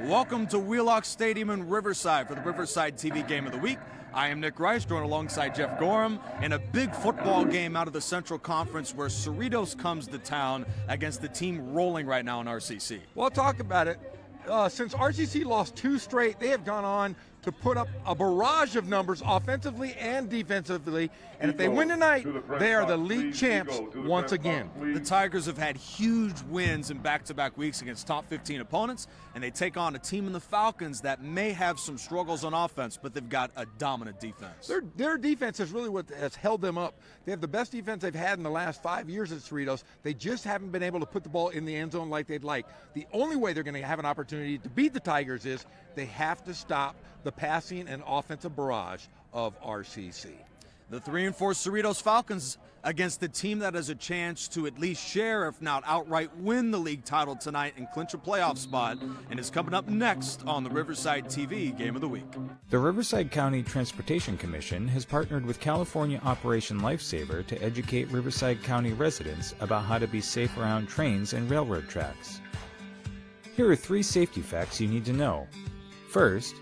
Welcome to Wheelock Stadium in Riverside for the Riverside TV Game of the Week. I am Nick Rice, joined alongside Jeff Gorham in a big football game out of the Central Conference where Cerritos comes to town against the team rolling right now in RCC. Well, talk about it. Since RCC lost 2 straight, they have gone on to put up a barrage of numbers offensively and defensively. And if they win tonight, they are the league champs once again. The Tigers have had huge wins in back-to-back weeks against top 15 opponents, and they take on a team in the Falcons that may have some struggles on offense, but they've got a dominant defense. Their defense is really what has held them up. They have the best defense they've had in the last 5 years at Cerritos. They just haven't been able to put the ball in the end zone like they'd like. The only way they're going to have an opportunity to beat the Tigers is they have to stop the passing and offensive barrage of RCC. The 3-4 Cerritos Falcons against the team that has a chance to at least share, if not outright win the league title tonight and clinch a playoff spot, and is coming up next on the Riverside TV Game of the Week. The Riverside County Transportation Commission has partnered with California Operation Lifesaver to educate Riverside County residents about how to be safe around trains and railroad tracks. Here are 3 safety facts you need to know. First,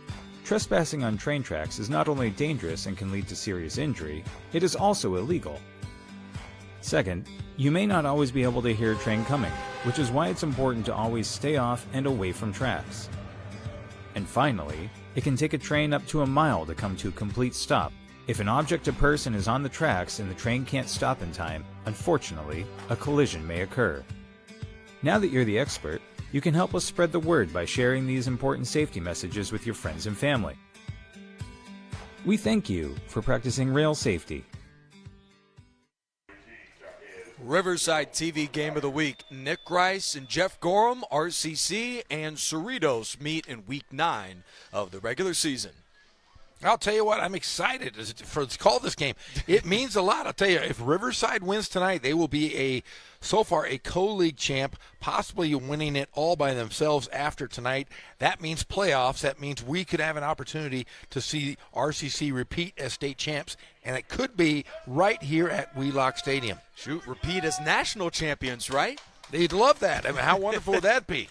trespassing on train tracks is not only dangerous and can lead to serious injury, it is also illegal. Second, you may not always be able to hear a train coming, which is why it's important to always stay off and away from tracks. And finally, it can take a train up to a mile to come to a complete stop. If an object or person is on the tracks and the train can't stop in time, unfortunately, a collision may occur. Now that you're the expert, you can help us spread the word by sharing these important safety messages with your friends and family. We thank you for practicing rail safety. Riverside TV Game of the Week. Nick Rice and Jeff Gorham, RCC, and Cerritos meet in Week 9 of the regular season. I'll tell you what, I'm excited to call this game. It means a lot. I'll tell you, if Riverside wins tonight, they will be so far a co-league champ, possibly winning it all by themselves after tonight. That means playoffs. That means we could have an opportunity to see RCC repeat as state champs, and it could be right here at Wheelock Stadium. Shoot, repeat as national champions, right? They'd love that. I mean, how wonderful would that be?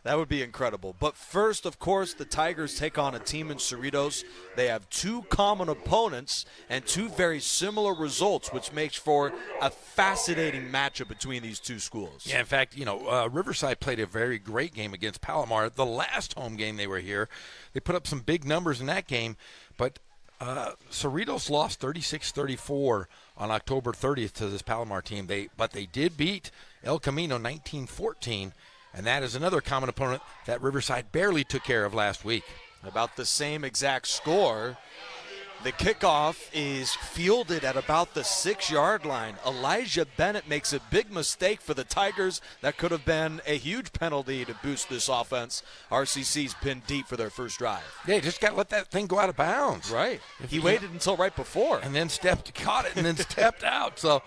That would be incredible. But first, of course, the Tigers take on a team in Cerritos. They have 2 common opponents and 2 very similar results, which makes for a fascinating matchup between these 2 schools. Yeah, in fact, Riverside played a very great game against Palomar. The last home game they were here, they put up some big numbers in that game, but Cerritos lost 36-34 on October 30th to this Palomar team. But they did beat El Camino 19-14. And that is another common opponent that Riverside barely took care of last week. About the same exact score. The kickoff is fielded at about the 6-yard line. Elijah Bennett makes a big mistake for the Tigers. That could have been a huge penalty to boost this offense. RCC's pinned deep for their first drive. Yeah, you just got to let that thing go out of bounds. Right. He waited until right before. And then caught it, and then stepped out. So,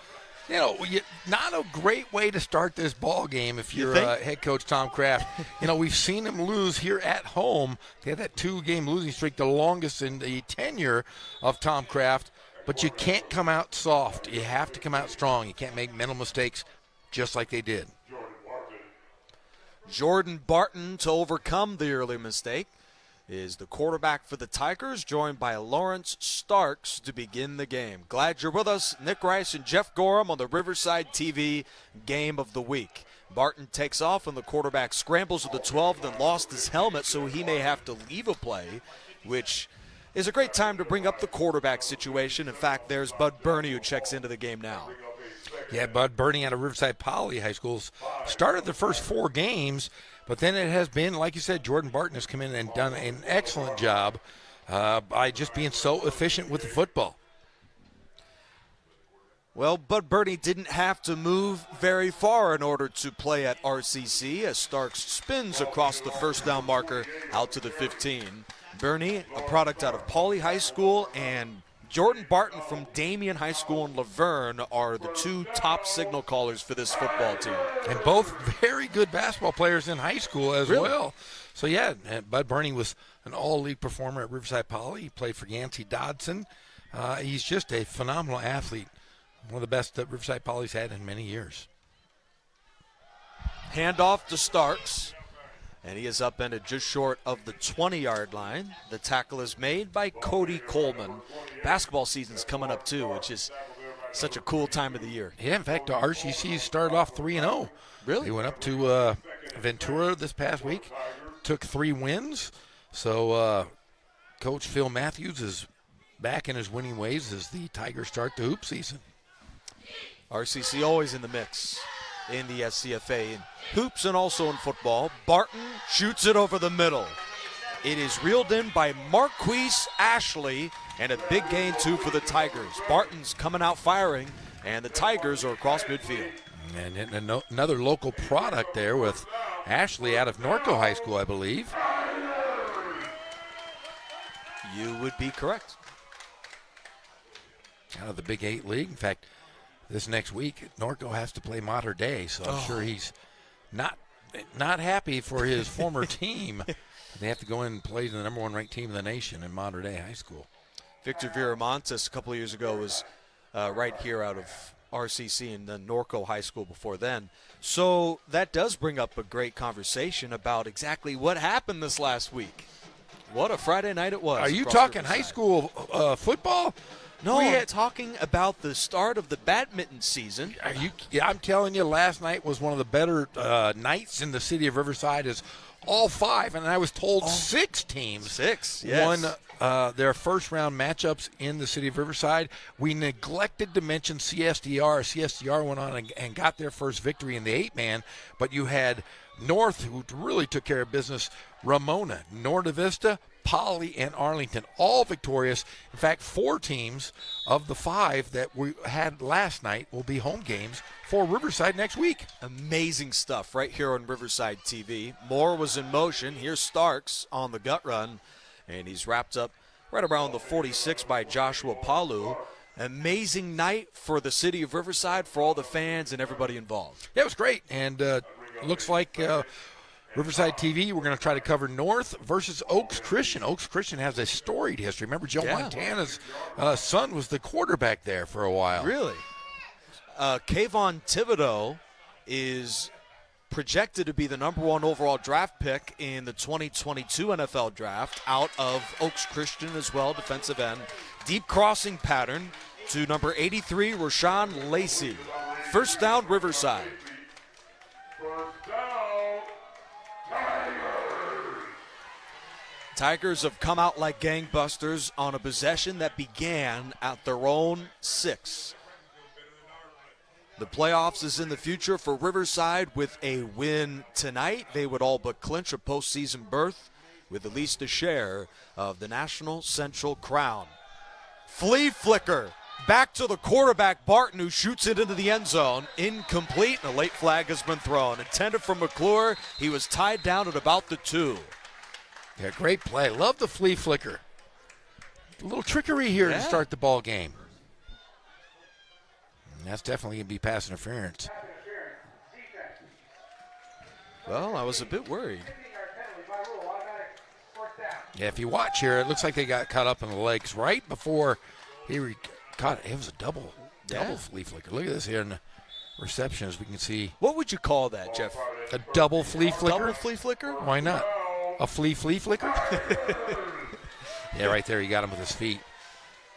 not a great way to start this ball game if you're head coach Tom Kraft. We've seen him lose here at home. They had that 2-game losing streak, the longest in the tenure of Tom Kraft. But you can't come out soft. You have to come out strong. You can't make mental mistakes just like they did. Jordan Barton to overcome the early mistake is the quarterback for the Tigers, joined by Lawrence Starks to begin the game. Glad you're with us. Nick Rice and Jeff Gorham on the Riverside TV Game of the Week. Barton takes off and the quarterback scrambles to the 12, then lost his helmet, so he may have to leave a play, which is a great time to bring up the quarterback situation. In fact, there's Bud Burney who checks into the game now. Yeah, Bud Burney out of Riverside Poly High Schools started the first 4 games, but then it has been, like you said, Jordan Barton has come in and done an excellent job by just being so efficient with the football. Well, Bud Burney didn't have to move very far in order to play at RCC as Starks spins across the first down marker out to the 15. Burney, a product out of Pauley High School, and Jordan Barton from Damien High School in Laverne are the 2 top signal callers for this football team. And both very good basketball players in high school as well. So, yeah, Bud Burney was an all-league performer at Riverside Poly. He played for Yancey Dodson. He's just a phenomenal athlete, one of the best that Riverside Poly's had in many years. Handoff to Starks. and he is upended just short of the 20-yard line. The tackle is made by Cody Coleman. Basketball season's coming up too, which is such a cool time of the year. Yeah, in fact, RCC started off 3-0. Really? They went up to Ventura this past week, took 3 wins. So Coach Phil Matthews is back in his winning ways as the Tigers start the hoop season. RCC always in the mix in the SCFA in hoops and also in football. Barton shoots it over the middle. It is reeled in by Marquise Ashley, and a big gain, too, for the Tigers. Barton's coming out firing, and the Tigers are across midfield. And another local product there with Ashley out of Norco High School, I believe. You would be correct. Out of the Big 8 League. In fact, this next week, Norco has to play Mater Dei, so I'm sure he's not happy for his former team. They have to go in and play the number 1 ranked team in the nation in Mater Dei High School. Victor Viramontes a couple of years ago was right here out of RCC and then Norco High School before then. So that does bring up a great conversation about exactly what happened this last week. What a Friday night it was. Are you across talking Riverside. high school football? No, I'm talking about the start of the badminton season. Yeah, I'm telling you, last night was one of the better nights in the city of Riverside. As all 5, and I was told 6 teams 6, yes. won their first-round matchups in the city of Riverside. We neglected to mention CSDR. CSDR went on and got their first victory in the 8-man, but you had North, who really took care of business, Ramona, Norte Vista, Poly, and Arlington, all victorious. In fact, 4 teams of the 5 that we had last night will be home games for Riverside next week. Amazing stuff right here on Riverside TV. Moore was in motion. Here's Starks on the gut run, and he's wrapped up right around the 46 by Joshua Palu. Amazing night for the city of Riverside, for all the fans and everybody involved. Yeah, it was great, and looks like Riverside TV, we're going to try to cover North versus Oaks Christian. Oaks Christian has a storied history. Remember, Joe Montana's son was the quarterback there for a while. Really? Kayvon Thibodeau is projected to be the number 1 overall draft pick in the 2022 NFL draft out of Oaks Christian as well, defensive end. Deep crossing pattern to number 83, Rashawn Lacey. First down, Riverside. Tigers have come out like gangbusters on a possession that began at their own 6. The playoffs is in the future for Riverside. With a win tonight, they would all but clinch a postseason berth with at least a share of the National Central crown. Flea flicker back to the quarterback, Barton, who shoots it into the end zone. Incomplete, and a late flag has been thrown. Intended for McClure. He was tied down at about the 2. Yeah, great play. Love the flea flicker. A little trickery here to start the ball game. And that's definitely going to be pass interference. Well, I was a bit worried. Yeah, if you watch here, it looks like they got caught up in the legs right before he caught it. It was a double flea flicker. Look at this here in the reception, as we can see. What would you call that, Jeff? A double flea flicker? Double flea flicker? Why not? A flea flicker? Yeah, right there. He got him with his feet.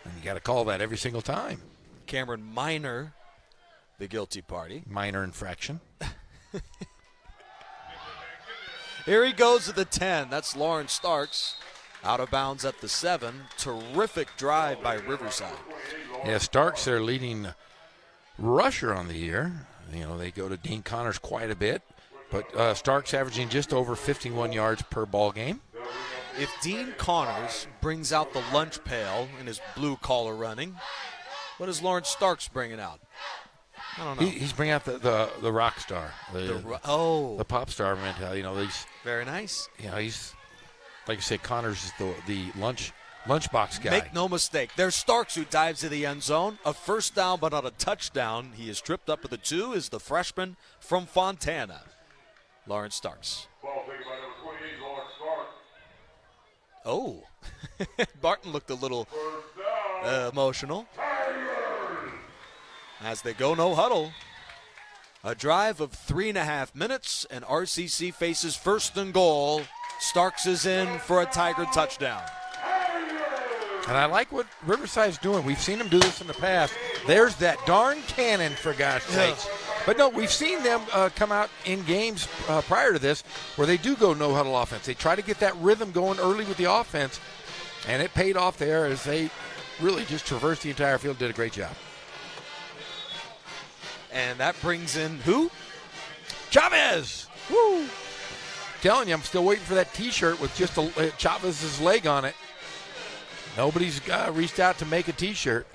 And you got to call that every single time. Cameron Minor, the guilty party. Minor infraction. Here he goes at the 10. That's Lawrence Starks. Out of bounds at the 7. Terrific drive by Riverside. Yeah, Starks, their leading rusher on the year. You know, they go to Dean Connors quite a bit. But Starks averaging just over 51 yards per ball game. If Dean Connors brings out the lunch pail in his blue collar running, what is Lawrence Starks bringing out? I don't know. He's bringing out the rock star, the pop star mentality. You know, he's very nice. You know, he's like I said, Connors is the lunchbox guy. Make no mistake, there's Starks who dives to the end zone. A first down, but not a touchdown. He is tripped up at the 2. Is the freshman from Fontana, Lawrence Starks. Oh, Barton looked a little emotional. As they go no huddle A drive of 3.5 minutes, and RCC faces first and goal. Starks is in for a Tiger touchdown. And I like what Riverside's doing. We've seen them do this in the past. There's that darn cannon, for gosh sakes. But no, we've seen them come out in games prior to this where they do go no-huddle offense. They try to get that rhythm going early with the offense, and it paid off there as they really just traversed the entire field, did a great job. And that brings in who? Chavez! Woo! Telling you, I'm still waiting for that T-shirt with just Chavez's leg on it. Nobody's reached out to make a T-shirt.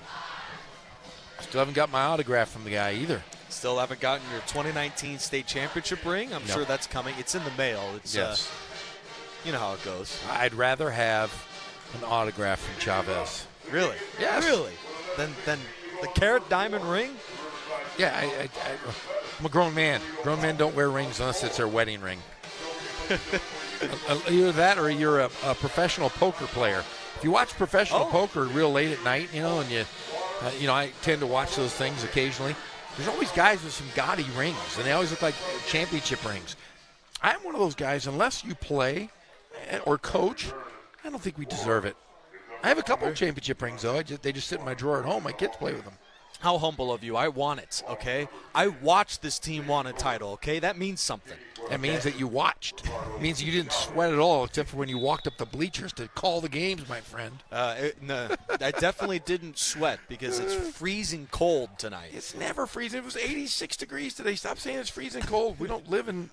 Still haven't got my autograph from the guy either. Still haven't gotten your 2019 state championship ring? I'm sure that's coming. It's in the mail. It's yes. You know how it goes. I'd rather have an autograph from Chavez. Really? Yes. Really? Than the carat diamond ring? Yeah, I'm a grown man. Grown men don't wear rings unless it's their wedding ring. Either that or you're a professional poker player. If you watch professional poker real late at night, and I tend to watch those things occasionally. There's always guys with some gaudy rings, and they always look like championship rings. I'm one of those guys, unless you play or coach, I don't think we deserve it. I have a couple of championship rings, though. They just sit in my drawer at home. My kids play with them. How humble of you. I want it, okay? I watched this team win a title, okay? That means something. That means that you watched. It means you didn't sweat at all, except for when you walked up the bleachers to call the games, my friend. No, I definitely didn't sweat because it's freezing cold tonight. It's never freezing. It was 86 degrees today. Stop saying it's freezing cold. We don't live in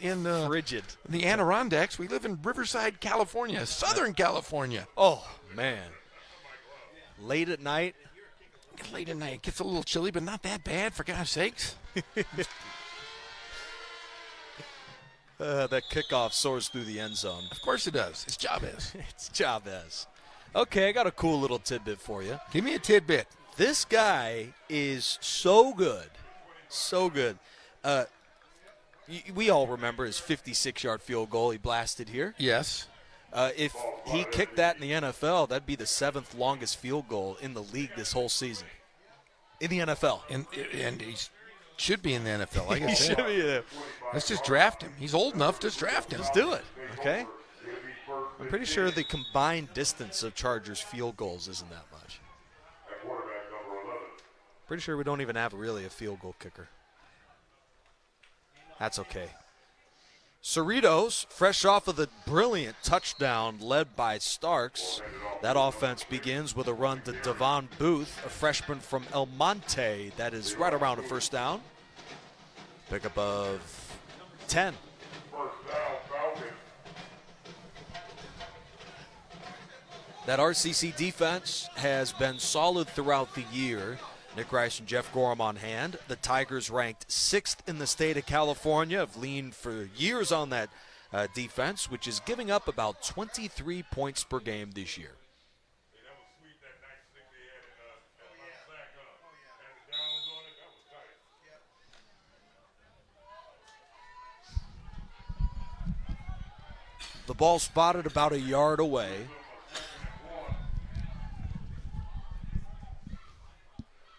frigid. The Adirondacks. We live in Riverside, California, Southern California. Oh, man. Late at night. Late at night. It gets a little chilly, but not that bad, for God's sakes. That kickoff soars through the end zone. Of course it does. It's Chavez. It's Chavez. Okay, I got a cool little tidbit for you. Give me a tidbit. This guy is so good. So good. We all remember his 56-yard field goal he blasted here. Yes. If he kicked that in the NFL, that'd be the 7th longest field goal in the league this whole season. In the NFL. And he should be in the NFL. Like I said. Should be there. Let's just draft him. He's old enough. Just draft him. Let's do it. Okay? I'm pretty sure the combined distance of Chargers field goals isn't that much. Pretty sure we don't even have really a field goal kicker. That's okay. Cerritos, fresh off of the brilliant touchdown led by Starks. That offense begins with a run to Devon Booth, a freshman from El Monte. That is right around a first down. Pickup of 10. That RCC defense has been solid throughout the year. Nick Rice and Jeff Gorham on hand. The Tigers ranked 6th in the state of California, have leaned for years on that defense, which is giving up about 23 points per game this year. The ball spotted about a yard away.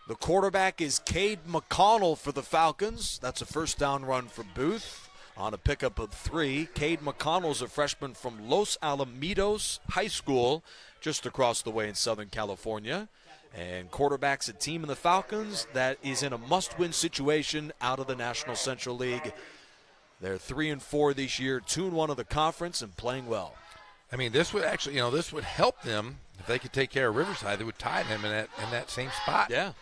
The quarterback is Cade McConnell for the Falcons. That's a first down run for Booth on a pickup of 3. Cade McConnell's a freshman from Los Alamitos High School, just across the way in Southern California. And quarterback's a team in the Falcons that is in a must-win situation out of the National Central League. They're 3-4 this year, 2-1 of the conference, and playing well. I mean, this would actually, this would help them if they could take care of Riverside. They would tie them in that same spot. Yeah.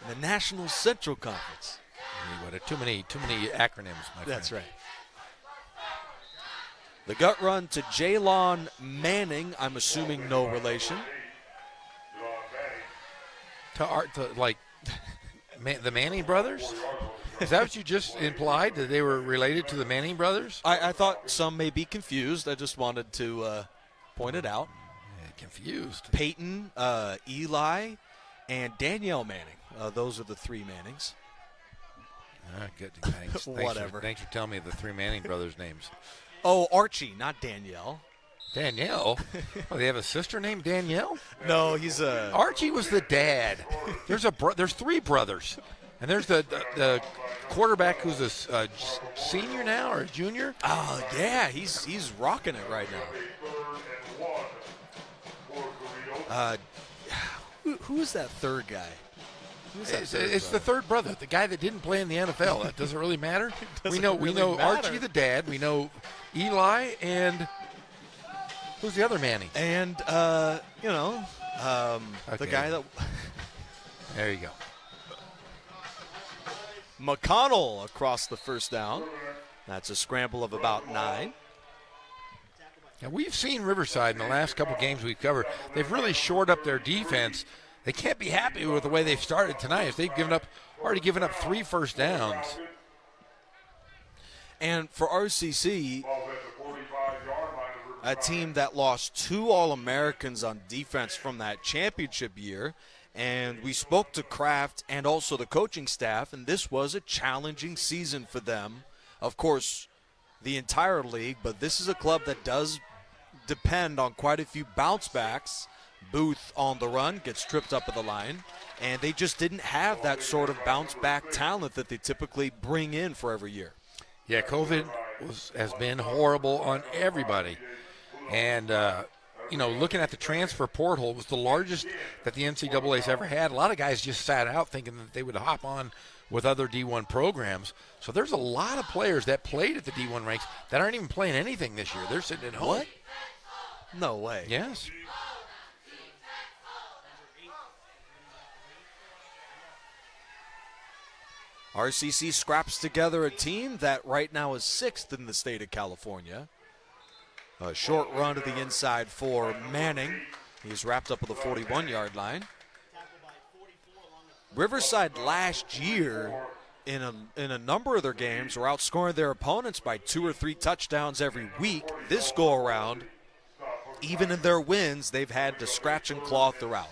In the National Central Conference. Too many acronyms, my friend. That's right. The gut run to Jaylon Manning. I'm assuming no relation. The Manning brothers? Is that what you just implied, that they were related to the Manning brothers? I thought some may be confused. I just wanted to point it out. Confused. Peyton, Eli, and Danielle Manning. Those are the 3 Mannings. Good. Thanks. Whatever. Thanks for telling me the 3 Manning brothers' names. Oh, Archie, not Danielle. Danielle? They have a sister named Danielle? No, he's a... Archie was the dad. There's 3 brothers. And there's the quarterback who's a senior now or a junior. Oh, yeah, he's rocking it right now. Who is that third guy? It's the third brother, the guy that didn't play in the NFL. That doesn't really matter. we know matter. Archie the dad. We know Eli, and who's the other Manny? And the guy that. There you go. McConnell across the first down. That's a scramble of about 9. Now, we've seen Riverside in the last couple games we've covered. They've really shored up their defense. They can't be happy with the way they've started tonight. If they've already given up 3 first downs. And for RCC, a team that lost 2 All-Americans on defense from that championship year, and we spoke to Kraft and also the coaching staff, and this was a challenging season for them. Of course, the entire league, but this is a club that does depend on quite a few bounce backs. Booth on the run gets tripped up at the line, and they just didn't have that sort of bounce back talent that they typically bring in for every year. Yeah, COVID has been horrible on everybody. And, looking at the transfer portal, it was the largest that the NCAA's ever had. A lot of guys just sat out thinking that they would hop on with other D1 programs. So there's a lot of players that played at the D1 ranks that aren't even playing anything this year. They're sitting at home. What? No way. Yes. RCC scraps together a team that right now is 6th in the state of California. A short run to the inside for Manning. He's wrapped up at the 41-yard line. Riverside last year in a number of their games were outscoring their opponents by 2 or 3 touchdowns every week. This go around, even in their wins, they've had to scratch and claw throughout.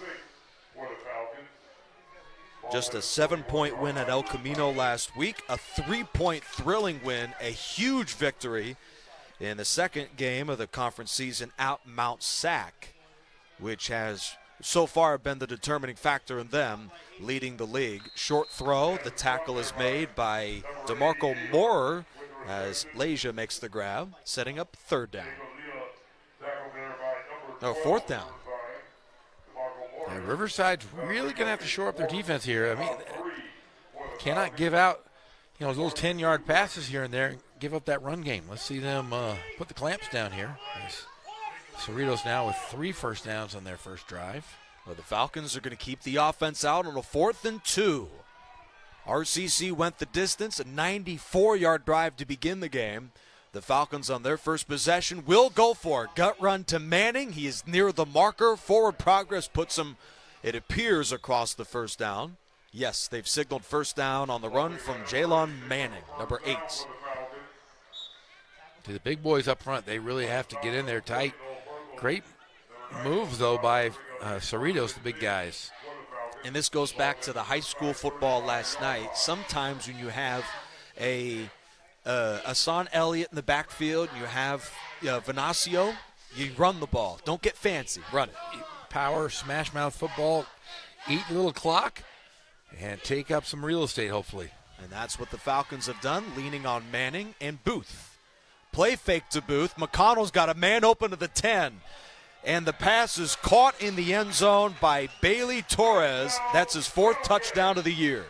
Just a 7-point win at El Camino last week, a 3-point thrilling win, a huge victory in the second game of the conference season at Mount Sac, which has so far been the determining factor in them leading the league. Short throw, the tackle is made by DeMarco Moorer as Leja makes the grab, setting up 4th down. Yeah, Riverside's really going to have to shore up their defense here. I mean, cannot give out, those little 10-yard passes here and there and give up that run game. Let's see them put the clamps down here. Cerritos now with 3 first downs on their first drive. Well, the Falcons are going to keep the offense out on a 4th and 2. RCC went the distance, a 94-yard drive to begin the game. The Falcons on their first possession will go for it. Gut run to Manning. He is near the marker. Forward progress puts him, it appears, across the first down. Yes, they've signaled first down on the run from Jalon Manning, number 8. To the big boys up front, they really have to get in there tight. Great moves, though, by Cerritos, the big guys. And this goes back to the high school football last night. Sometimes when you have a Son Elliott in the backfield, you have Venancio, you run the ball. Don't get fancy. Run it. Power, smash mouth football, eat a little clock, and take up some real estate, hopefully. And that's what the Falcons have done, leaning on Manning and Booth. Play fake to Booth. McConnell's got a man open to the 10. And the pass is caught in the end zone by Bailey Torres. That's his 4th touchdown of the year.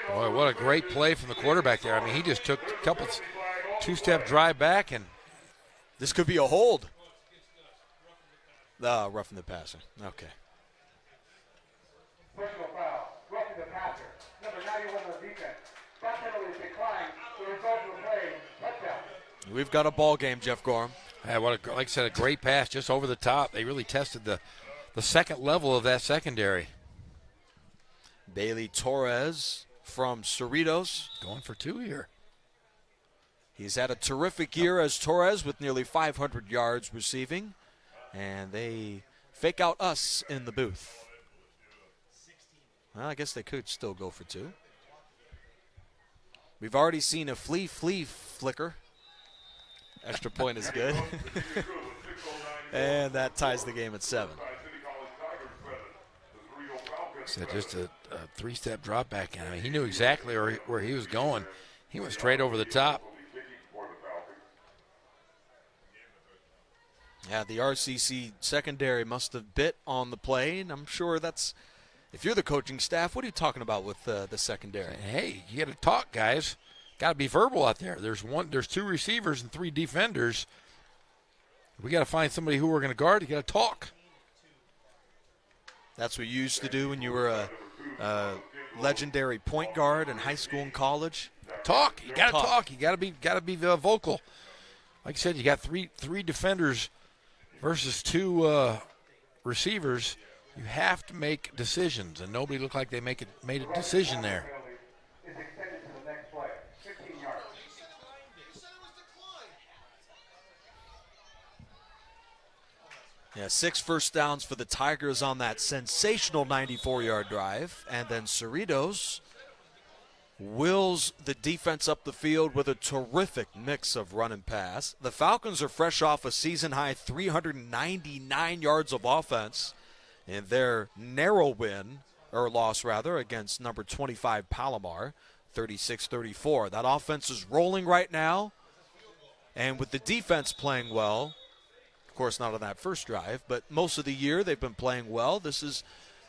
Boy, what a great play from the quarterback there. I mean, he just took a couple 2-step drive back, and this could be a hold. Roughing the passer. Okay. Personal foul, roughing the passer. Number 91 on the defense. That penalty is declined. The result of the play, touchdown. We've got a ball game, Jeff Gorham. Yeah, like I said, a great pass just over the top. They really tested the second level of that secondary. Bailey Torres from Cerritos. Going for 2 here. He's had a terrific year as Torres with nearly 500 yards receiving. And they fake out us in the booth. Well, I guess they could still go for 2. We've already seen a flea flicker. Extra point is good. And that ties the game at 7. So just a three-step drop back. I mean, he knew exactly where he was going. He went straight over the top. Yeah, the RCC secondary must have bit on the play, and I'm sure that's, if you're the coaching staff, what are you talking about with the secondary? Hey, you got to talk, guys. Got to be verbal out there. There's 2 receivers and 3 defenders. We got to find somebody who we're going to guard. You got to talk. That's what you used to do when you were a legendary point guard in high school and college. Talk. You got to talk. You got to be vocal. Like I said, you got three defenders versus 2 receivers. You have to make decisions, and nobody looked like they made a decision there. Is extended to the next play. 15 yards. Yeah, 6 first downs for the Tigers on that sensational 94-yard drive. And then Cerritos wills the defense up the field with a terrific mix of run and pass. The Falcons are fresh off a season-high 399 yards of offense in their narrow loss against number 25 Palomar, 36-34. That offense is rolling right now, and with the defense playing well, of course not on that first drive, but most of the year they've been playing well. This is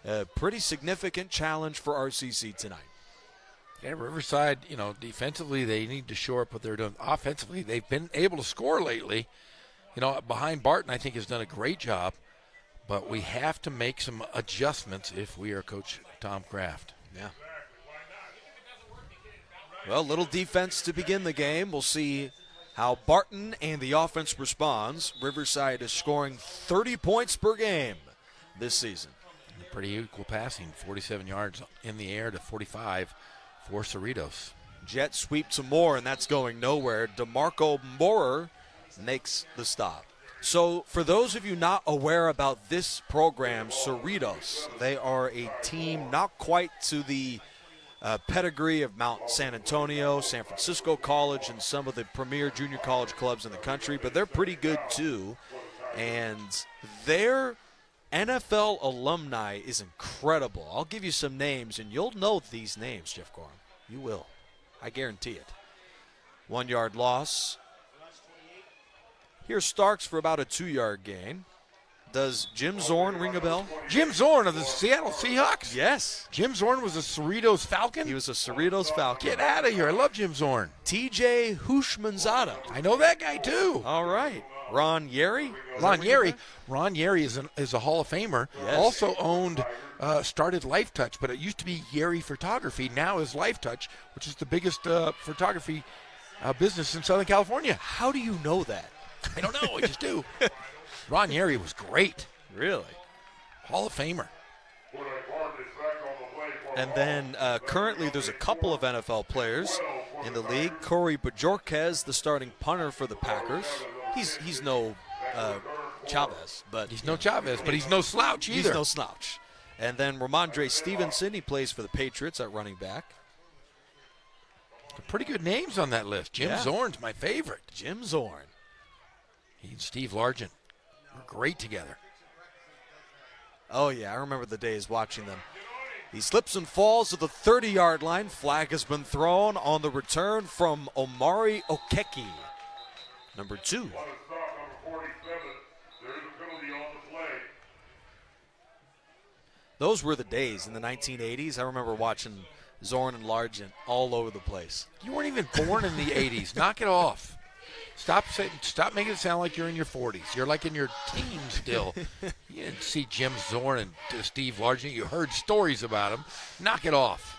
a pretty significant challenge for RCC tonight. Yeah, Riverside, defensively they need to shore up what they're doing. Offensively, they've been able to score lately. Behind Barton, I think, has done a great job. But we have to make some adjustments if we are Coach Tom Kraft. Yeah. Well, little defense to begin the game. We'll see how Barton and the offense responds. Riverside is scoring 30 points per game this season. Pretty equal passing, 47 yards in the air to 45 for Cerritos. Jet sweep to Moore, and that's going nowhere. DeMarco Moorer makes the stop. So for those of you not aware about this program, Cerritos, they are a team not quite to the pedigree of Mount San Antonio, San Francisco College, and some of the premier junior college clubs in the country, but they're pretty good too. And their NFL alumni is incredible. I'll give you some names, and you'll know these names, Jeff Gorham. You will. I guarantee it. 1 yard loss. Here's Starks for about a 2-yard gain. Does Jim Zorn ring a bell? Jim Zorn of the Seattle Seahawks? Yes. Jim Zorn was a Cerritos Falcon? He was a Cerritos Falcon. Get out of here. I love Jim Zorn. TJ Hushmanzada. I know that guy, too. All right. Ron Yeri. Ron Yeri is a Hall of Famer. Yes. Also started Life Touch, but it used to be Yeri Photography. Now is Life Touch, which is the biggest photography business in Southern California. How do you know that? I don't know. I just do. Ron Yeri was great. Really? Hall of Famer. And then currently there's a couple of NFL players in the league. Corey Bajorquez, the starting punter for the Packers. He's no Chavez, but he's no Chavez, but he's no slouch either. He's no slouch. And then Ramondre Stevenson, he plays for the Patriots at running back. Pretty good names on that list. Jim Zorn's my favorite. Jim Zorn. He and Steve Largent were great together. Oh, yeah, I remember the days watching them. He slips and falls to the 30-yard line. Flag has been thrown on the return from Omari Okeke, number 2. Those were the days in the 1980s. I remember watching Zorn and Largent all over the place. You weren't even born in the 80s. Knock it off. Stop making it sound like you're in your 40s. You're like in your teens still. You didn't see Jim Zorn and Steve Largent. You heard stories about him. Knock it off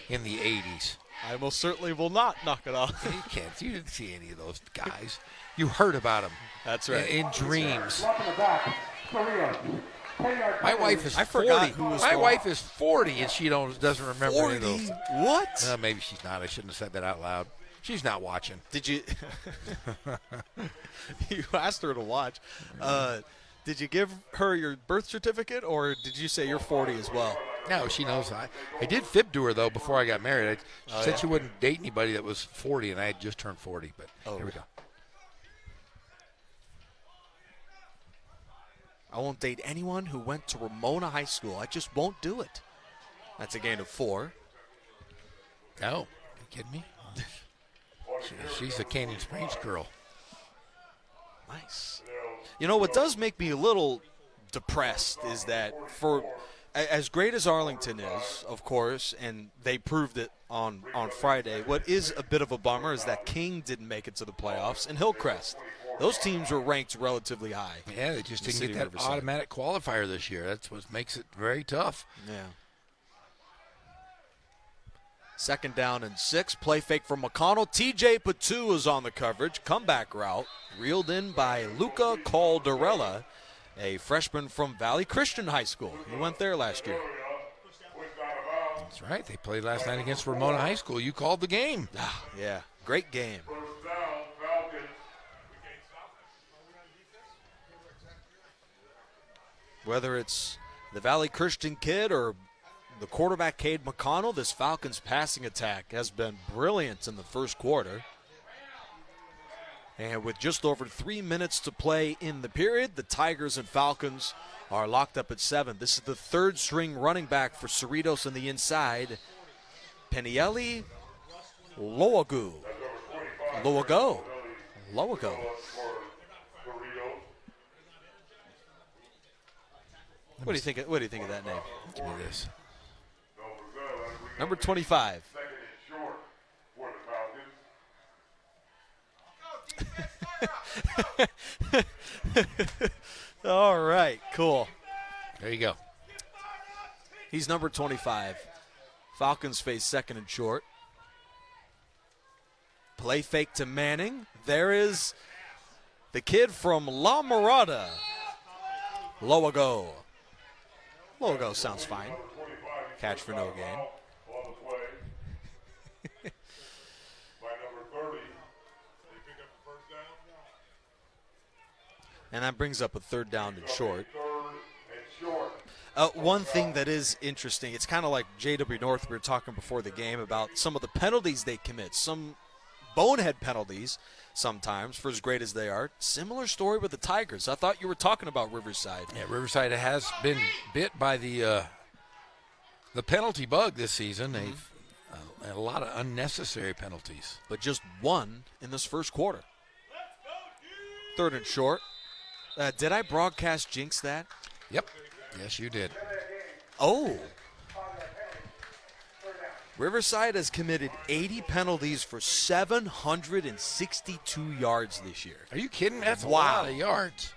in the 80s. I most certainly will not knock it off. You can't. You didn't see any of those guys. You heard about them. That's right. In dreams. Lock in the back. Cerritos. 10-yard My wife is 40. I forgot who was My going. wife is 40 and she doesn't remember any of 40? those. What? Maybe she's not. I shouldn't have said that out loud. She's not watching. Did you? You asked her to watch. Did you give her your birth certificate, or did you say you're 40 as well? No, she knows. I did fib to her, though, before I got married. She said she wouldn't date anybody that was 40, and I had just turned 40. But here we go. I won't date anyone who went to Ramona High School. I just won't do it. That's a gain of 4. No, are you kidding me? She's a Canyon Springs girl. Nice. You know, what does make me a little depressed is that for as great as Arlington is, of course, and they proved it on Friday, what is a bit of a bummer is that King didn't make it to the playoffs and Hillcrest. Those teams were ranked relatively high. Yeah, they just The didn't City get that Riverside. automatic qualifier this year. That's what makes it very tough. Yeah. 2nd down and 6. Play fake from McConnell. TJ Patu is on the coverage. Comeback route. Reeled in by Luca Caldarella, a freshman from Valley Christian High School. He went there last year. That's right. They played last night against Ramona High School. You called the game. Yeah, great game. Whether it's the Valley Christian kid or the quarterback Cade McConnell, this Falcons passing attack has been brilliant in the first quarter. And with just over 3 minutes to play in the period, the Tigers and Falcons are locked up at 7. This is the 3rd string running back for Cerritos on the inside, Penieli Loago. What do you think of that name? Give me this. Number 25. All right, cool. There you go. He's number 25. Falcons face 2nd and short. Play fake to Manning. There is the kid from La Mirada. Loago sounds fine. Catch for no gain. And that brings up a 3rd down and short. One thing that is interesting, it's kind of like J.W. North, we were talking before the game about some of the penalties they commit. Some bonehead penalties sometimes, for as great as they are. Similar story with the Tigers. I thought you were talking about Riverside. Yeah, Riverside has been bit by the penalty bug this season. They've a lot of unnecessary penalties. But just 1 in this first quarter. 3rd and short. Did I broadcast jinx that? Yep. Yes, you did. Oh. Riverside has committed 80 penalties for 762 yards this year. Are you kidding? That's a Wow. lot of yards.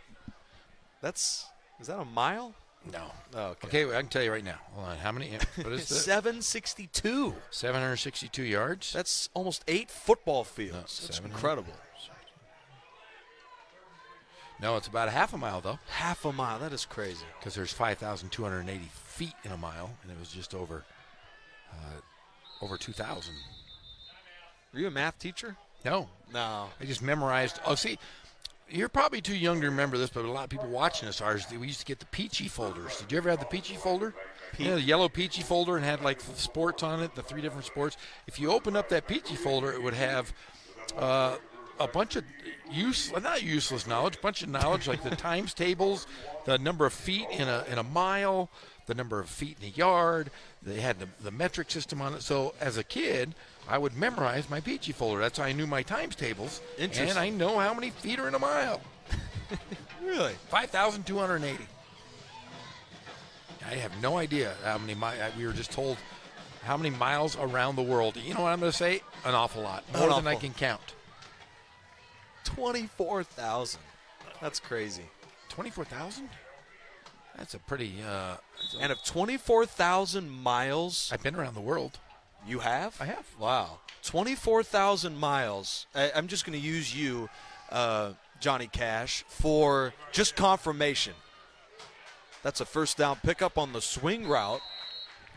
Is that a mile? No. Oh, Okay, I can tell you right now. Hold on. How many? What is this? 762. 762 yards. That's almost 8 football fields. That's 700. incredible. No, it's about a half a mile, though, Half a mile. That is crazy. because there's 5,280 feet in a mile, and it was just over 2,000. Were you a math teacher? No, No. I just memorized. Oh, see, you're probably too young to remember this, but a lot of people watching this are. We used to get the Peachy folders. Did you ever have the Peachy folder? The yellow Peachy folder, and had like the sports on it, the 3 different sports. If you open up that Peachy folder, it would have a bunch of not useless knowledge, bunch of knowledge like the times tables, the number of feet in a mile, the number of feet in a yard. They had the metric system on it. So as a kid, I would memorize my Peachy folder. That's how I knew my times tables. Interesting. And I know how many feet are in a mile. Really? 5,280. I have no idea how many miles. We were just told how many miles around the world. You know what I'm going to say? An awful lot. More than I awful. can count. 24,000. That's crazy. 24,000? That's a pretty. And of 24,000 miles, I've been around the world. you have? I have. Wow. 24,000 miles. I'm just going to use you, Johnny Cash, for just confirmation. That's a 1st down pickup on the swing route.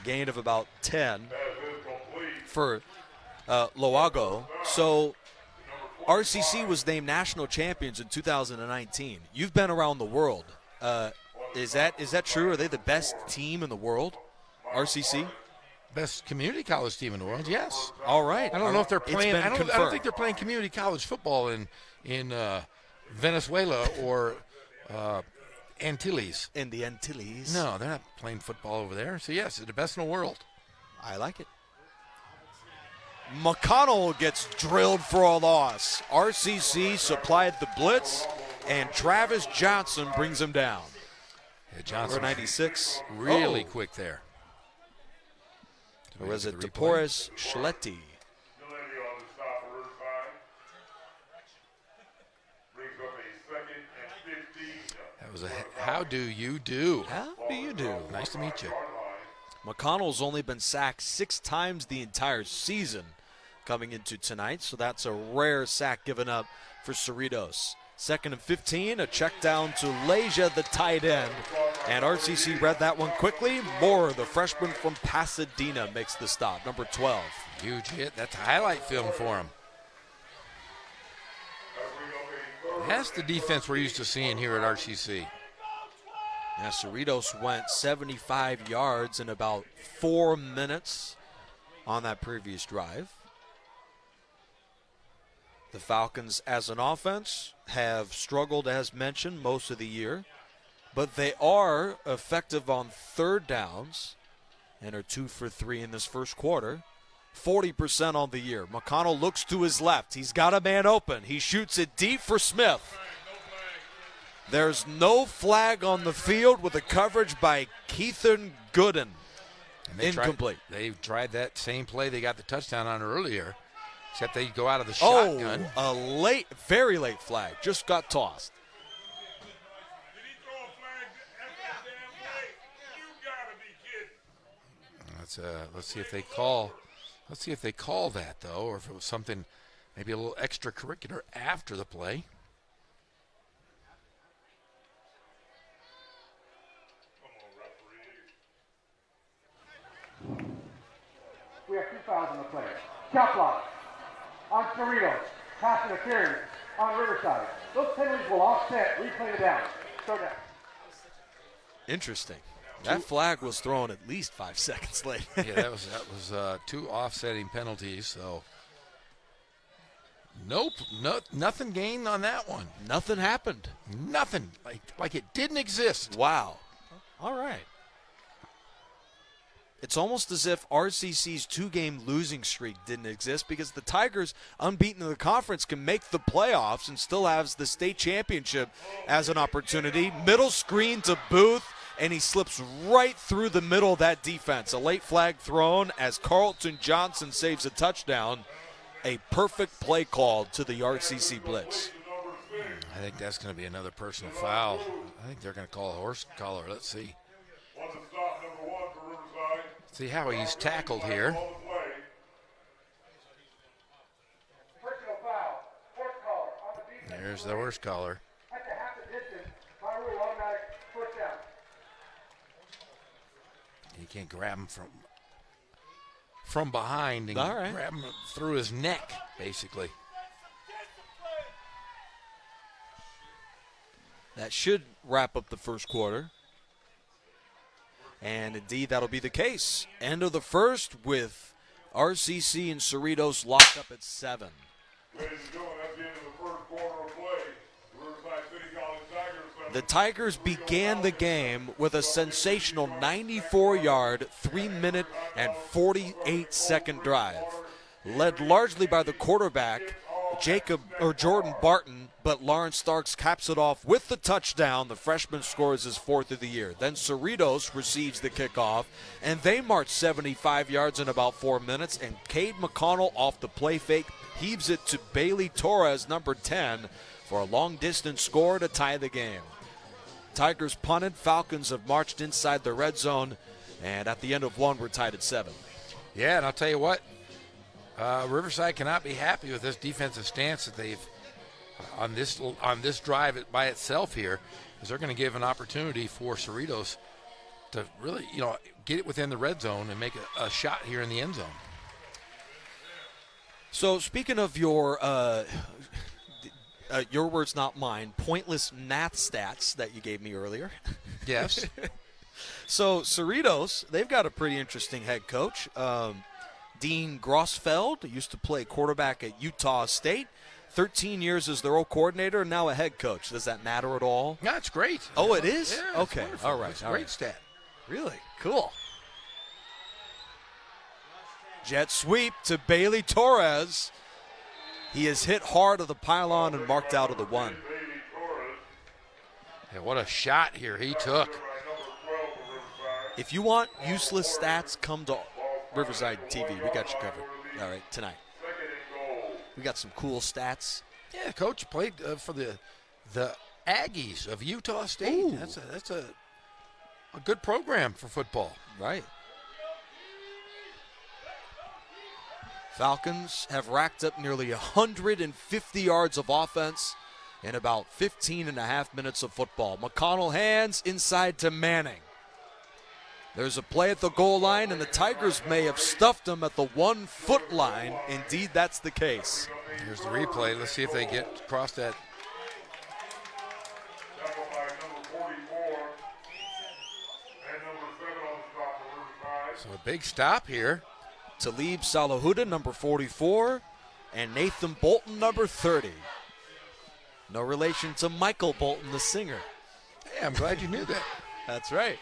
Gain of about 10 for Loago. So RCC was named national champions in 2019. You've been around the world. Is that true? Are they the best team in the world? RCC? Best community college team in the world, yes. All right. I don't know if they're It's playing. been I don't confirmed. think they're playing community college football in Venezuela or Antilles. In the Antilles. No, they're not playing football over there. So yes, they're the best in the world. I like it. McConnell gets drilled for a loss. RCC supplied the blitz, and Travis Johnson brings him down. Yeah, Johnson, Number 96. really quick there. Or was it The replay. DePorres Schletti? Delaney on the stop for Riverside. Brings up a 2nd and 15. That was a how do you do? How do you do? Nice to meet you. McConnell's only been sacked 6 times the entire season coming into tonight, so that's a rare sack given up for Cerritos. 2nd and 15, a check down to Leja, the tight end. And RCC read that one quickly. Moore, the freshman from Pasadena, makes the stop, number 12. Huge hit. That's a highlight film for him. That's the defense we're used to seeing here at RCC. Now, Cerritos went 75 yards in about 4 minutes on that previous drive. The Falcons, as an offense, have struggled, as mentioned, most of the year. But they are effective on 3rd downs and are 2 for 3 in this first quarter. 40% on the year. McConnell looks to his left. He's got a man open. He shoots it deep for Smith. There's no flag on the field with a coverage by Keithan Gooden. And Incomplete. They tried that same play they got the touchdown on earlier, except they go out of the Oh, shotgun. a very late flag. Just got tossed. Did he throw a flag after the damn play? You gotta be kidding. Let's see if they call. Let's see if they call that though, or if it was something maybe a little extracurricular after the play. We have 2 fouls on the play. Chop block on Cerritos. Pass interference on Riverside. Those penalties will offset. Replay the down. Throw down. Interesting. That flag was thrown at least 5 seconds late. Yeah, that was 2 offsetting penalties. So, nope, nothing gained on that one. Nothing happened. Nothing, like it didn't exist. Wow. All right. It's almost as if RCC's 2-game losing streak didn't exist, because the Tigers, unbeaten in the conference, can make the playoffs and still has the state championship as an opportunity. Middle screen to Booth, and he slips right through the middle of that defense. A late flag thrown as Carlton Johnson saves a touchdown. A perfect play call to the RCC blitz. I think that's going to be another personal foul. I think they're going to call a horse collar. Let's see. On the stop, number 1 for Riverside. See how he's tackled here. On the play. Personal foul. Horse collar on the defense. There's the horse collar. At the half the distance. By rule, automatic first down. He can't grab him from behind and All right. grab him through his neck, basically. That should wrap up the first quarter. And indeed, that'll be the case. End of the first with RCC and Cerritos locked up at 7. Ladies and gentlemen, that's the end of the first quarter of play. The Riverside City College Tigers. The Tigers began the game with a sensational 94-yard, 3-minute, and 48-second drive, led largely by the quarterback, Jordan Barton, but Lawrence Starks caps it off with the touchdown. The freshman scores his 4th of the year. Then Cerritos receives the kickoff, and they march 75 yards in about 4 minutes, and Cade McConnell off the play fake heaves it to Bailey Torres, number 10, for a long-distance score to tie the game. Tigers punted. Falcons have marched inside the red zone, and at the end of 1, we're tied at 7. Yeah, and I'll tell you what, Riverside cannot be happy with this defensive stance that they've on this drive by itself here, because they're going to give an opportunity for Cerritos to really, get it within the red zone and make a shot here in the end zone. So speaking of your words, not mine, pointless math stats that you gave me earlier. Yes. So Cerritos, they've got a pretty interesting head coach. Dean Grossfeld used to play quarterback at Utah State. 13 years as their old coordinator, and now a head coach. Does that matter at all? No, it's great. Oh, it is? Yeah, Okay. it's wonderful. All right. It's a all great right. stat. Really? Cool. Jet sweep to Bailey Torres. He is hit hard of the pylon and marked out of the 1. Yeah, what a shot here he took. If you want useless stats, come to Riverside TV. We got you covered. All right, tonight. We got some cool stats. Yeah, coach played for the Aggies of Utah State. Ooh. That's a good program for football. Right. Falcons have racked up nearly 150 yards of offense in about 15 and a half minutes of football. McConnell hands inside to Manning. There's a play at the goal line, and the Tigers may have stuffed him at the 1 foot line. Indeed, that's the case. Here's the replay. Let's see if they get across that. So a big stop here. Talib Salahuddin, number 44, and Nathan Bolton, number 30. No relation to Michael Bolton, the singer. Hey, I'm glad you knew that. That's right.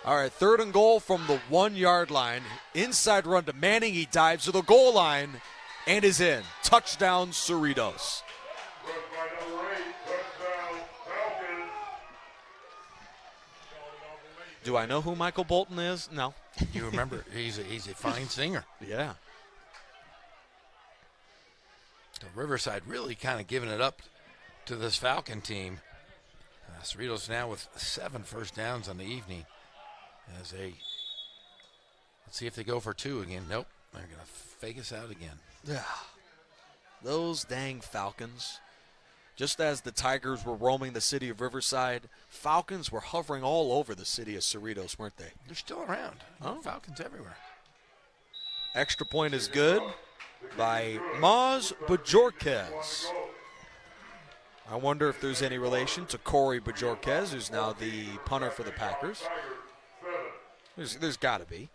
All right, 3rd and goal from the 1 yard line. Inside run to Manning. He dives to the goal line and is in. Touchdown, Cerritos. Do I know who Michael Bolton is? No. You remember, he's a fine singer. Yeah. So Riverside really kind of giving it up to this Falcon team. Cerritos now with 7 first downs on the evening. Let's see if they go for 2 again. Nope, they're going to fake us out again. Yeah. Those dang Falcons. Just as the Tigers were roaming the city of Riverside, Falcons were hovering all over the city of Cerritos, weren't they? They're still around. Oh. Falcons everywhere. Extra point is good by Maz Bajorquez. I wonder if there's any relation to Corey Bajorquez, who's now the punter for the Packers. There's got to be.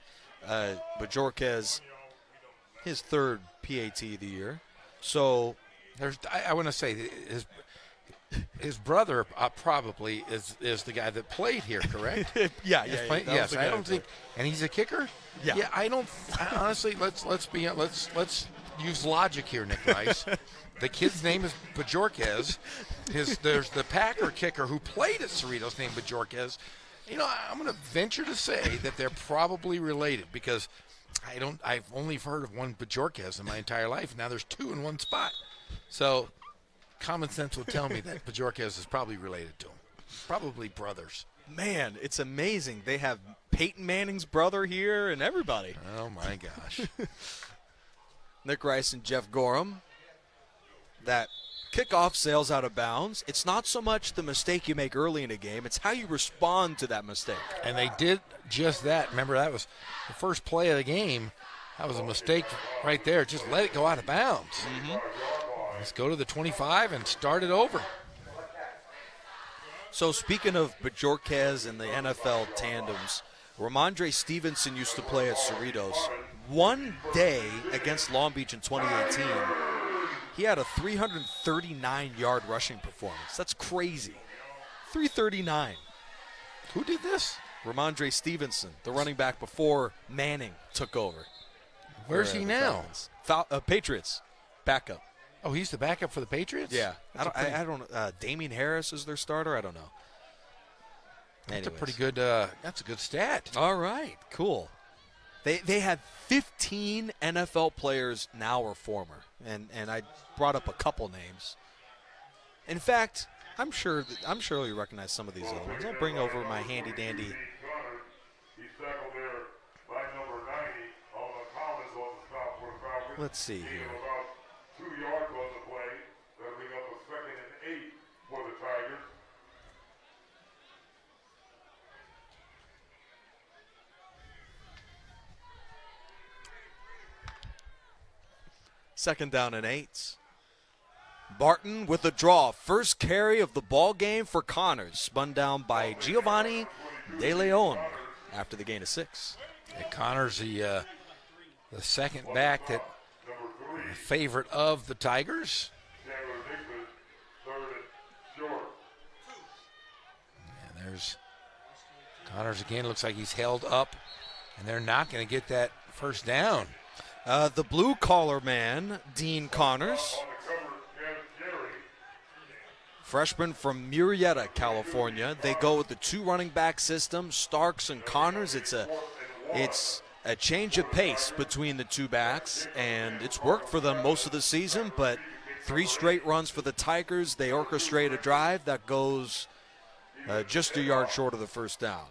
Bajorquez, his 3rd PAT of the year. So I want to say his brother probably is the guy that played here, correct? yeah. Yes, I don't think, and he's a kicker. Yeah. I don't honestly. Let's use logic here, Nick Rice. The kid's name is Bajorquez. There's the Packer kicker who played at Cerritos named Bajorquez. You know, I'm going to venture to say that they're probably related because I've only heard of one Bajorquez in my entire life. Now there's 2 in one spot. So common sense will tell me that Bajorquez is probably related to him. Probably brothers. Man, it's amazing. They have Peyton Manning's brother here and everybody. Oh, my gosh. Nick Rice and Jeff Gorham. That kickoff sails out of bounds. It's not so much the mistake you make early in a game. It's how you respond to that mistake. And they did just that. Remember, that was the first play of the game. That was a mistake right there. Just let it go out of bounds. Mm-hmm. Let's go to the 25 and start it over. So speaking of Bajorquez and the NFL tandems, Ramondre Stevenson used to play at Cerritos. One day against Long Beach in 2018, he had a 339-yard rushing performance. That's crazy. 339. Who did this? Ramondre Stevenson, the running back before Manning took over. Where's he now? Patriots, backup. Oh, he's the backup for the Patriots? Yeah. I don't Damien Harris is their starter? I don't know. That's a pretty good that's a good stat. All right, cool. They have 15 NFL players now or former, and I brought up a couple names. In fact, I'm sure you recognize some of these other ones. I'll bring over my handy dandy. Let's see here. Second down and 8. Barton with a draw. First carry of the ball game for Connors. Spun down by Giovanni De Leon after the gain of 6. Yeah, Connors, the second back that favorite of the Tigers. And there's Connors again. Looks like he's held up, and they're not going to get that first down. The blue-collar man, Dean Connors, freshman from Murrieta, California. They go with the 2 running back system, Starks and Connors. It's a change of pace between the 2 backs, and it's worked for them most of the season, but 3 straight runs for the Tigers. They orchestrate a drive that goes just a yard short of the first down.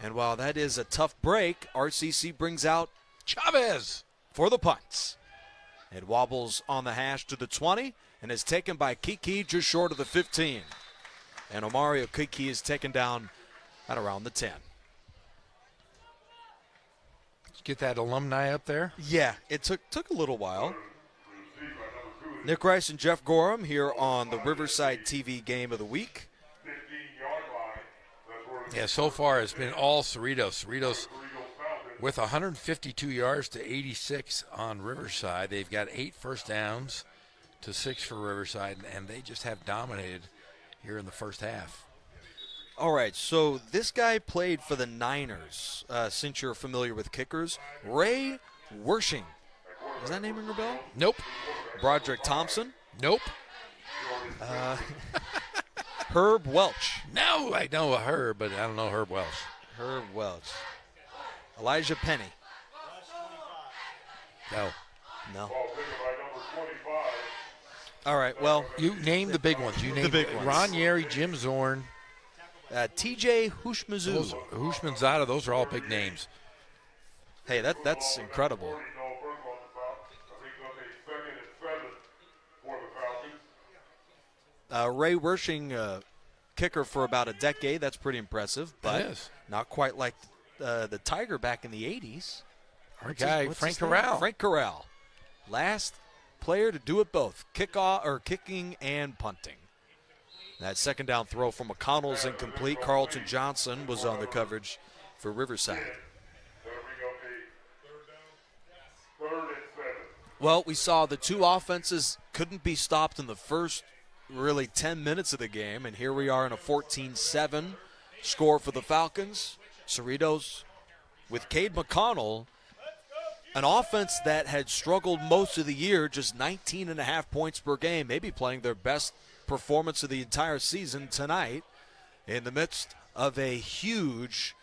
And while that is a tough break, RCC brings out Chavez for the punts. It wobbles on the hash to the 20 and is taken by Kiki just short of the 15. And Omario Kiki is taken down at around the 10. Let's get that alumni up there. Yeah, it took a little while. Nick Rice and Jeff Gorham here on the Riverside TV Game of the Week. Yeah, so far it's been all Cerritos. Cerritos with 152 yards to 86 on Riverside. They've got 8 first downs to 6 for Riverside, and they just have dominated here in the first half. All right, so this guy played for the Niners, since you're familiar with kickers. Ray Wersching. Does that name ring a bell? Nope. Broderick Thompson. Nope. Herb Welch. No, I know Herb, but I don't know Herb Welsh. Herb Welch. Elijah Penny. No. No. All right, well. You name the big ones. You name the big ones. Ron Yeri, Jim Zorn. TJ Hushmazoo. Hushmanzada, those are all big names. Hey, that's incredible. Ray Wersching, kicker for about a decade. That's pretty impressive, but not quite like the Tiger back in the 80s. Our guy, Frank Corral. Frank Corral. Last player to do it both, kicking and punting. That second down throw from McConnell's incomplete. Carlton Johnson was on the coverage for Riverside. Well, we saw the 2 offenses couldn't be stopped in the first really 10 minutes of the game, and here we are in a 14-7 score for the Falcons. Cerritos with Cade McConnell, an offense that had struggled most of the year, just 19.5 points per game, maybe playing their best performance of the entire season tonight in the midst of a huge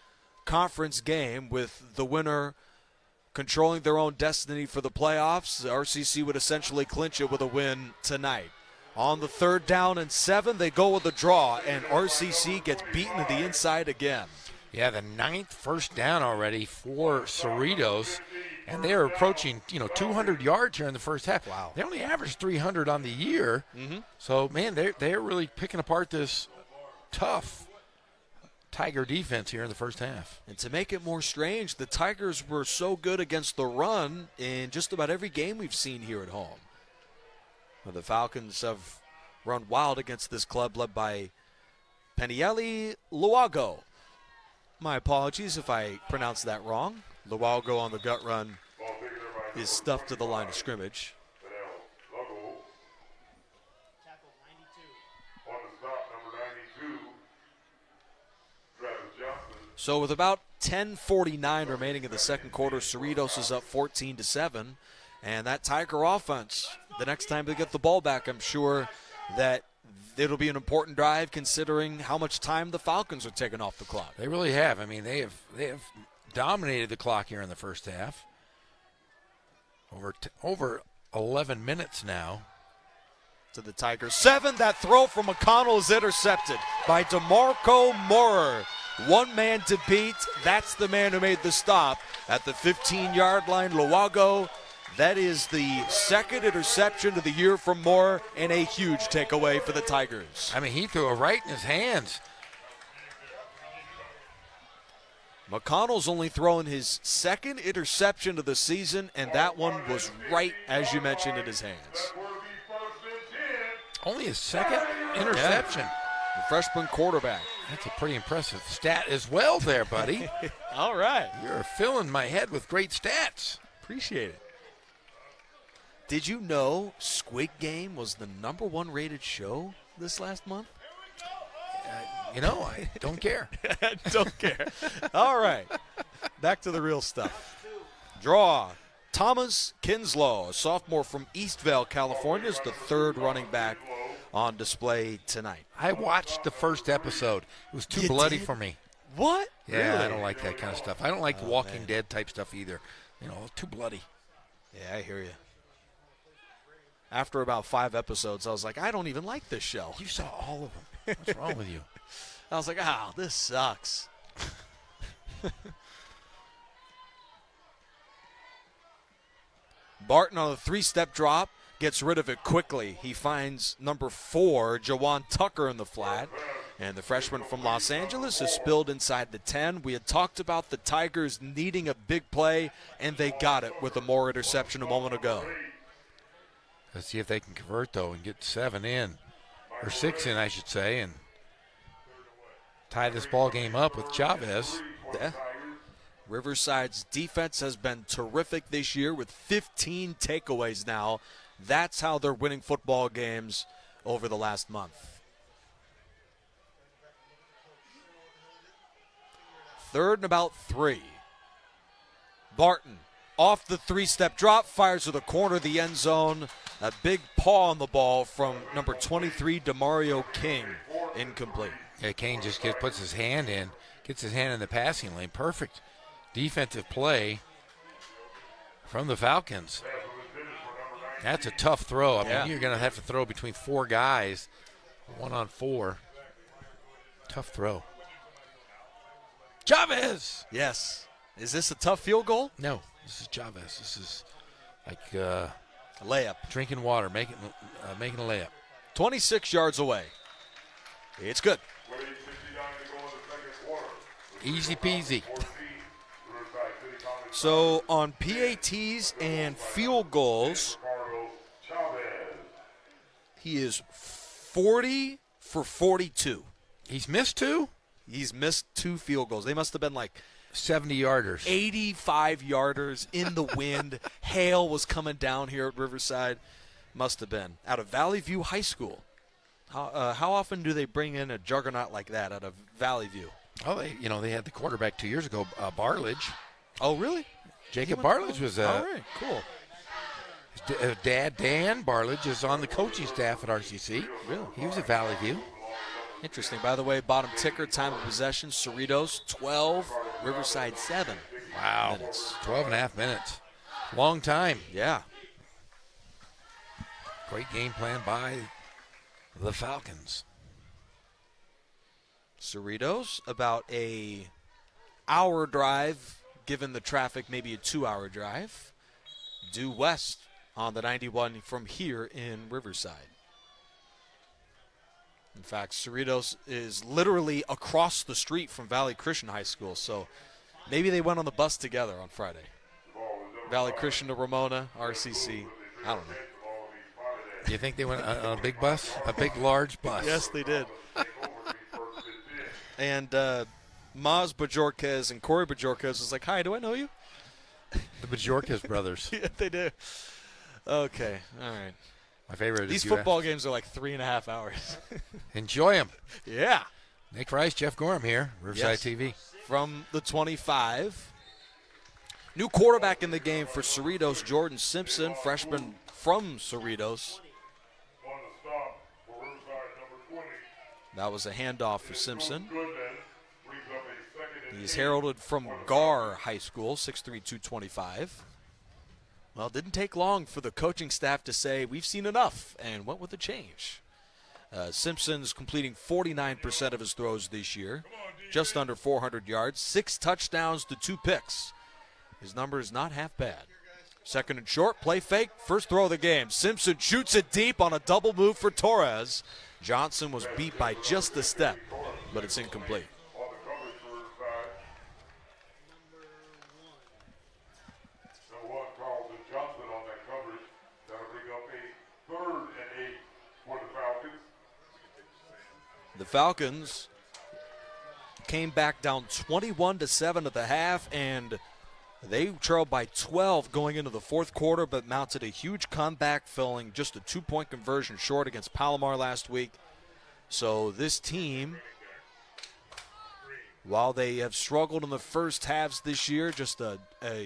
conference game with the winner controlling their own destiny for the playoffs. RCC would essentially clinch it with a win tonight. On the 3rd down and 7, they go with a draw, and RCC gets beaten to the inside again. Yeah, the 9th first down already for Cerritos, and they're approaching 200 yards here in the first half. Wow. They only averaged 300 on the year. So, man, they're really picking apart this tough Tiger defense here in the first half. And to make it more strange, the Tigers were so good against the run in just about every game we've seen here at home. Well, the Falcons have run wild against this club led by Penieli Luago. My apologies if I pronounced that wrong. Luago on the gut run is stuffed to the line of scrimmage. So with about 10:49 remaining in the second quarter, Cerritos is up 14-7. And that Tiger offense, the next time they get the ball back, I'm sure that it'll be an important drive considering how much time the Falcons are taking off the clock. They really have. I mean, they have dominated the clock here in the first half. Over 11 minutes now. To the Tigers. 7, that throw from McConnell is intercepted by DeMarco Moorer. One man to beat. That's the man who made the stop at the 15-yard line. Luago. That is the second interception of the year from Moore and a huge takeaway for the Tigers. I mean, he threw it right in his hands. McConnell's only thrown his second interception of the season, and that one was right, as you mentioned, in his hands. Only his second interception. The freshman quarterback. That's a pretty impressive stat as well there, buddy. All right. You're filling my head with great stats. Appreciate it. Did you know Squid Game was the #1 rated show this last month? I don't care. Don't care. All right. Back to the real stuff. Draw. Thomas Kinslow, a sophomore from Eastvale, California, is the third running back on display tonight. I watched the first episode. It was too You bloody did? for me. What? Yeah, Really? I don't like that kind of stuff. I don't like the Walking Dead type stuff either. You know, too bloody. Yeah, I hear you. After about 5 episodes, I was like, I don't even like this show. You saw all of them. What's wrong with you? I was like, oh, this sucks. Barton on a 3-step drop, gets rid of it quickly. He finds number 4, Jawan Tucker, in the flat. And the freshman from Los Angeles is spilled inside the 10. We had talked about the Tigers needing a big play, and they got it with a Moore interception a moment ago. Let's see if they can convert, though, and get 7 in. Or 6 in, I should say, and tie this ball game up with Chavez. Yeah. Riverside's defense has been terrific this year with 15 takeaways now. That's how they're winning football games over the last month. Third and about 3. Barton off the 3-step drop, fires to the corner of the end zone. A big paw on the ball from number 23, DeMario King. Incomplete. Yeah, Kane just puts his hand in, gets his hand in the passing lane. Perfect defensive play from the Falcons. That's a tough throw. I mean, you're going to have to throw between 4 guys, 1-on-4. Tough throw. Chavez! Yes. Is this a tough field goal? No, this is Chavez. This is like A layup. drinking water, making a layup. 26 yards away. It's good. Easy peasy. So on PATs and field goals, he is 40 for 42. He's missed 2? He's missed 2 field goals. They must have been like 70-yarders. 85-yarders in the wind. Hail was coming down here at Riverside. Must have been. Out of Valley View High School. How often do they bring in a juggernaut like that out of Valley View? Oh, they had the quarterback 2 years ago, Barledge. Oh, really? Jacob Barledge was All right, cool. his dad, Dan Barledge, is on the coaching staff at RCC. Really? He was at Valley View. Interesting. By the way, bottom ticker, time of possession, Cerritos 12, Riverside 7. Wow. Minutes. 12 and a half minutes. Long time. Yeah. Great game plan by the Falcons. Cerritos, about a hour drive, given the traffic, maybe a 2-hour drive, due west on the 91 from here in Riverside. In fact, Cerritos is literally across the street from Valley Christian High School, so maybe they went on the bus together on Friday. Valley Christian to Ramona, RCC, I don't know. Do you think they went on a big bus? A big, large bus? Yes, they did. And Maz Bajorquez and Corey Bajorquez was like, hi, do I know you? The Bajorquez brothers. Yeah, they do. Okay, all right. My favorite These is football games are like 3.5 hours. Enjoy them. Yeah. Nick Rice, Jeff Gorham here, Riverside TV. From the 25. New quarterback in the game for Cerritos, Jordan Simpson, freshman from Cerritos. That was a handoff for Simpson. He's heralded from Gar High School, 6'3", 225. Well, it didn't take long for the coaching staff to say, we've seen enough, and went with a change. Simpson's completing 49% of his throws this year, just under 400 yards, 6 touchdowns to 2 picks. His number is not half bad. Second and short, play fake, first throw of the game. Simpson shoots it deep on a double move for Torres. Johnson was beat by just a step, but it's incomplete. The Falcons came back down 21-7 at the half, and they trailed by 12 going into the fourth quarter, but mounted a huge comeback, falling just a 2-point conversion short against Palomar last week. So this team While they have struggled in the first halves this year, just a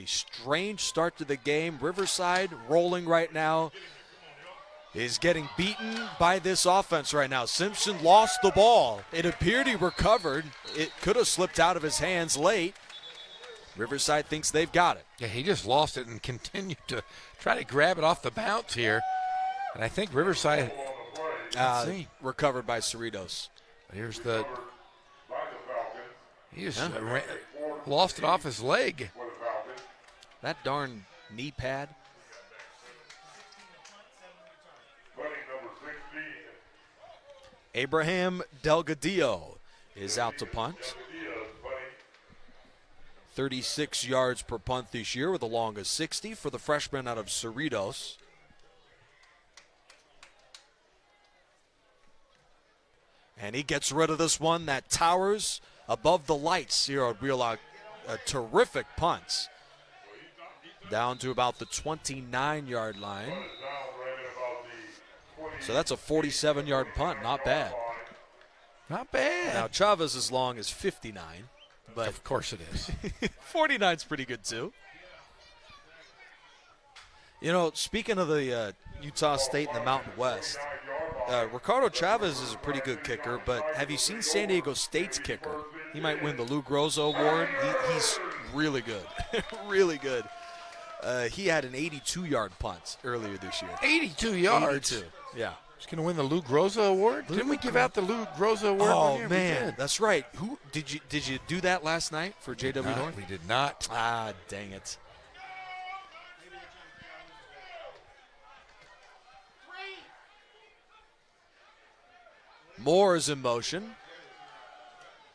strange start to the game. Riverside rolling right now is getting beaten by this offense right now. Simpson lost the ball. It appeared he recovered. It could have slipped out of his hands late. Riverside thinks they've got it. Yeah, he just lost it and continued to try to grab it off the bounce here. And I think Riverside recovered by Cerritos. Here's the. He just lost it off his leg. That darn knee pad. Abraham Delgadillo is out to punt. 36 yards per punt this year with a long of 60 for the freshman out of Cerritos. And he gets rid of this one that towers above the lights here at Wheelock. A terrific punt. Down to about the 29-yard line. So that's a 47-yard punt. Not bad. Not bad. Now, Chavez' long is 59. But of course it is. 49's pretty good, too. You know, speaking of the Utah State and the Mountain West, Ricardo Chavez is a pretty good kicker, but have you seen San Diego State's kicker? He might win the Lou Groza Award. He's really good. Really good. He had an 82-yard punt earlier this year. 82 yards? 82, yeah. He's going to win the Lou Groza Award? Didn't we give out the Lou Groza Award? Oh, man, that's right. Who did you do that last night for JW North? We did not. Ah, dang it. Moore is in motion.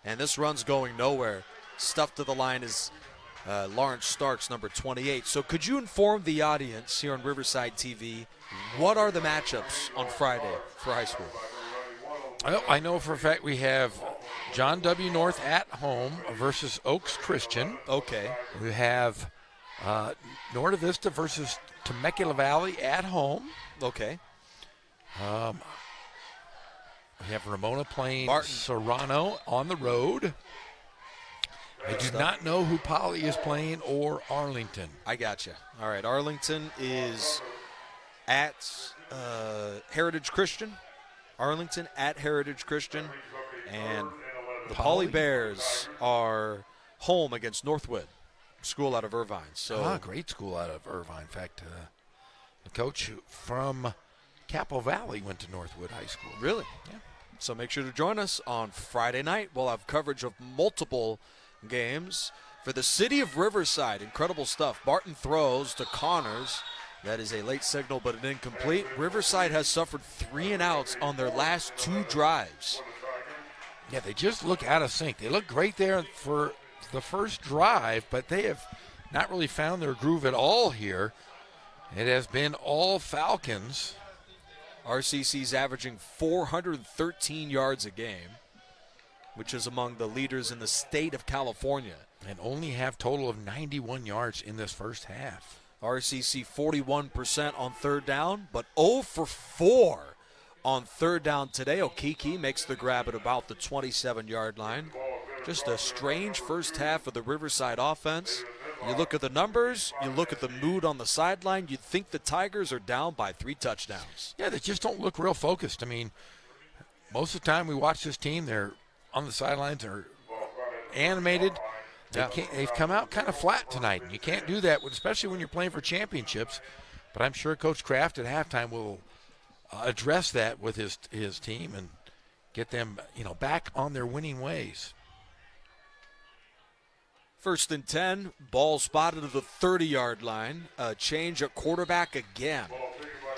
And this run's going nowhere. Stuffed to the line is Lawrence Starks, number 28. So could you inform the audience here on Riverside TV, what are the matchups on Friday for high school? I know for a fact we have John W. North at home versus Oaks Christian. Okay. We have Norte Vista versus Temecula Valley at home. Okay. We have Ramona playing Martin. Serrano on the road. I do not know who Poly is playing or Arlington. I gotcha. All right, Arlington is at Heritage Christian. Arlington at Heritage Christian. And the Poly Bears are home against Northwood, school out of Irvine. So great school out of Irvine. In fact, the coach from Capo Valley went to Northwood High School. Really? Yeah. So make sure to join us on Friday night. We'll have coverage of multiple games for the city of Riverside. Incredible stuff. Barton throws to Connors. That is a late signal, but an incomplete. Riverside has suffered 3 and outs on their last 2 drives. Yeah, they just look out of sync. They look great there for the first drive, but they have not really found their groove at all here. It has been all Falcons. RCC's averaging 413 yards a game, which is among the leaders in the state of California. And only have total of 91 yards in this first half. RCC 41% on third down, but 0 for 4 on third down today. Okiki makes the grab at about the 27-yard line. Just a strange first half of the Riverside offense. You look at the numbers, you look at the mood on the sideline, you'd think the Tigers are down by 3 touchdowns. Yeah, they just don't look real focused. I mean, most of the time we watch this team, they're on the sidelines, they're animated. They've come out kind of flat tonight, and you can't do that, especially when you're playing for championships. But I'm sure Coach Kraft at halftime will address that with his team and get them, back on their winning ways. 1st and 10, ball spotted at the 30-yard line. A change at quarterback again.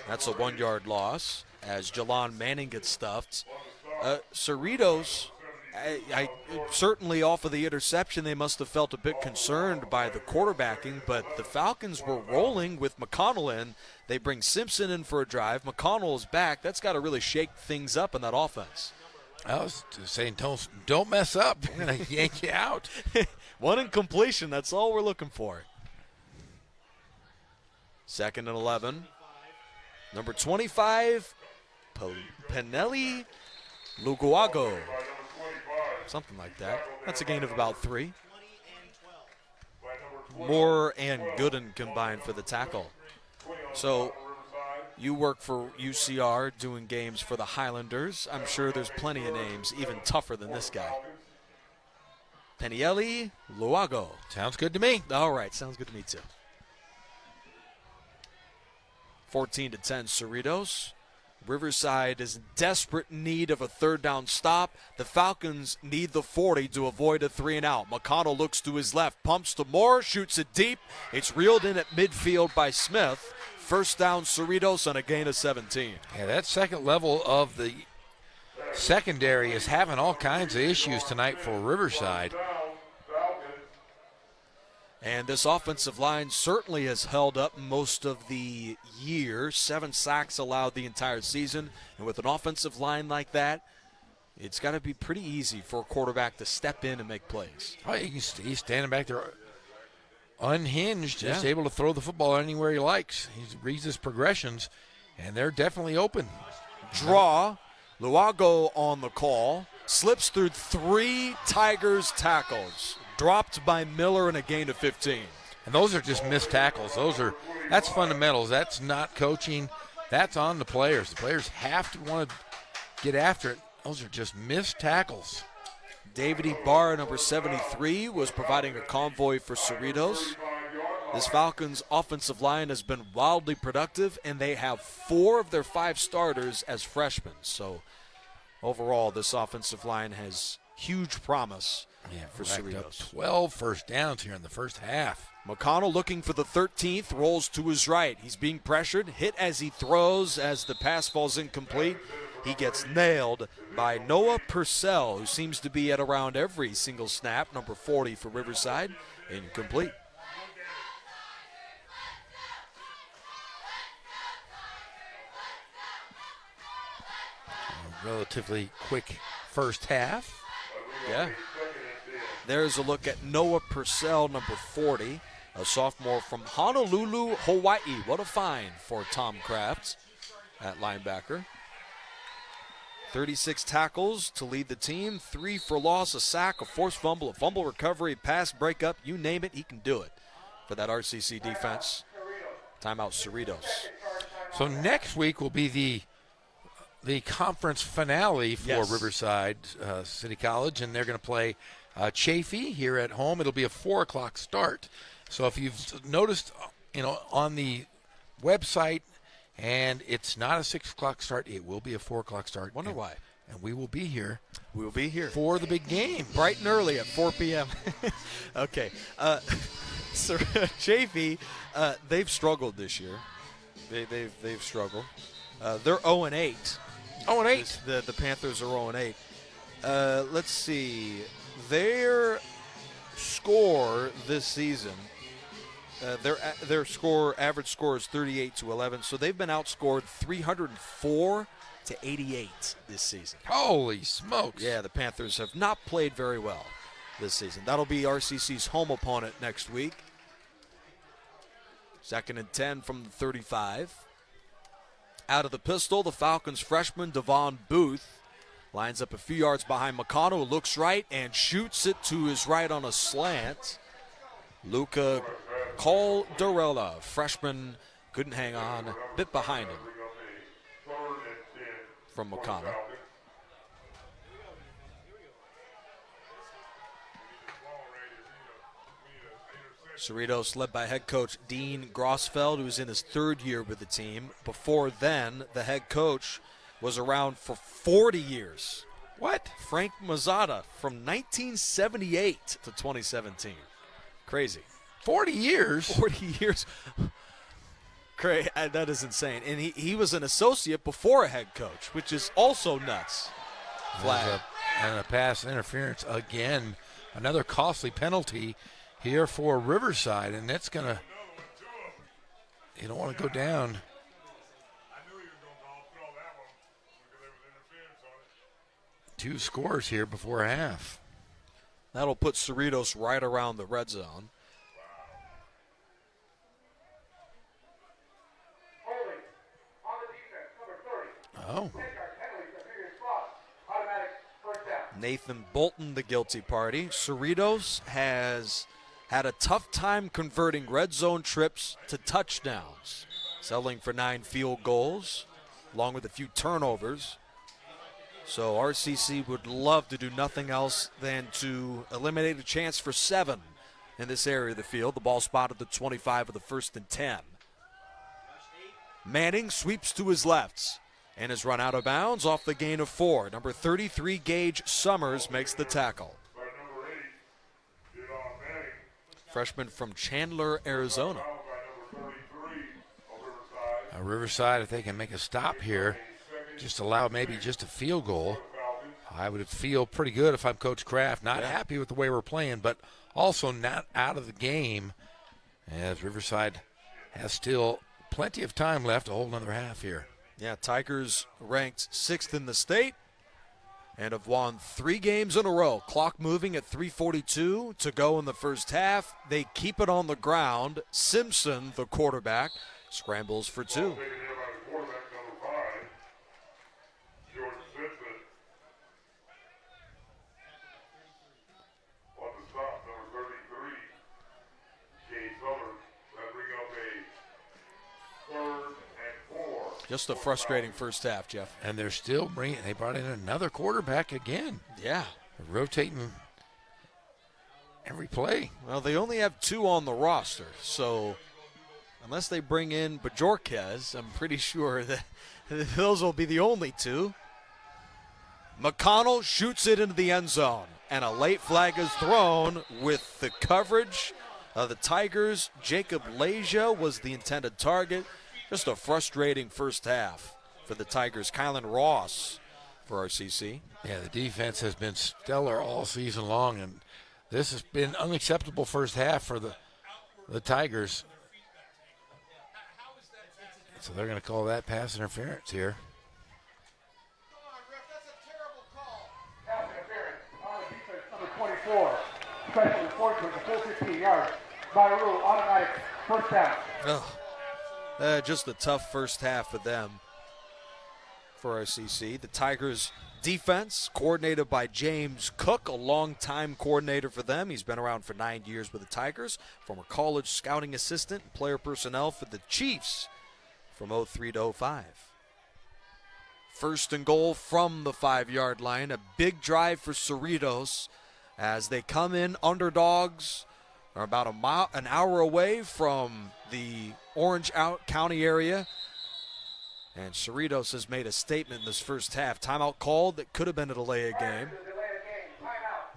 That's a 1-yard loss as Jalon Manning gets stuffed. Cerritos, I certainly off of the interception, they must have felt a bit concerned by the quarterbacking, but the Falcons were rolling with McConnell in. They bring Simpson in for a drive. McConnell is back. That's got to really shake things up in that offense. I was just saying, don't mess up. We're going to yank you out. 1 incompletion, that's all we're looking for. 2nd and 11. Number 25, Penelli Luguago something like that. That's a gain of about 3. Moore and Gooden combined for the tackle. So you work for UCR doing games for the Highlanders. I'm sure there's plenty of names even tougher than this guy. Penieli Luago. Sounds good to me. All right, sounds good to me too. 14-10 Cerritos. Riverside is in desperate need of a third down stop. The Falcons need the 40 to avoid a 3-and-out. McConnell looks to his left, pumps to Moore, shoots it deep. It's reeled in at midfield by Smith. First down Cerritos on a gain of 17. Yeah, that second level of the secondary is having all kinds of issues tonight for Riverside. And this offensive line certainly has held up most of the year. 7 sacks allowed the entire season. And with an offensive line like that, it's got to be pretty easy for a quarterback to step in and make plays. Oh, he's standing back there unhinged, just Yeah. able to throw the football anywhere he likes. He reads his progressions, and they're definitely open. Draw. Luago on the call. Slips through 3 Tigers tackles. Dropped by Miller in a gain of 15. And those are just missed tackles. That's fundamentals. That's not coaching. That's on the players. The players have to want to get after it. Those are just missed tackles. David E. Barr, number 73, was providing a convoy for Cerritos. This Falcons offensive line has been wildly productive, and they have 4 of their 5 starters as freshmen. So overall, this offensive line has huge promise for racked up Cerritos. 12 first downs here in the first half. McConnell looking for the 13th, rolls to his right. He's being pressured, hit as he throws as the pass falls incomplete. He gets nailed by Noah Purcell, who seems to be at around every single snap, number 40 for Riverside, incomplete. Relatively quick first half. Yeah. There's a look at Noah Purcell, number 40, a sophomore from Honolulu, Hawaii. What a find for Tom Kraft at linebacker. 36 tackles to lead the team, 3 for loss, a sack, a forced fumble, a fumble recovery, pass breakup, you name it, he can do it for that RCC defense. Timeout Cerritos. So next week will be the conference finale for Yes. Riverside City College, and they're going to play Chaffee here at home. It'll be a 4 o'clock start. So if you've noticed, on the website, and it's not a 6 o'clock start, it will be a 4 o'clock start. Wonder why. And we will be here We will be here. for the big game. Bright and early at 4 p.m. Okay. So Chaffee, they've struggled this year. They've struggled. They're 0-8. 0-8. The Panthers are 0-8. Let's see. Their score this season, their average score is 38-11. So they've been outscored 304-88 this season. Holy smokes. Yeah, the Panthers have not played very well this season. That'll be RCC's home opponent next week. 2nd and 10 from the 35. Out of the pistol, the Falcons freshman Devon Booth lines up a few yards behind McConnell, looks right and shoots it to his right on a slant. Luca Caldarella, freshman, couldn't hang on, a bit behind him from McConnell. Cerritos led by head coach Dean Grossfeld, who's in his 3rd year with the team. Before then, the head coach was around for 40 years. What? Frank Mazzata from 1978 to 2017. Crazy. 40 years? 40 years. Crazy. That is insane. And he was an associate before a head coach, which is also nuts. Flag. And a pass interference again. Another costly penalty here for Riverside, and that's going to, you don't want to go down. Two scores here before half. That'll put Cerritos right around the red zone. Holding on the defense, number 30. Oh. Take our penalties to previous spot. Automatic first down. Nathan Bolton, the guilty party. Cerritos has had a tough time converting red zone trips to touchdowns, settling for 9 field goals, along with a few turnovers. So RCC would love to do nothing else than to eliminate a chance for 7 in this area of the field. The ball spotted the 25 of the 1st and 10. Manning sweeps to his left and is run out of bounds off the gain of 4. Number 33, Gage Summers, makes the tackle. Freshman from Chandler, Arizona. Riverside, if they can make a stop here, just allow maybe just a field goal, I would feel pretty good if I'm Coach Kraft. Not happy with the way we're playing, but also not out of the game, as Riverside has still plenty of time left, a whole another half here. Yeah, Tigers ranked 6th in the state and have won 3 games in a row. Clock moving at 3:42 to go in the first half. They keep it on the ground. Simpson, the quarterback, scrambles for 2. Just a frustrating first half, Jeff. And they're still they brought in another quarterback again. Yeah. Rotating every play. Well, they only have 2 on the roster, so unless they bring in Bajorquez, I'm pretty sure that those will be the only 2. McConnell shoots it into the end zone, and a late flag is thrown with the coverage of the Tigers. Jacob Leja was the intended target. Just a frustrating first half for the Tigers. Kylan Ross for RCC. Yeah, the defense has been stellar all season long, and this has been unacceptable first half for the Tigers. So they're going to call that pass interference here. Pass interference on the defense, number 24. Special enforcement, the full 15 yards. By rule, automatic first down. Just a tough first half for them for RCC. The Tigers defense coordinated by James Cook, a longtime coordinator for them. He's been around for 9 years with the Tigers, former college scouting assistant and player personnel for the Chiefs from 03 to 05. First and goal from the 5-yard line. A big drive for Cerritos as they come in underdogs. Are about an hour away from the Orange County area. And Cerritos has made a statement in this first half. Timeout called that could have been a delay of game.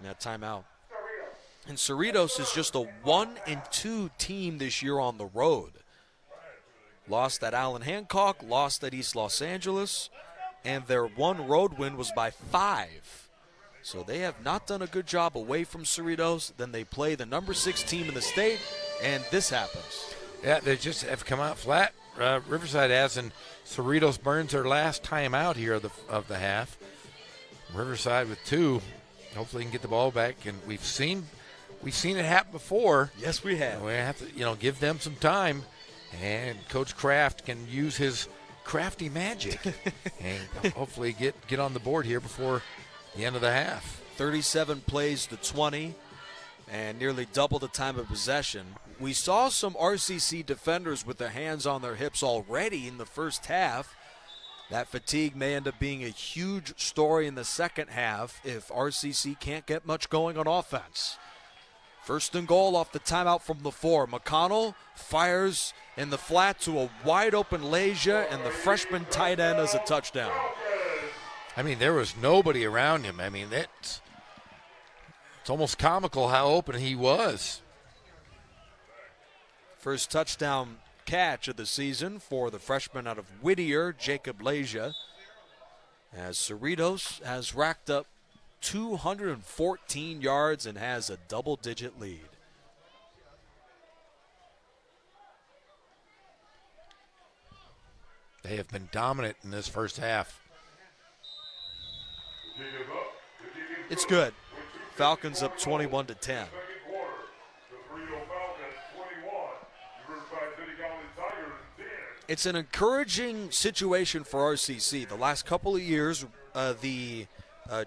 Yeah, timeout. And Cerritos is just a 1-2 team this year on the road. Lost at Allen Hancock, lost at East Los Angeles, and their one road win was by 5. So they have not done a good job away from Cerritos. Then they play the number 6 team in the state, and this happens. Yeah, they just have come out flat. Riverside has, and Cerritos burns their last time out here of the half. Riverside with 2. Hopefully can get the ball back, and we've seen it happen before. Yes, we have. We have to give them some time, and Coach Kraft can use his crafty magic and hopefully get on the board here before the end of the half. 37 plays to 20 and nearly double the time of possession. We saw some RCC defenders with their hands on their hips already in the first half. That fatigue may end up being a huge story in the second half if RCC can't get much going on offense. First and goal off the timeout from the 4. McConnell fires in the flat to a wide open Leja, and the freshman tight end has a touchdown. I mean, there was nobody around him. I mean, it's almost comical how open he was. First touchdown catch of the season for the freshman out of Whittier, Jacob Leja, as Cerritos has racked up 214 yards and has a double-digit lead. They have been dominant in this first half. It's good. Falcons up 21-10. It's an encouraging situation for RCC. The last couple of years, the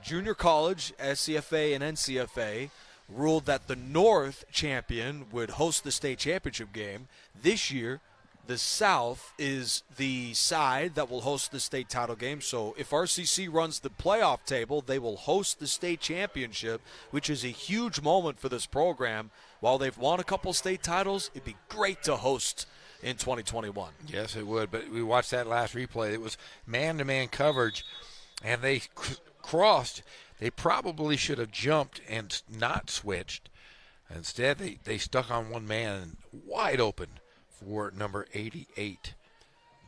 Junior college, SCFA and NCFA, ruled that the North champion would host the state championship game. This year, the South is the side that will host the state title game. So if RCC runs the playoff table, they will host the state championship, which is a huge moment for this program. While they've won a couple state titles, it'd be great to host in 2021. Yes, it would. But we watched that last replay. It was man-to-man coverage, and they crossed. They probably should have jumped and not switched. Instead, they stuck on one man wide open for number 88,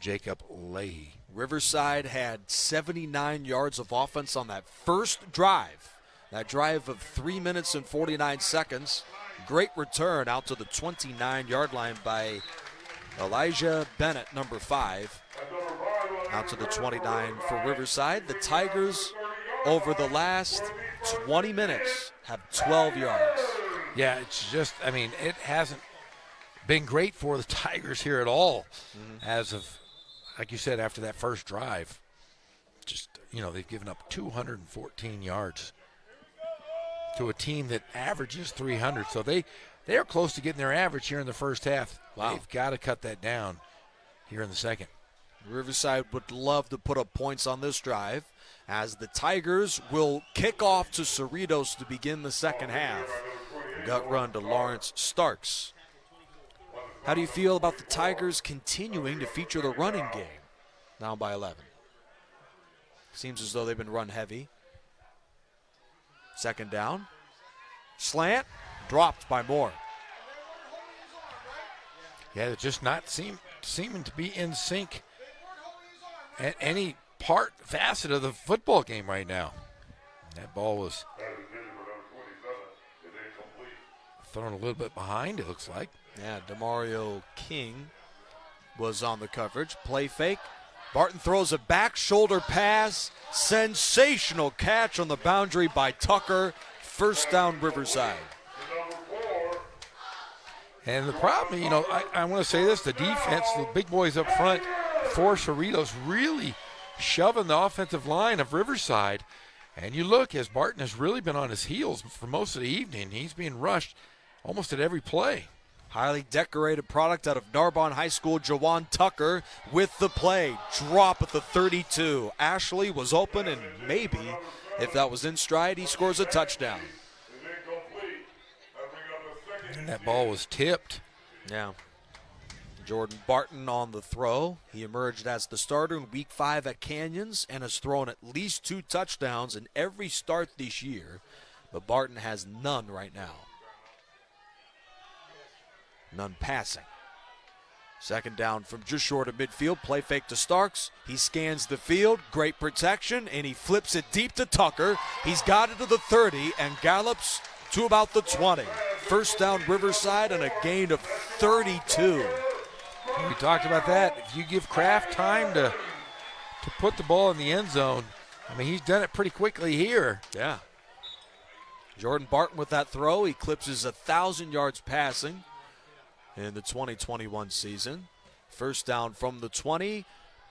Jacob Leahy. Riverside had 79 yards of offense on that first drive. That drive of 3 minutes and 49 seconds. Great return out to the 29-yard line by Elijah Bennett, number 5. Out to the 29 for Riverside. The Tigers, over the last 20 minutes, have 12 yards. Yeah, it's just, I mean, it hasn't been great for the Tigers here at all as of, like you said, after that first drive. Just, they've given up 214 yards to a team that averages 300. So they're close to getting their average here in the first half. Wow. They've got to cut that down here in the second. Riverside would love to put up points on this drive, as the Tigers will kick off to Cerritos to begin the second half. Gut run to Lawrence Starks. How do you feel about the Tigers continuing to feature the running game? Down by 11. Seems as though they've been run heavy. Second down. Slant. Dropped by Moore. Yeah, they're just not seeming to be in sync at any facet of the football game right now. That ball was thrown a little bit behind, it looks like. Yeah, DeMario King was on the coverage. Play fake. Barton throws a back shoulder pass. Sensational catch on the boundary by Tucker. First down, Riverside. And the problem, I want to say this, the defense, the big boys up front for Cerritos really shoving the offensive line of Riverside. And you look, as Barton has really been on his heels for most of the evening. He's being rushed almost at every play. Highly decorated product out of Narbonne High School, Jawan Tucker with the play. Drop at the 32. Ashley was open, and maybe, if that was in stride, he scores a touchdown. And that ball was tipped. Yeah. Jordan Barton on the throw. He emerged as the starter in Week 5 at Canyons and has thrown at least 2 touchdowns in every start this year, but Barton has none right now. None passing. Second down from just short of midfield. Play fake to Starks. He scans the field. Great protection, and he flips it deep to Tucker. He's got it to the 30 and gallops to about the 20. First down, Riverside, and a gain of 32. We talked about that. If you give Kraft time to put the ball in the end zone, I mean, he's done it pretty quickly here. Yeah. Jordan Barton with that throw. He eclipses 1,000 yards passing in the 2021 season. First down from the 20.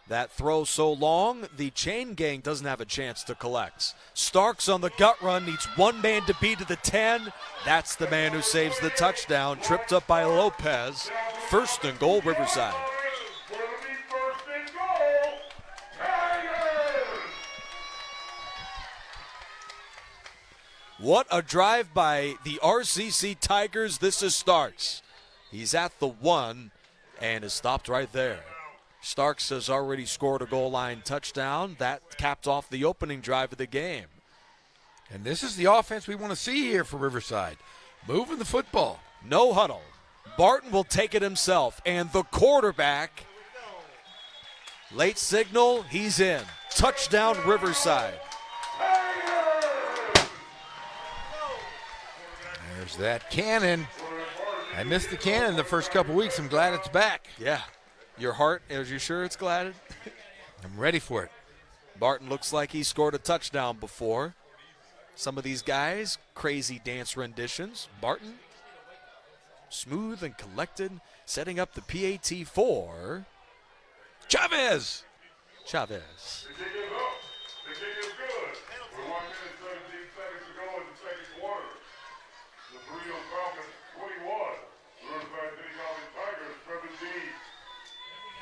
That throw so long, the chain gang doesn't have a chance to collect. Starks on the gut run, needs one man to beat to the 10. That's the man who saves the touchdown. Tripped up by Lopez. First and goal, Riverside. What a drive by the RCC Tigers. This is Starks. He's at the 1 and is stopped right there. Starks has already scored a goal line touchdown. That capped off the opening drive of the game. And this is the offense we want to see here for Riverside. Moving the football. No huddle. Barton will take it himself. And the quarterback, late signal, he's in. Touchdown, Riverside. There's that cannon. I missed the cannon the first couple weeks. I'm glad it's back. Yeah. Your heart, are you sure it's glad? I'm ready for it. Barton looks like he scored a touchdown before. Some of these guys, crazy dance renditions. Barton, smooth and collected, setting up the PAT for Chavez. Chavez.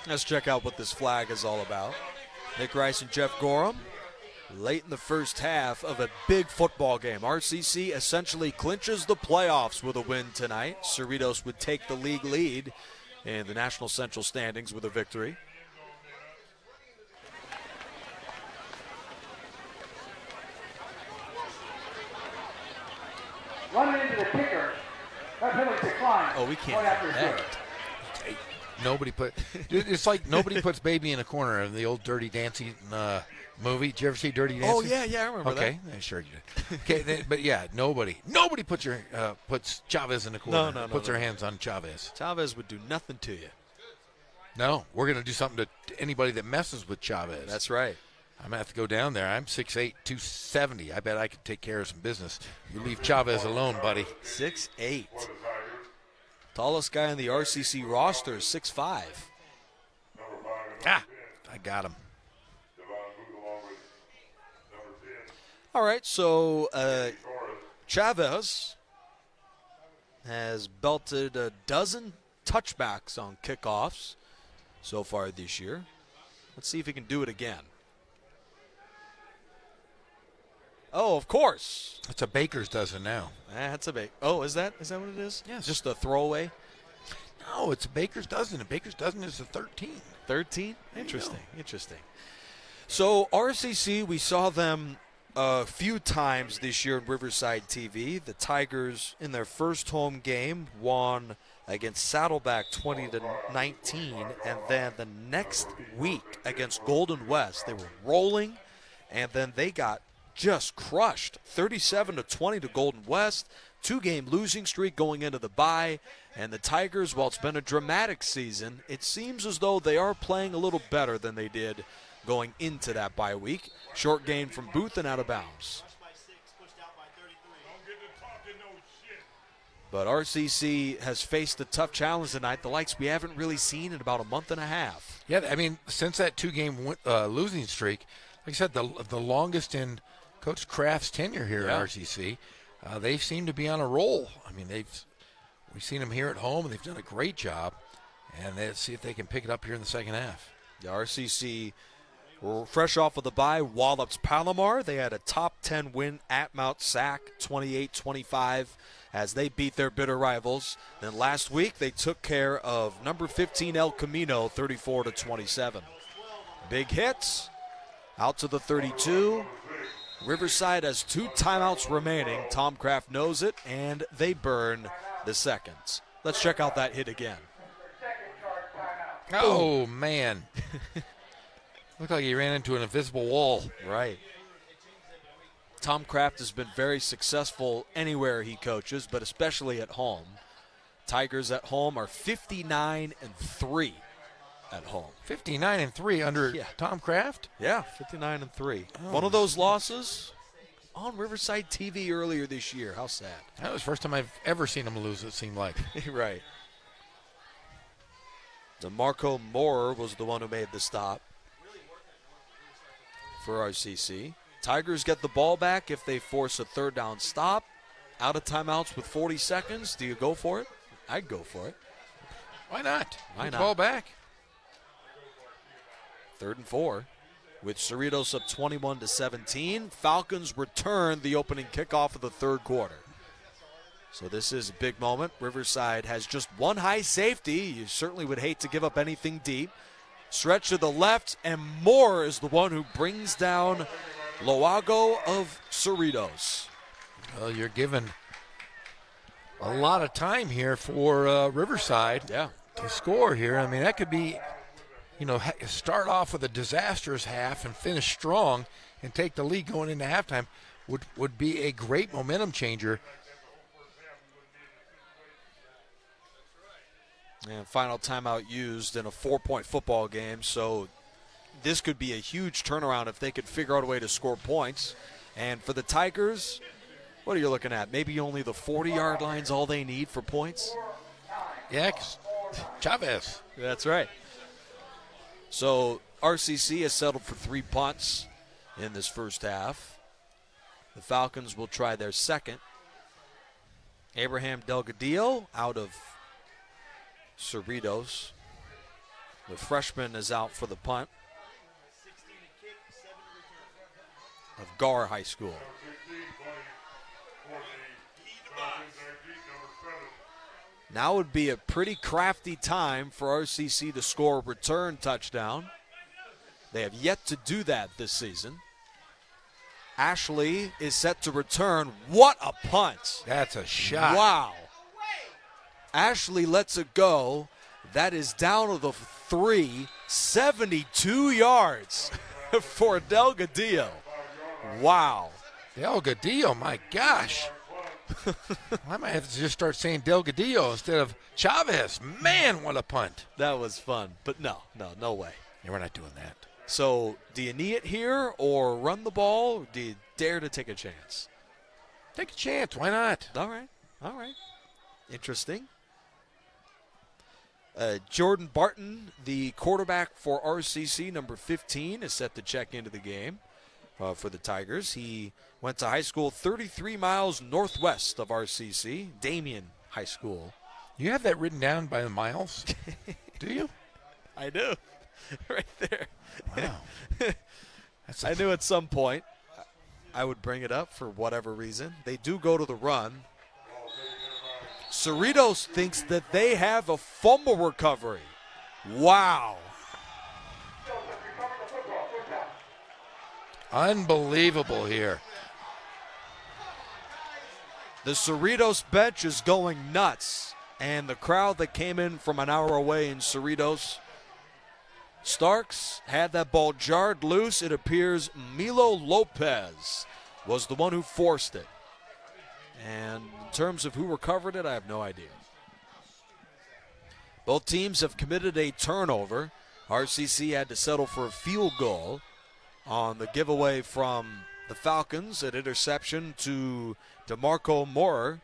Let's check out what this flag is all about. Nick Rice and Jeff Gorham, late in the first half of a big football game. RCC essentially clinches the playoffs with a win tonight. Cerritos would take the league lead in the National Central standings with a victory. Running into the kicker. That penalty declined. Oh, we can't Point after have zero. that. Nobody put. Dude, it's like nobody puts baby in a corner in the old Dirty Dancing movie. Did you ever see Dirty Dancing? Oh, yeah, I remember that. Okay, yeah, sure you did. Okay, but yeah, nobody puts Chavez in the corner. No, puts no. their hands on Chavez. Chavez would do nothing to you. No, we're gonna do something to anybody that messes with Chavez. That's right. I'm gonna have to go down there. I'm 6'8", 270. I bet I can take care of some business. You leave Chavez alone, buddy. 6'8". Tallest guy on the RCC roster is 6'5". Ah, I got him. All right, so Chavez has belted a dozen touchbacks on kickoffs so far this year. Let's see if he can do it again. Oh, of course. It's a baker's dozen now. That's a big. Oh, is that what it is? Yes. Just a throwaway. No, it's a baker's dozen. A baker's dozen is a 13. 13? Interesting. So RCC, we saw them a few times this year in Riverside TV. The Tigers, in their first home game, won against Saddleback 20-19, and then the next week against Golden West, they were rolling, and then they got just crushed, 37-20 to Golden West. 2-game losing streak going into the bye. And the Tigers, while it's been a dramatic season, it seems as though they are playing a little better than they did going into that bye week. Short gain from Booth and out of bounds. But RCC has faced a tough challenge tonight, the likes we haven't really seen in about a month and a half. Yeah, I mean, since that 2-game losing streak, like I said, the longest in Coach Kraft's tenure here at RCC, they seem to be on a roll. I mean, we've seen them here at home, and they've done a great job. And let's see if they can pick it up here in the second half. The RCC were fresh off of the bye, wallops Palomar. They had a top 10 win at Mount Sac, 28-25, as they beat their bitter rivals. Then last week, they took care of number 15 El Camino, 34-27. Big hits, out to the 32. Riverside has 2 timeouts remaining. Tom Kraft knows it, and they burn the seconds. Let's check out that hit again. Oh, man. Looked like he ran into an invisible wall. Right. Tom Kraft has been very successful anywhere he coaches, but especially at home. Tigers at home are 59-3 at home. 59-3 under Tom Kraft? Yeah, 59-3. One of those losses on Riverside TV earlier this year. How sad. That was the first time I've ever seen him lose, it seemed like. Right. DeMarco Moore was the one who made the stop for RCC. Tigers get the ball back if they force a third down stop. Out of timeouts with 40 seconds. Do you go for it? I'd go for it. Why not? Why Get not? the ball back. 3rd and 4. With Cerritos up 21-17. Falcons return the opening kickoff of the third quarter. So this is a big moment. Riverside has just one high safety. You certainly would hate to give up anything deep. Stretch to the left, and Moore is the one who brings down Loago of Cerritos. Well, you're given a lot of time here for Riverside to score here. I mean, that could be, start off with a disastrous half and finish strong and take the lead going into halftime would be a great momentum changer. And final timeout used in a 4-point football game, so this could be a huge turnaround if they could figure out a way to score points. And for the Tigers, what are you looking at? Maybe only the 40-yard line's all they need for points? Yeah, Chavez. That's right. So RCC has settled for 3 punts in this first half. The Falcons will try their second. Abraham Delgadillo out of Cerritos. The freshman is out for the punt of Gar High School. Now would be a pretty crafty time for RCC to score a return touchdown. They have yet to do that this season. Ashley is set to return. What a punt. That's a shot. Wow. Ashley lets it go. That is down to the 3, 72 yards for Delgadillo. Wow. Delgadillo, my gosh. I might have to just start saying Delgadillo instead of Chavez. Man, what a punt. That was fun, but no way. Yeah, we're not doing that. So do you knee it here or run the ball? Or do you dare to take a chance? Take a chance. Why not? All right. Interesting. Jordan Barton, the quarterback for RCC, number 15, is set to check into the game for the Tigers. He went to high school 33 miles northwest of RCC, Damien High School. You have that written down by the miles? Do you? I do. Right there. Wow. I knew at some point I would bring it up for whatever reason. They do go to the run. Cerritos thinks that they have a fumble recovery. Wow. Unbelievable here. The Cerritos bench is going nuts, and the crowd that came in from an hour away in Cerritos, Starks had that ball jarred loose. It appears Milo Lopez was the one who forced it. And in terms of who recovered it, I have no idea. Both teams have committed a turnover. RCC had to settle for a field goal on the giveaway from the Falcons, an interception to DeMarco Moore.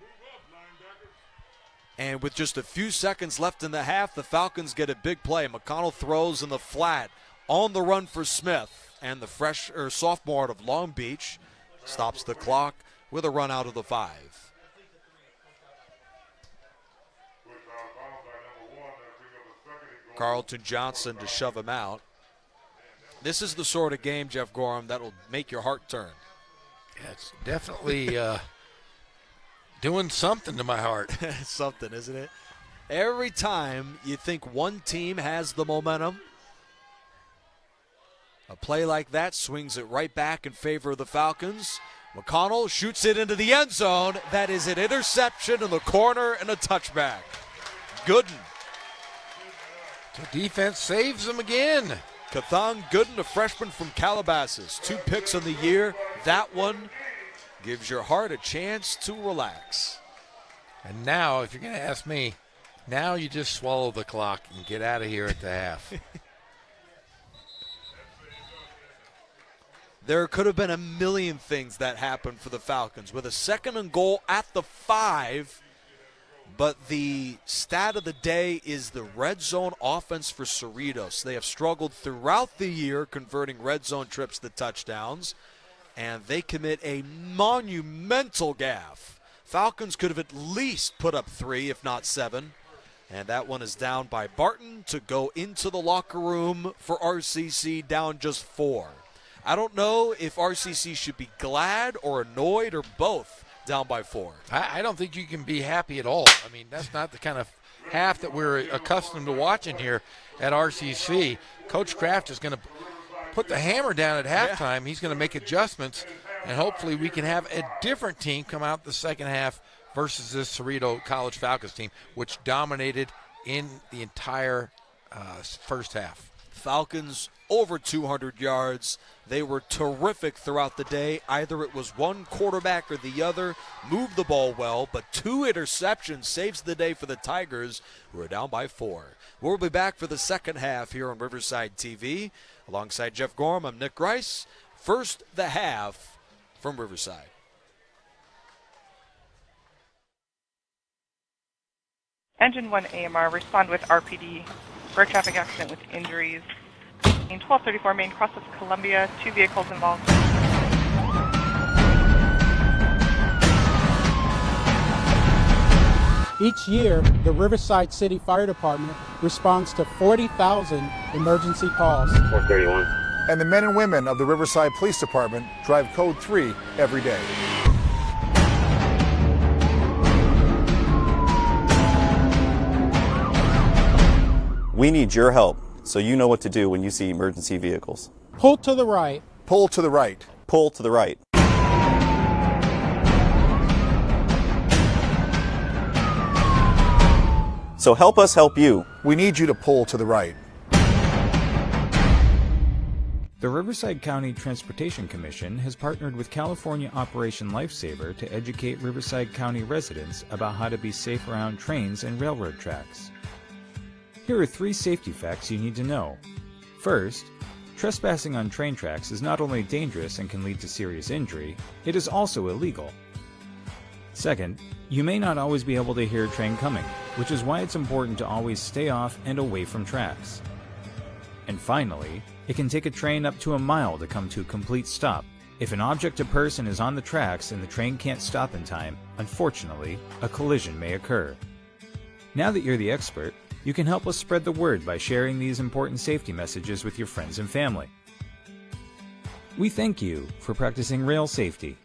And with just a few seconds left in the half, the Falcons get a big play. McConnell throws in the flat on the run for Smith. And the sophomore out of Long Beach stops the clock with a run out of the 5. Carlton Johnson to shove him out. This is the sort of game, Jeff Gorham, that will make your heart turn. Yeah, it's definitely doing something to my heart. Something, isn't it? Every time you think one team has the momentum, a play like that swings it right back in favor of the Falcons. McConnell shoots it into the end zone. That is an interception in the corner and a touchback. Gooden. The defense saves them again. Kathang Gooden, a freshman from Calabasas. 2 picks on the year. That one gives your heart a chance to relax. And now, if you're going to ask me, now you just swallow the clock and get out of here at the half. There could have been a million things that happened for the Falcons with a 2nd and goal at the 5. But the stat of the day is the red zone offense for Cerritos. They have struggled throughout the year converting red zone trips to touchdowns, and they commit a monumental gaffe. Falcons could have at least put up 3, if not 7. And that one is down by Barton to go into the locker room for RCC, down just 4. I don't know if RCC should be glad or annoyed or both. Down by 4. I don't think you can be happy at all. I mean, that's not the kind of half that we're accustomed to watching here at RCC. Coach Kraft is going to put the hammer down at halftime. Yeah. He's going to make adjustments, and hopefully we can have a different team come out the second half versus this Cerrito College Falcons team, which dominated in the entire first half. Falcons over 200 yards. They were terrific throughout the day. Either it was one quarterback or the other moved the ball well, but 2 interceptions saves the day for the Tigers, who are down by 4. We'll be back for the second half here on Riverside TV. Alongside Jeff Gorham, I'm Nick Rice. First, the half from Riverside. Engine 1 AMR, respond with RPD for a traffic accident with injuries. In 1234 Main, cross of Columbia, 2 vehicles involved. Each year, the Riverside City Fire Department responds to 40,000 emergency calls. 431. And the men and women of the Riverside Police Department drive Code 3 every day. We need your help so you know what to do when you see emergency vehicles. Pull to the right. Pull to the right. Pull to the right. So help us help you. We need you to pull to the right. The Riverside County Transportation Commission has partnered with California Operation Lifesaver to educate Riverside County residents about how to be safe around trains and railroad tracks. Here are 3 safety facts you need to know. First, trespassing on train tracks is not only dangerous and can lead to serious injury, it is also illegal. Second, you may not always be able to hear a train coming, which is why it's important to always stay off and away from tracks. And finally, it can take a train up to a mile to come to a complete stop. If an object or person is on the tracks and the train can't stop in time, unfortunately, a collision may occur. Now that you're the expert, you can help us spread the word by sharing these important safety messages with your friends and family. We thank you for practicing rail safety.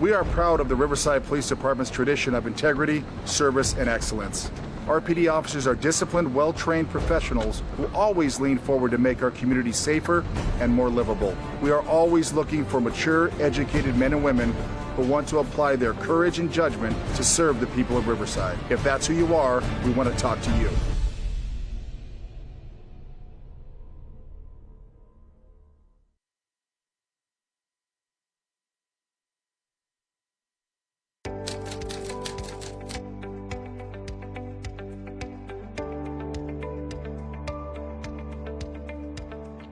We are proud of the Riverside Police Department's tradition of integrity, service, and excellence. RPD officers are disciplined, well-trained professionals who always lean forward to make our community safer and more livable. We are always looking for mature, educated men and women who want to apply their courage and judgment to serve the people of Riverside. If that's who you are, we want to talk to you.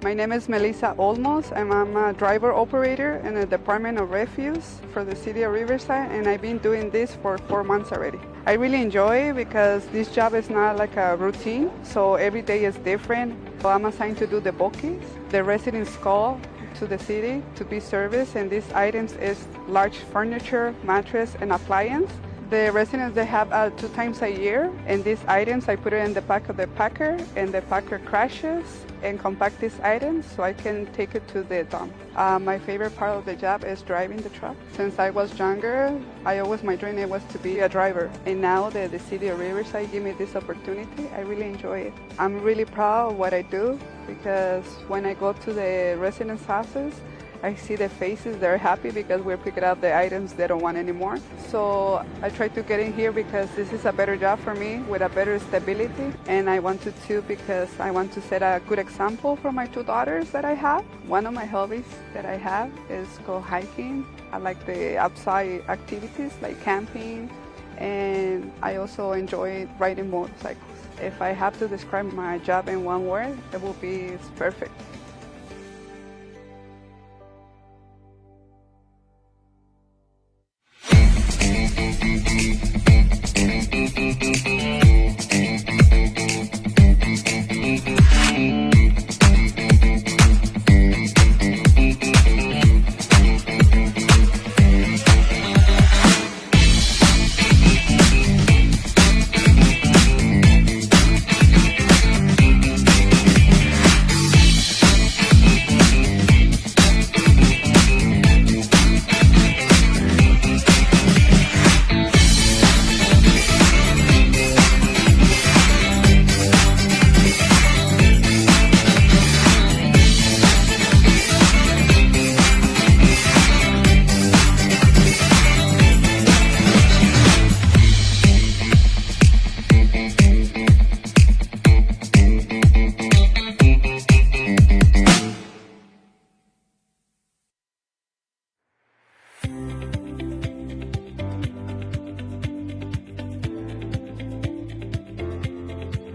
My name is Melissa Olmos, and I'm a driver operator in the Department of Refuse for the City of Riverside, and I've been doing this for 4 months already. I really enjoy it because this job is not like a routine, so every day is different. So I'm assigned to do the bookings. The residents call to the city to be serviced, and these items is large furniture, mattress, and appliance. The residents, they have 2 times a year, and these items, I put it in the back of the packer, and the packer crashes and compact these items so I can take it to the dump. My favorite part of the job is driving the truck. Since I was younger, my dream was to be a driver. And now that the City of Riverside gave me this opportunity, I really enjoy it. I'm really proud of what I do because when I go to the residents' houses, I see the faces, they're happy because we're picking up the items they don't want anymore. So I try to get in here because this is a better job for me with a better stability. And I wanted to because I want to set a good example for my 2 daughters that I have. One of my hobbies that I have is go hiking. I like the outside activities like camping, and I also enjoy riding motorcycles. If I have to describe my job in one word, it will be it's perfect.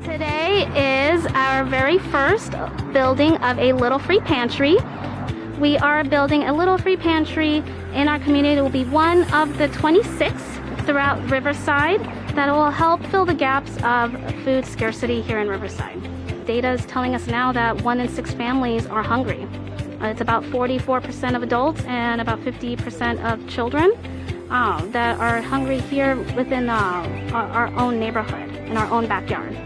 Today is our very first building of a Little Free Pantry. We are building a Little Free Pantry in our community. It will be one of the 26 throughout Riverside that will help fill the gaps of food scarcity here in Riverside. Data is telling us now that 1 in 6 families are hungry. It's about 44% of adults and about 50% of children that are hungry here within our own neighborhood, in our own backyard.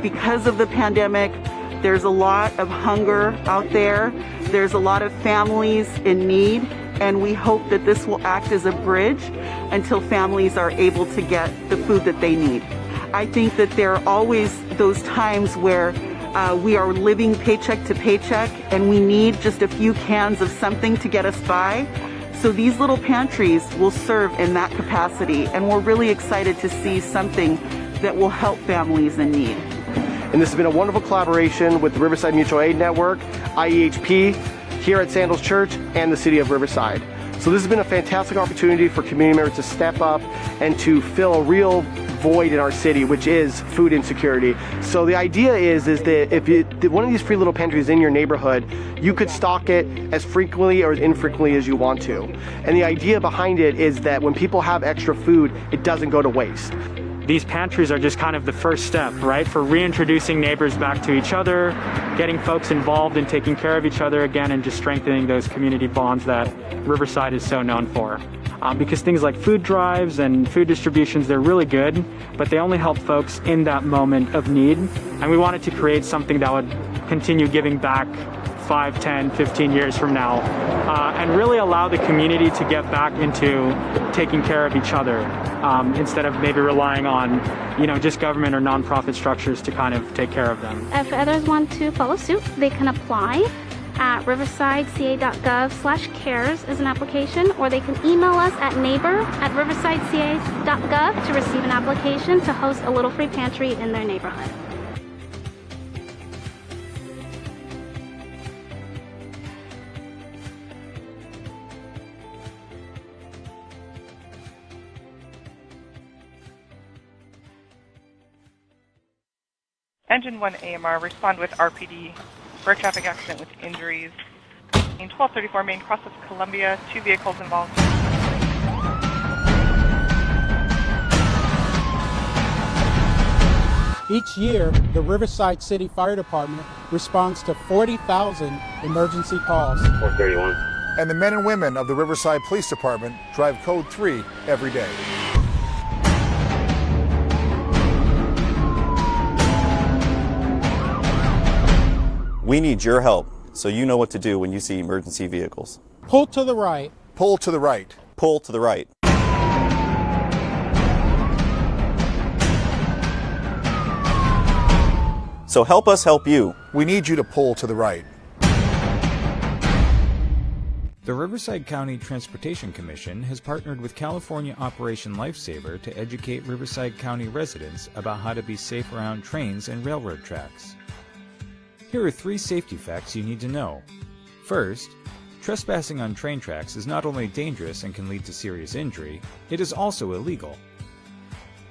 Because of the pandemic, there's a lot of hunger out there. There's a lot of families in need, and we hope that this will act as a bridge until families are able to get the food that they need. I think that there are always those times where we are living paycheck to paycheck and we need just a few cans of something to get us by. So these little pantries will serve in that capacity, and we're really excited to see something that will help families in need. And this has been a wonderful collaboration with the Riverside Mutual Aid Network, IEHP, here at Sandals Church, and the City of Riverside. So this has been a fantastic opportunity for community members to step up and to fill a real void in our city, which is food insecurity. So the idea is that if one of these free little pantries in your neighborhood, you could stock it as frequently or as infrequently as you want to. And the idea behind it is that when people have extra food, it doesn't go to waste. These pantries are just kind of the first step, right, for reintroducing neighbors back to each other, getting folks involved in taking care of each other again, and just strengthening those community bonds that Riverside is so known for. Because things like food drives and food distributions, they're really good, but they only help folks in that moment of need. And we wanted to create something that would continue giving back 5, 10, 15 years from now, and really allow the community to get back into taking care of each other, instead of maybe relying on, just government or nonprofit structures to kind of take care of them. If others want to follow suit, they can apply at riversideca.gov/cares as an application, or they can email us at neighbor@riversideca.gov to receive an application to host a little free pantry in their neighborhood. Engine 1 AMR, respond with RPD for a traffic accident with injuries. In 1234 Main, cross of Columbia, 2 vehicles involved. Each year, the Riverside City Fire Department responds to 40,000 emergency calls. 431. And the men and women of the Riverside Police Department drive Code 3 every day. We need your help, so you know what to do when you see emergency vehicles. Pull to the right. Pull to the right. Pull to the right. So help us help you. We need you to pull to the right. The Riverside County Transportation Commission has partnered with California Operation Lifesaver to educate Riverside County residents about how to be safe around trains and railroad tracks. Here are 3 safety facts you need to know. First, trespassing on train tracks is not only dangerous and can lead to serious injury, it is also illegal.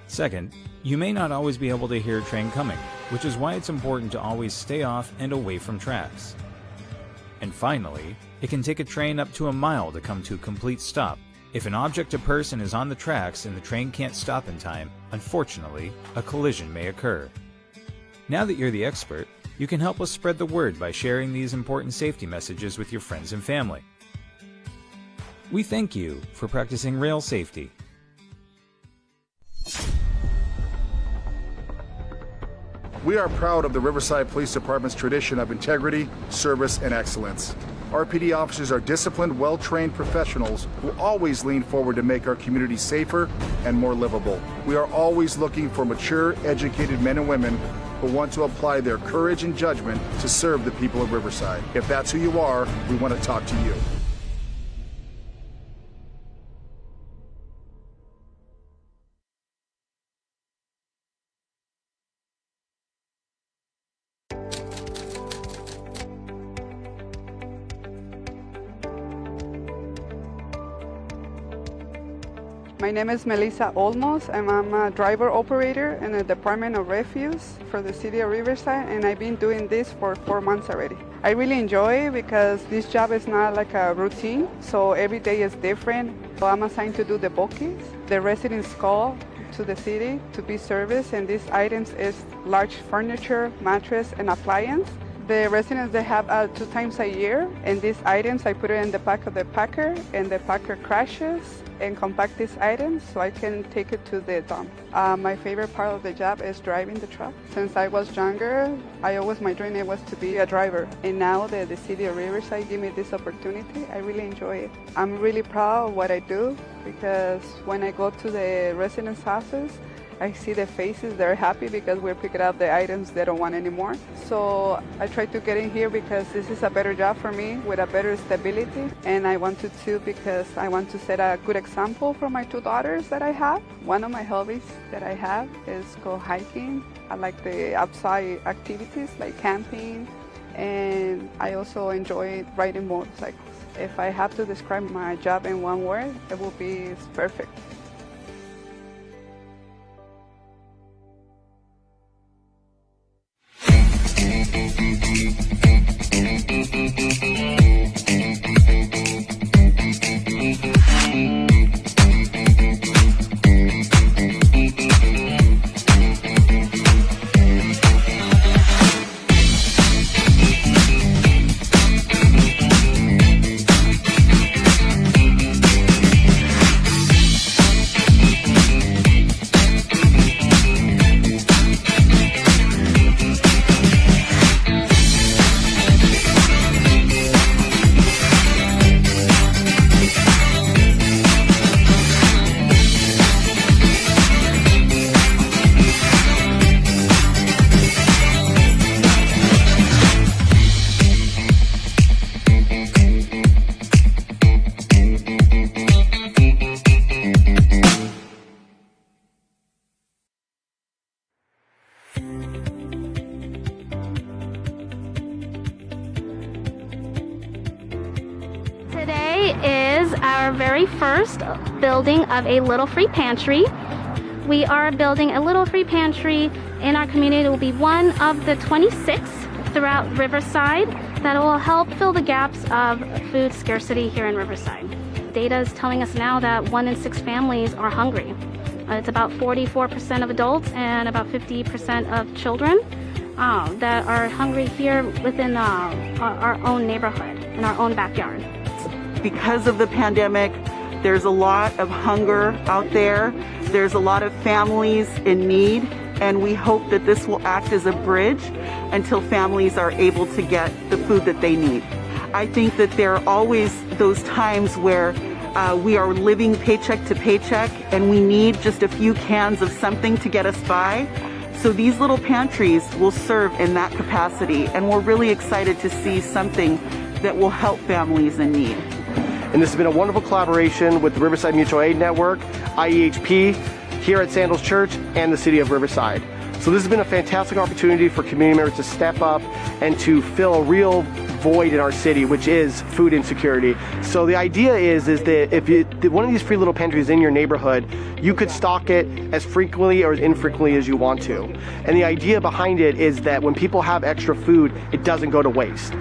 Second, you may not always be able to hear a train coming, which is why it's important to always stay off and away from tracks. And finally, it can take a train up to a mile to come to a complete stop. If an object or person is on the tracks and the train can't stop in time, unfortunately, a collision may occur. Now that you're the expert, you can help us spread the word by sharing these important safety messages with your friends and family. We thank you for practicing rail safety. We are proud of the Riverside Police Department's tradition of integrity, service, and excellence. RPD officers are disciplined, well-trained professionals who always lean forward to make our community safer and more livable. We are always looking for mature, educated men and women who want to apply their courage and judgment to serve the people of Riverside. If that's who you are, we want to talk to you. My name is Melissa Olmos, and I'm a driver operator in the Department of Refuse for the City of Riverside, and I've been doing this for 4 months already. I really enjoy it because this job is not like a routine, so every day is different. So I'm assigned to do the bookings. The residents call to the city to be serviced, and these items is large furniture, mattress, and appliance. The residents, they have 2 times a year, and these items I put it in the back of the packer, and the packer crashes and compact these items so I can take it to the dump. My favorite part of the job is driving the truck. Since I was younger, my dream was to be a driver. And now that the city of Riverside gave me this opportunity, I really enjoy it. I'm really proud of what I do because when I go to the residents' houses, I see the faces, they're happy because we're picking up the items they don't want anymore. So I try to get in here because this is a better job for me with a better stability. And I want to too because I want to set a good example for my 2 daughters that I have. One of my hobbies that I have is go hiking. I like the outside activities like camping, and I also enjoy riding motorcycles. If I have to describe my job in one word, it will be it's perfect. Today is our very first building of a little free pantry. We are building a little free pantry in our community. It will be one of the 26 throughout Riverside that will help fill the gaps of food scarcity here in Riverside. Data is telling us now that 1 in 6 families are hungry. It's about 44% of adults and about 50% of children that are hungry here within our own neighborhood, in our own backyard. Because of the pandemic, there's a lot of hunger out there. There's a lot of families in need, and we hope that this will act as a bridge until families are able to get the food that they need. I think that there are always those times where we are living paycheck to paycheck and we need just a few cans of something to get us by. So these little pantries will serve in that capacity, and we're really excited to see something that will help families in need. And this has been a wonderful collaboration with the Riverside Mutual Aid Network, IEHP, here at Sandals Church, and the City of Riverside. So this has been a fantastic opportunity for community members to step up and to fill a real void in our city, which is food insecurity. So the idea is that if one of these free little pantries in your neighborhood, you could stock it as frequently or as infrequently as you want to. And the idea behind it is that when people have extra food, it doesn't go to waste.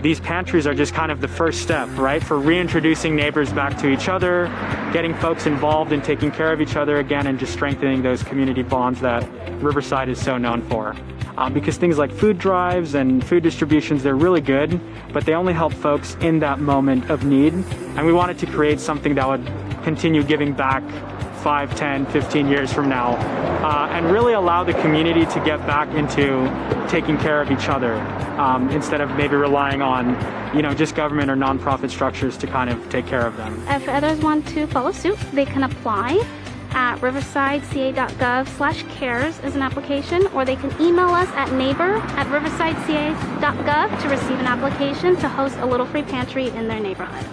These pantries are just kind of the first step, right, for reintroducing neighbors back to each other, getting folks involved in taking care of each other again, and just strengthening those community bonds that Riverside is so known for. Because things like food drives and food distributions, they're really good, but they only help folks in that moment of need. And we wanted to create something that would continue giving back 5, 10, 15 years from now, and really allow the community to get back into taking care of each other, instead of maybe relying on, just government or nonprofit structures to kind of take care of them. If others want to follow suit, they can apply at riversideca.gov/cares as an application, or they can email us at neighbor@riversideca.gov to receive an application to host a little free pantry in their neighborhood.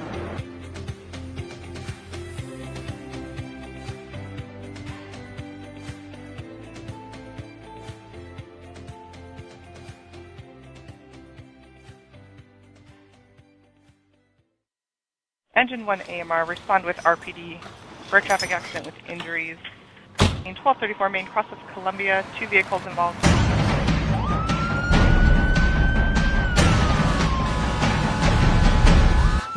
Engine 1 AMR, respond with RPD for a traffic accident with injuries. In 1234 Main, cross of Columbia, 2 vehicles involved.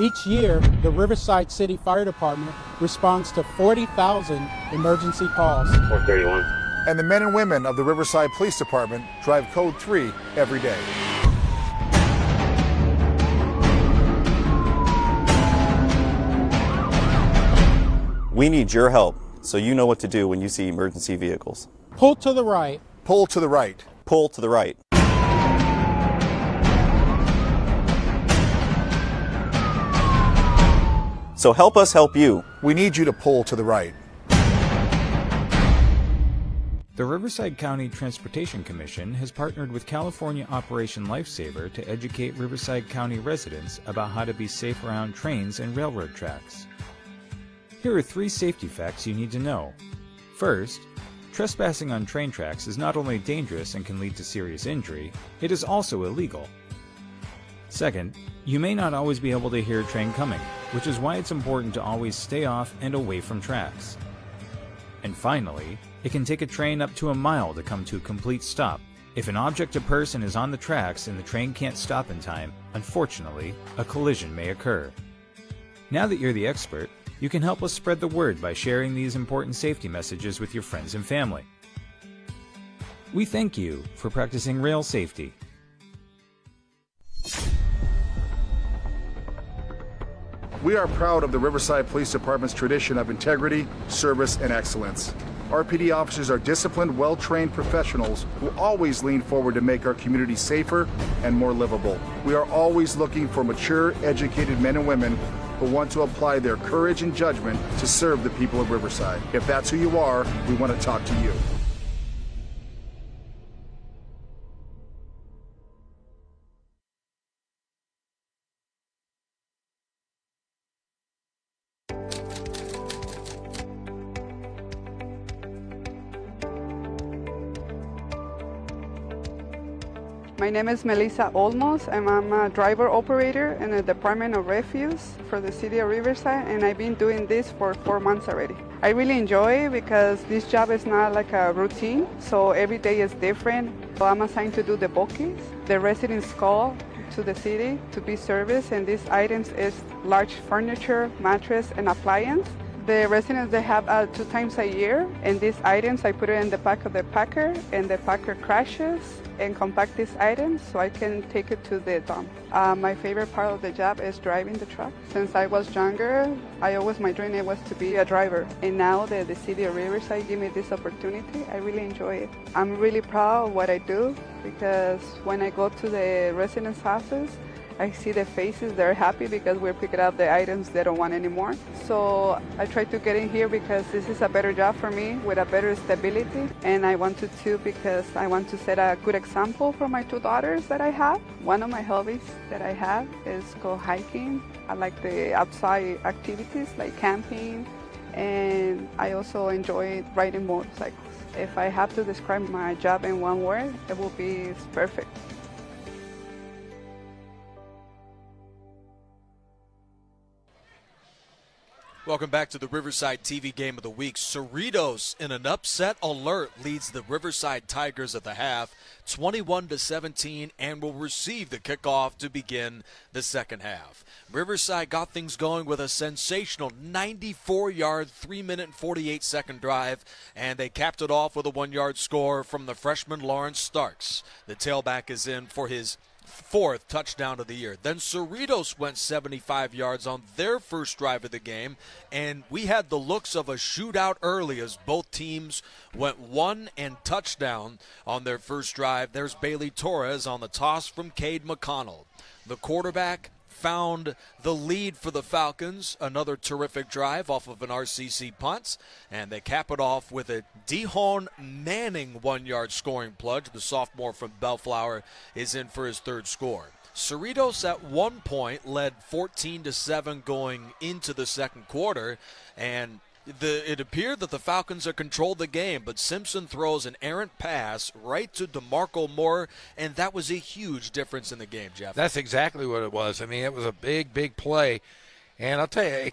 Each year, the Riverside City Fire Department responds to 40,000 emergency calls. 431. And the men and women of the Riverside Police Department drive Code 3 every day. We need your help, so you know what to do when you see emergency vehicles. Pull to the right. Pull to the right. Pull to the right. So help us help you. We need you to pull to the right. The Riverside County Transportation Commission has partnered with California Operation Lifesaver to educate Riverside County residents about how to be safe around trains and railroad tracks. Here are 3 safety facts you need to know. First, trespassing on train tracks is not only dangerous and can lead to serious injury, it is also illegal. Second, you may not always be able to hear a train coming, which is why it's important to always stay off and away from tracks. And finally, it can take a train up to a mile to come to a complete stop. If an object or person is on the tracks and the train can't stop in time, unfortunately, a collision may occur. Now that you're the expert, you can help us spread the word by sharing these important safety messages with your friends and family. We thank you for practicing rail safety. We are proud of the Riverside Police Department's tradition of integrity, service, and excellence. RPD officers are disciplined, well-trained professionals who always lean forward to make our community safer and more livable. We are always looking for mature, educated men and women who want to apply their courage and judgment to serve the people of Riverside. If that's who you are, we want to talk to you. My name is Melissa Olmos, and I'm a driver operator in the Department of Refuse for the City of Riverside, and I've been doing this for 4 months already. I really enjoy it because this job is not like a routine, so every day is different. So I'm assigned to do the bookings. The residents call to the city to be serviced, and these items is large furniture, mattress, and appliance. The residents, they have 2 times a year, and these items, I put it in the back of the packer, and the packer crashes and compact these items so I can take it to the dump. My favorite part of the job is driving the truck. Since I was younger, my dream was to be a driver. And now that the City of Riverside gave me this opportunity, I really enjoy it. I'm really proud of what I do because when I go to the residents' houses, I see the faces, they're happy because we're picking up the items they don't want anymore. So I try to get in here because this is a better job for me with a better stability. And I wanted to because I want to set a good example for my 2 daughters that I have. One of my hobbies that I have is go hiking. I like the outside activities like camping, and I also enjoy riding motorcycles. If I have to describe my job in one word, it will be perfect. Welcome back to the Riverside TV Game of the Week. Cerritos, in an upset alert, leads the Riverside Tigers at the half, 21-17, and will receive the kickoff to begin the second half. Riverside got things going with a sensational 94-yard, 3-minute and 48-second drive, and they capped it off with a 1-yard score from the freshman Lawrence Starks. The tailback is in for his 4th touchdown of the year. Then Cerritos went 75 yards on their first drive of the game, and we had the looks of a shootout early as both teams went 1 and touchdown on their first drive. There's Bailey Torres on the toss from Cade McConnell. The quarterback found the lead for the Falcons, another terrific drive off of an RCC punt, and they cap it off with a Dehon Manning 1-yard scoring plunge. The sophomore from Bellflower is in for his 3rd score. Cerritos at one point led 14-7 going into the second quarter, and it appeared that the Falcons had controlled the game, but Simpson throws an errant pass right to DeMarco Moore, and that was a huge difference in the game, Jeff. That's exactly what it was. I mean, it was a big, big play. And I'll tell you,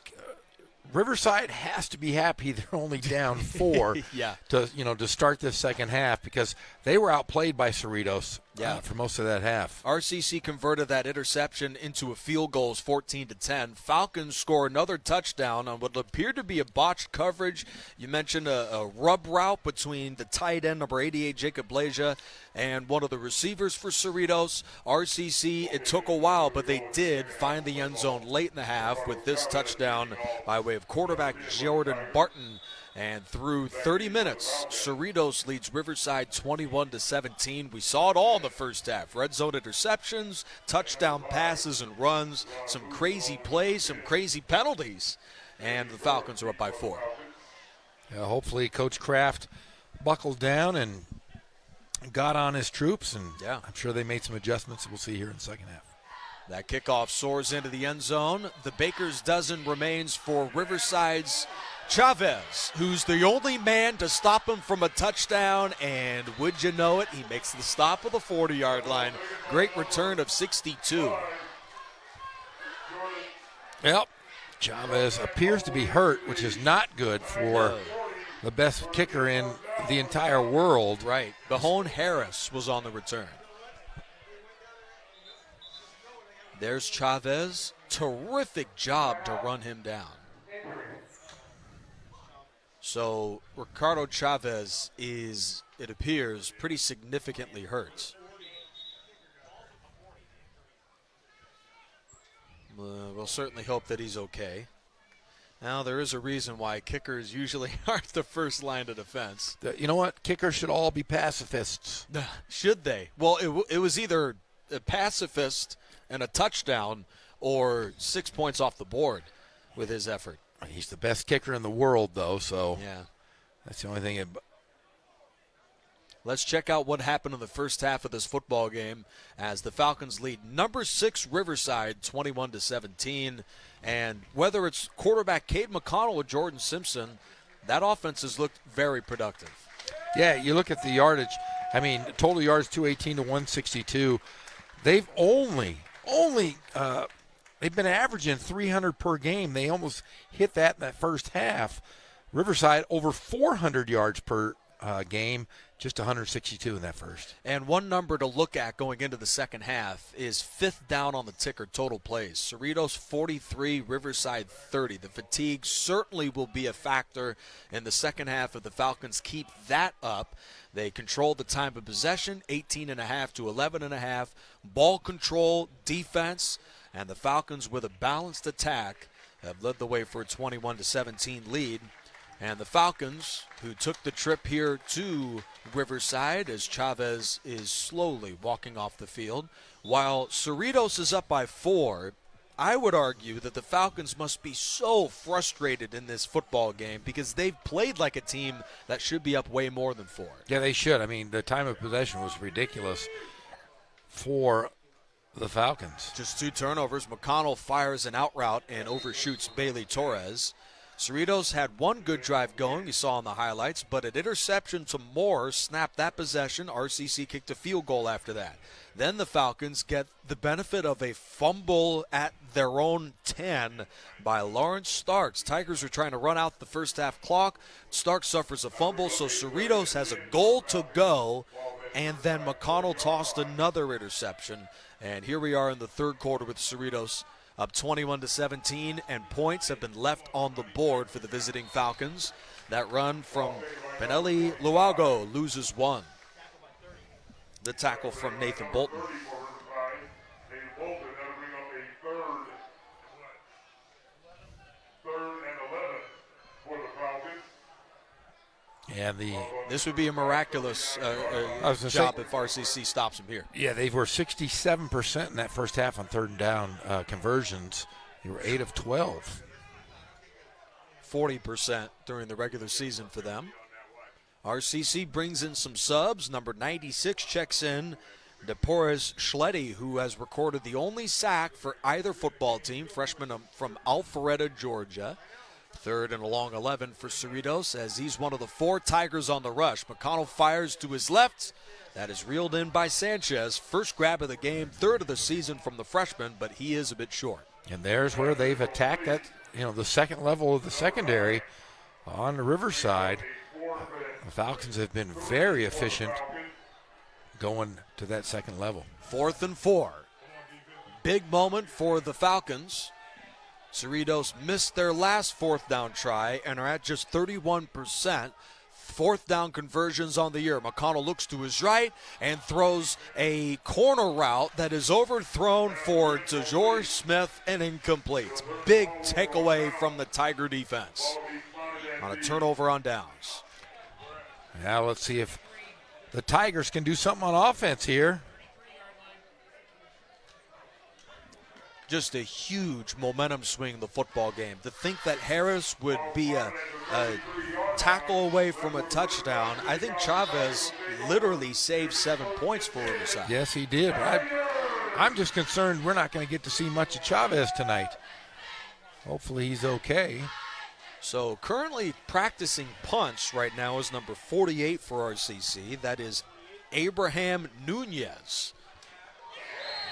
Riverside has to be happy they're only down 4 yeah. to start this second half because they were outplayed by Cerritos. for most of that half. RCC converted that interception into a field goal, 14-10. Falcons score another touchdown on what appeared to be a botched coverage. You mentioned a rub route between the tight end, number 88, Jacob Blasia, and one of the receivers for Cerritos. RCC, it took a while, but they did find the end zone late in the half with this touchdown by way of quarterback Jordan Barton. And through 30 minutes, Cerritos leads Riverside 21-17. We saw it all in the first half. Red zone interceptions, touchdown passes and runs, some crazy plays, some crazy penalties. And the Falcons are up by 4. Hopefully Coach Kraft buckled down and got on his troops, and I'm sure they made some adjustments we'll see here in the second half. That kickoff soars into the end zone. The Baker's dozen remains for Riverside's Chavez, who's the only man to stop him from a touchdown, and would you know it, he makes the stop at the 40-yard line. Great return of 62. Yep, Chavez appears to be hurt, which is not good for the best kicker in the entire world. Right. Bahone Harris was on the return. There's Chavez. Terrific job to run him down. So Ricardo Chavez is, it appears, pretty significantly hurt. We'll certainly hope that he's okay. Now, there is a reason why kickers usually aren't the first line of defense. You know what? Kickers should all be pacifists. Should they? Well, it was either a pacifist and a touchdown or 6 points off the board with his effort. He's the best kicker in the world, though, so yeah, that's the only thing. Let's check out what happened in the first half of this football game as the Falcons lead number 6 Riverside 21-17. And whether it's quarterback Cade McConnell or Jordan Simpson, that offense has looked very productive. Yeah, you look at the yardage. I mean, total yards 218 to 162. They've they've been averaging 300 per game. They almost hit that in that first half. Riverside over 400 yards per game, just 162 in that first. And one number to look at going into the second half is 5th down on the ticker total plays. Cerritos 43, Riverside 30. The fatigue certainly will be a factor in the second half if the Falcons keep that up. They control the time of possession, 18.5 to 11.5. Ball control, defense, and the Falcons with a balanced attack have led the way for a 21-17 lead. And the Falcons, who took the trip here to Riverside as Chavez is slowly walking off the field, while Cerritos is up by 4, I would argue that the Falcons must be so frustrated in this football game because they've played like a team that should be up way more than 4. Yeah, they should. I mean, the time of possession was ridiculous for the Falcons. Just 2 turnovers. McConnell fires an out route and overshoots Bailey Torres. Cerritos had one good drive going, you saw in the highlights, but an interception to Moore snapped that possession. RCC kicked a field goal after that. Then the Falcons get the benefit of a fumble at their own 10 by Lawrence Starks. Tigers are trying to run out the first half clock. Starks suffers a fumble, so Cerritos has a goal to go, and then McConnell tossed another interception. And here we are in the third quarter with Cerritos up 21-17, and points have been left on the board for the visiting Falcons. That run from Benelli Luago loses 1. The tackle from Nathan Bolton. And this would be a miraculous job if RCC stops him here. Yeah, they were 67% in that first half on 3rd down conversions. They were 8 of 12. 40% during the regular season for them. RCC brings in some subs. Number 96 checks in DePorres Schletty, who has recorded the only sack for either football team, freshman from Alpharetta, Georgia. 3rd and a long 11 for Cerritos as he's one of the 4 Tigers on the rush. McConnell fires to his left. That is reeled in by Sanchez. First grab of the game, 3rd of the season from the freshman, but he is a bit short. And there's where they've attacked that, the second level of the secondary on the Riverside. The Falcons have been very efficient going to that second level. 4th and 4. Big moment for the Falcons. Cerritos missed their last 4th down try and are at just 31%. 4th down conversions on the year. McConnell looks to his right and throws a corner route that is overthrown for DeJour Smith and incomplete. Big takeaway from the Tiger defense on a turnover on downs. Now let's see if the Tigers can do something on offense here. Just a huge momentum swing in the football game. To think that Harris would be a tackle away from a touchdown, I think Chavez literally saved 7 points for Riverside. Yes, he did. I'm just concerned we're not going to get to see much of Chavez tonight. Hopefully he's okay. So currently practicing punts right now is number 48 for RCC. That is Abraham Nunez.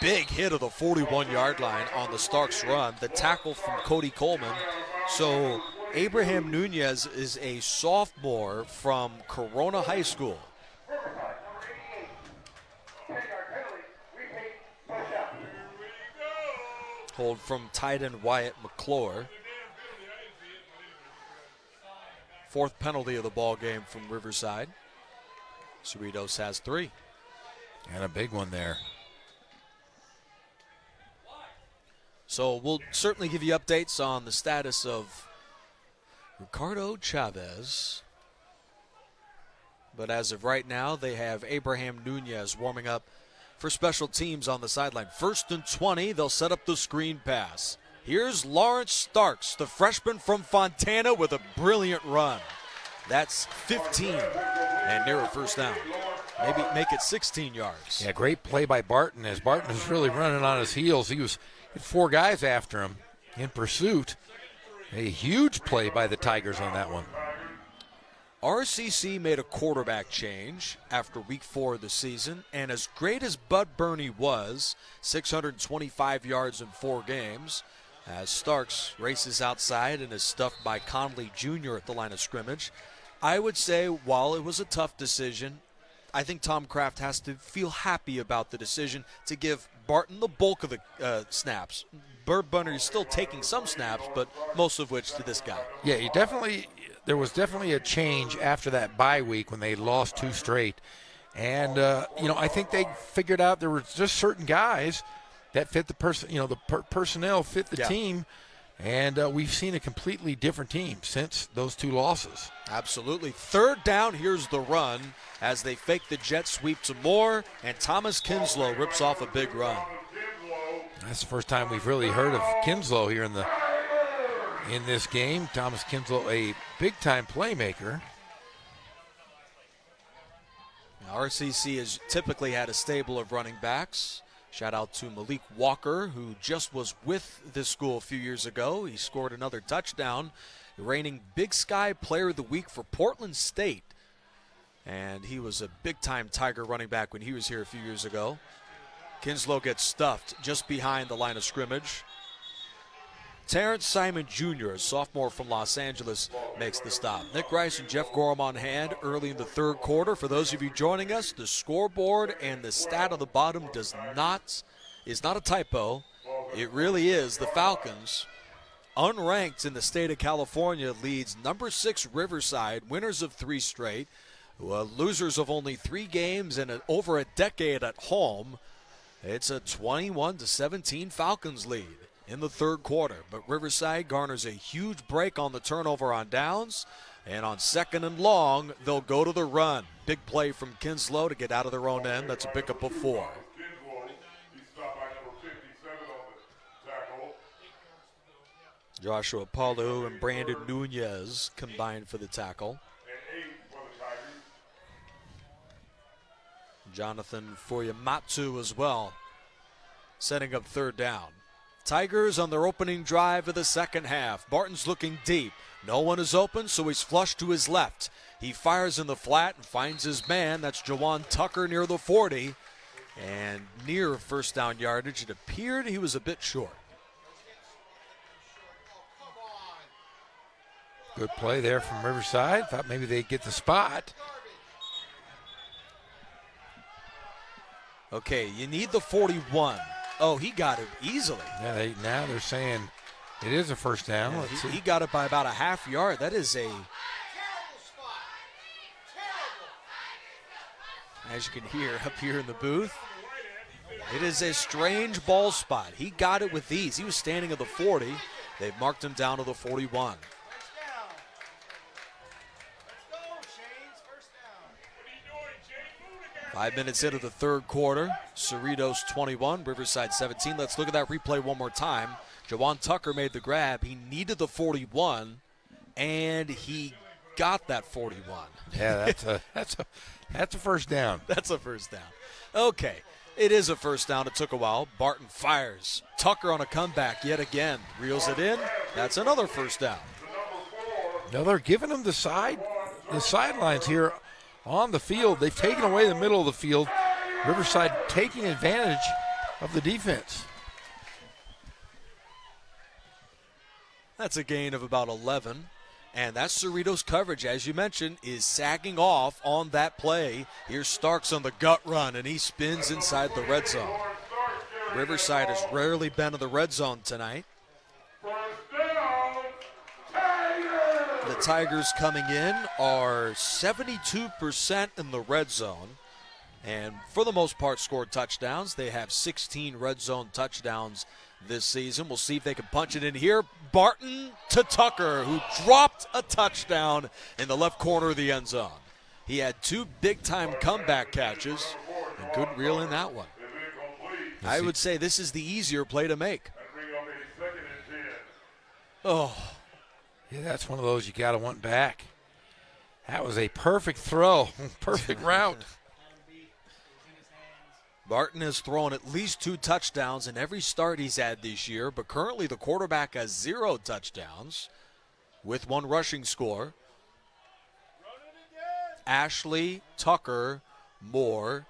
Big hit of the 41-yard line on the Starks run. The tackle from Cody Coleman. So Abraham Nunez is a sophomore from Corona High School. Hold from tight end Wyatt McClure. 4th penalty of the ball game from Riverside. Cerritos has 3. And a big one there. So we'll certainly give you updates on the status of Ricardo Chavez. But as of right now, they have Abraham Nunez warming up for special teams on the sideline. 1st and 20, they'll set up the screen pass. Here's Lawrence Starks, the freshman from Fontana, with a brilliant run. That's 15 and near a first down. Maybe make it 16 yards. Yeah, great play by Barton as Barton was really running on his heels. He had 4 guys after him in pursuit. A huge play by the Tigers on that one. RCC made a quarterback change after week 4 of the season, and as great as Bud Burney was, 625 yards in 4 games, as Starks races outside and is stuffed by Conley Jr. at the line of scrimmage, I would say while it was a tough decision, I think Tom Kraft has to feel happy about the decision to give Barton the bulk of the snaps. Bud Burney is still taking some snaps, but most of which to this guy. Yeah, there was definitely a change after that bye week when they lost 2 straight. And, I think they figured out there were just certain guys that fit the personnel fit the team. And we've seen a completely different team since those 2 losses. Absolutely. 3rd down, here's the run as they fake the jet sweep to Moore, and Thomas Kinslow rips off a big run. That's the first time we've really heard of Kinslow here in this game. Thomas Kinslow, a big-time playmaker. Now, RCC has typically had a stable of running backs. Shout out to Malik Walker, who just was with this school a few years ago. He scored another touchdown, reigning Big Sky Player of the Week for Portland State. And he was a big-time Tiger running back when he was here a few years ago. Kinslow gets stuffed just behind the line of scrimmage. Terrence Simon Jr., a sophomore from Los Angeles, makes the stop. Nick Rice and Jeff Gorham on hand early in the 3rd quarter. For those of you joining us, the scoreboard and the stat on the bottom is not a typo. It really is. The Falcons, unranked in the state of California, leads number 6 Riverside, winners of 3 straight, losers of only 3 games and over a decade at home. It's a 21-17 Falcons lead in the 3rd quarter. But Riverside garners a huge break on the turnover on downs. And on 2nd and long, they'll go to the run. Big play from Kinslow to get out of their own end. That's a pickup of 4. Joshua Palu and Brandon Nunez combined for the tackle. Jonathan Fuyamatu as well, setting up 3rd down. Tigers on their opening drive of the second half. Barton's looking deep. No one is open, so he's flushed to his left. He fires in the flat and finds his man. That's Jawan Tucker near the 40. And near first down yardage, it appeared he was a bit short. Good play there from Riverside. Thought maybe they'd get the spot. Okay, you need the 41. Oh, he got it easily. Yeah, now they're saying it is a first down. Yeah, he got it by about a half yard. That is a, as you can hear up here in the booth, it is a strange ball spot. He got it with ease. He was standing at the 40. They've marked him down to the 41. Five minutes into the third quarter, Cerritos 21, Riverside 17. Let's look at that replay one more time. Jawan Tucker made the grab. He needed the 41, and he got that 41. Yeah, that's a first down. That's a first down. Okay, it is a first down. It took a while. Barton fires. Tucker on a comeback yet again. Reels it in. That's another first down. Now they're giving him the sidelines here on the field. They've taken away the middle of the field. Riverside taking advantage of the defense. That's a gain of about 11. And that's Cerritos' coverage, as you mentioned, is sagging off on that play. Here's Starks on the gut run, and he spins inside the red zone. Riverside has rarely been in the red zone tonight. The Tigers coming in are 72% in the red zone, and for the most part scored touchdowns. They have 16 red zone touchdowns this season. We'll see if they can punch it in here. Barton to Tucker, who dropped a touchdown in the left corner of the end zone. He had two big-time comeback catches and couldn't reel in that one. I would say this is the easier play to make. Oh. Yeah, that's one of those you got to want back. That was a perfect throw, perfect route. Barton has thrown at least 2 touchdowns in every start he's had this year, but currently the quarterback has 0 touchdowns with 1 rushing score. Ashley, Tucker, Moore,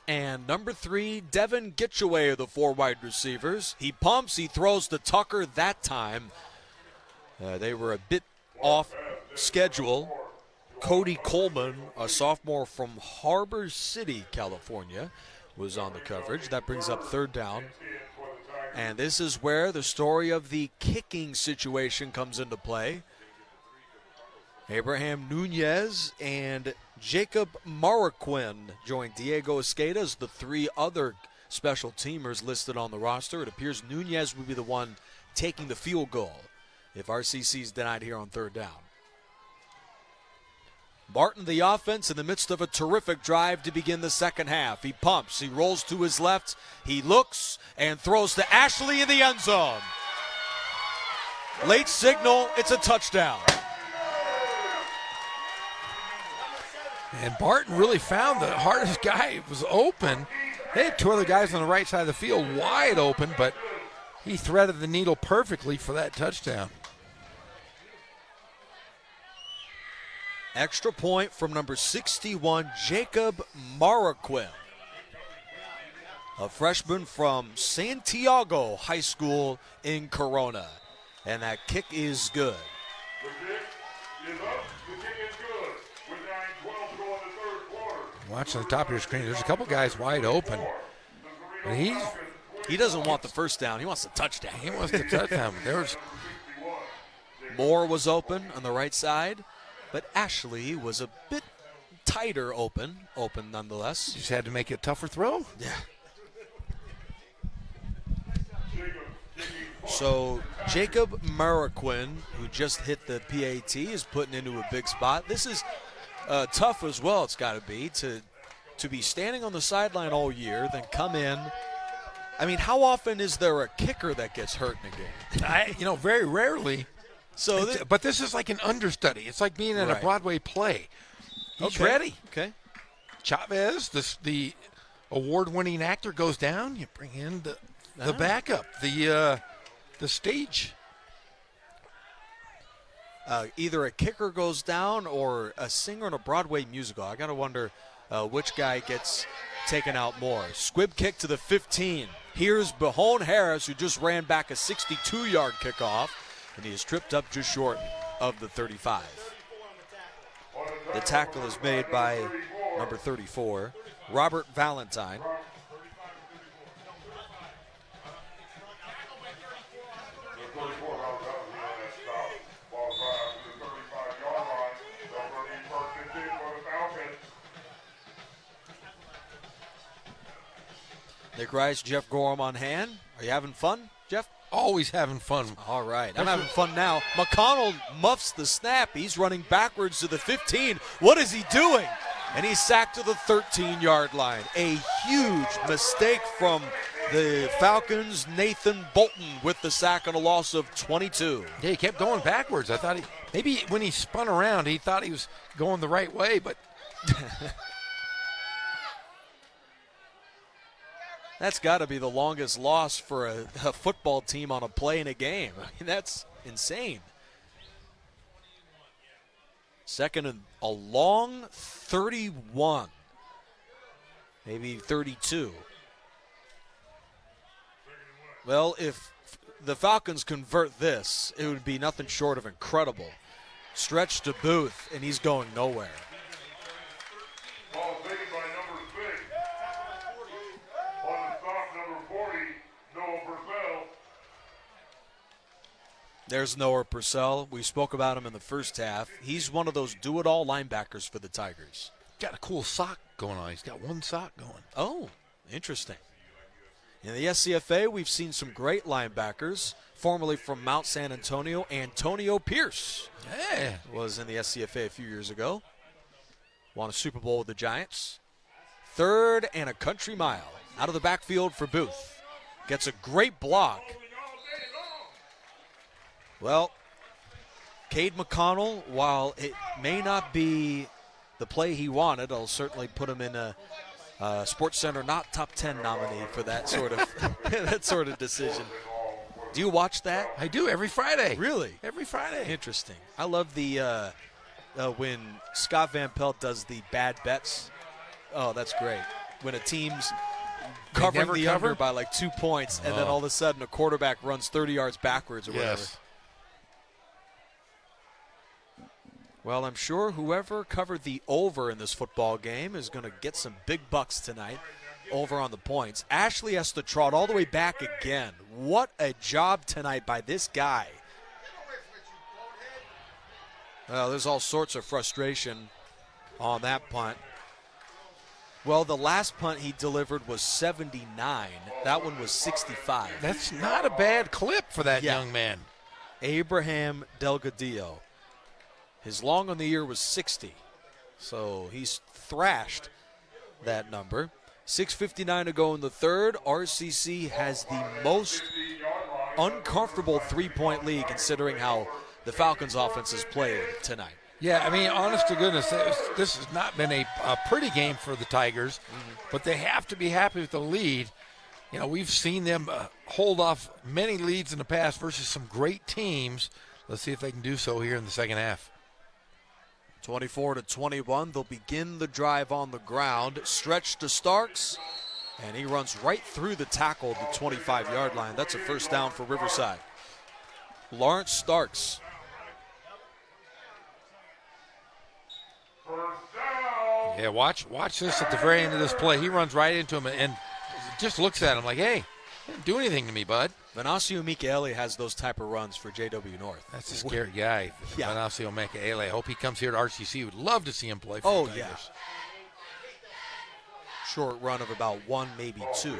and number 3, Devin Gitchaway are the 4 wide receivers. He pumps, he throws to Tucker that time. They were a bit off schedule. Cody Coleman, a sophomore from Harbor City, California, was on the coverage. That brings up third down. And this is where the story of the kicking situation comes into play. Abraham Nunez and Jacob Marroquin join Diego Esqueda as the 3 other special teamers listed on the roster. It appears Nunez will be the one taking the field goal if RCC is denied here on third down. Barton, the offense, in the midst of a terrific drive to begin the second half. He pumps, he rolls to his left, he looks and throws to Ashley in the end zone. Late signal, it's a touchdown. And Barton really found the hardest guy. It was open. They had 2 other guys on the right side of the field wide open, but he threaded the needle perfectly for that touchdown. Extra point from number 61, Jacob Marroquin, a freshman from Santiago High School in Corona. And that kick is good. The kick is up. The kick is good. With 9:12 to go in the third quarter. Watch on the top of your screen. There's a couple guys wide open. But he doesn't want the first down. He wants the touchdown. He wants the touchdown. Moore was open on the right side, but Ashley was a bit tighter open nonetheless. Just had to make it a tougher throw? Yeah. So Jacob Marroquin, who just hit the PAT, is putting into a big spot. This is tough as well, it's got to be, to be standing on the sideline all year, then come in. I mean, how often is there a kicker that gets hurt in a game? Very rarely. So, but this is like an understudy. It's like being in a Broadway play. He's ready. Okay. Chavez, the award-winning actor, goes down. You bring in the backup, the stage. Either a kicker goes down or a singer in a Broadway musical. I got to wonder which guy gets taken out more. Squib kick to the 15. Here's Bahone Harris, who just ran back a 62-yard kickoff, and he is tripped up just short of the 35. The tackle is made by number 34, Robert Valentine. Nick Rice, Jeff Gorham on hand. Are you having fun, Jeff? Always having fun. All right, I'm having fun now. McConnell muffs the snap. He's running backwards to the 15. What is he doing? And he's sacked to the 13-yard line. A huge mistake from the Falcons. Nathan Bolton with the sack and a loss of 22. Yeah, he kept going backwards. I thought maybe when he spun around, he thought he was going the right way, but that's got to be the longest loss for a football team on a play in a game. I mean, that's insane. Second and a long 31, maybe 32. Well, if the Falcons convert this, it would be nothing short of incredible. Stretch to Booth, and he's going nowhere. Ball taken by number 6. On the stop, number 40, Noah Purcell. There's Noah Purcell. We spoke about him in the first half. He's one of those do-it-all linebackers for the Tigers. got a cool sock going on. He's got one sock going. Oh, interesting. In the SCFA, we've seen some great linebackers. Formerly from Mount San Antonio, Antonio Pierce was in the SCFA a few years ago. Won a Super Bowl with the Giants. 3rd and a country mile. Out of the backfield for Booth. Gets a great block. Well, Cade McConnell, while it may not be the play he wanted, I'll certainly put him in a Sports Center not top 10 nominee for that sort of that sort of decision. Do you watch that? I do every Friday. Really? Every Friday. Interesting. I love the when Scott Van Pelt does the bad bets. Oh, that's great. When a team's covering the under by like 2 points, and then all of a sudden a quarterback runs 30 yards backwards or whatever. Well, I'm sure whoever covered the over in this football game is going to get some big bucks tonight over on the points. Ashley has to trot all the way back again. What a job tonight by this guy. Well, there's all sorts of frustration on that punt. Well, the last punt he delivered was 79. That one was 65. That's not a bad clip for that young man. Abraham Delgadillo. His long on the year was 60. So he's thrashed that number. 6:59 to go in the third. RCC has the most uncomfortable three-point lead considering how the Falcons' offense has played tonight. Yeah, I mean, honest to goodness, this has not been a pretty game for the Tigers, but they have to be happy with the lead. You know, we've seen them hold off many leads in the past versus some great teams. Let's see if they can do so here in the second half. 24-21, they'll begin the drive on the ground. Stretch to Starks, and he runs right through the tackle at the 25-yard line. That's a first down for Riverside. Lawrence Starks. Yeah, watch this at the very end of this play. He runs right into him and just looks at him like, hey, didn't do anything to me, bud. Venancio Michaeli has those type of runs for JW North. That's a scary guy, Venancio Michaeli. I hope he comes here to RCC. Would love to see him play for the Tigers. Yeah. Short run of about 1, maybe 2.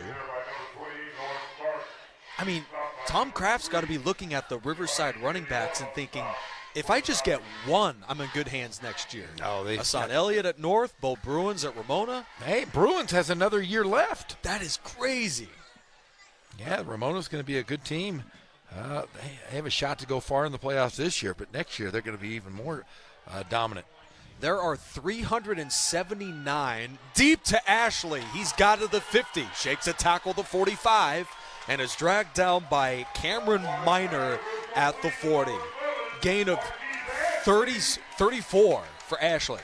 I mean, Tom Kraft's got to be looking at the Riverside running backs and thinking, if I just get one, I'm in good hands next year. Hassan Elliott at North, Bo Bruins at Ramona. Hey, Bruins has another year left. That is crazy. Yeah, Ramona's going to be a good team. They have a shot to go far in the playoffs this year, but next year they're going to be even more dominant. There are 379 deep to Ashley. He's got to the 50, shakes a tackle the 45, and is dragged down by Cameron Minor at the 40. Gain of 34 for Ashley.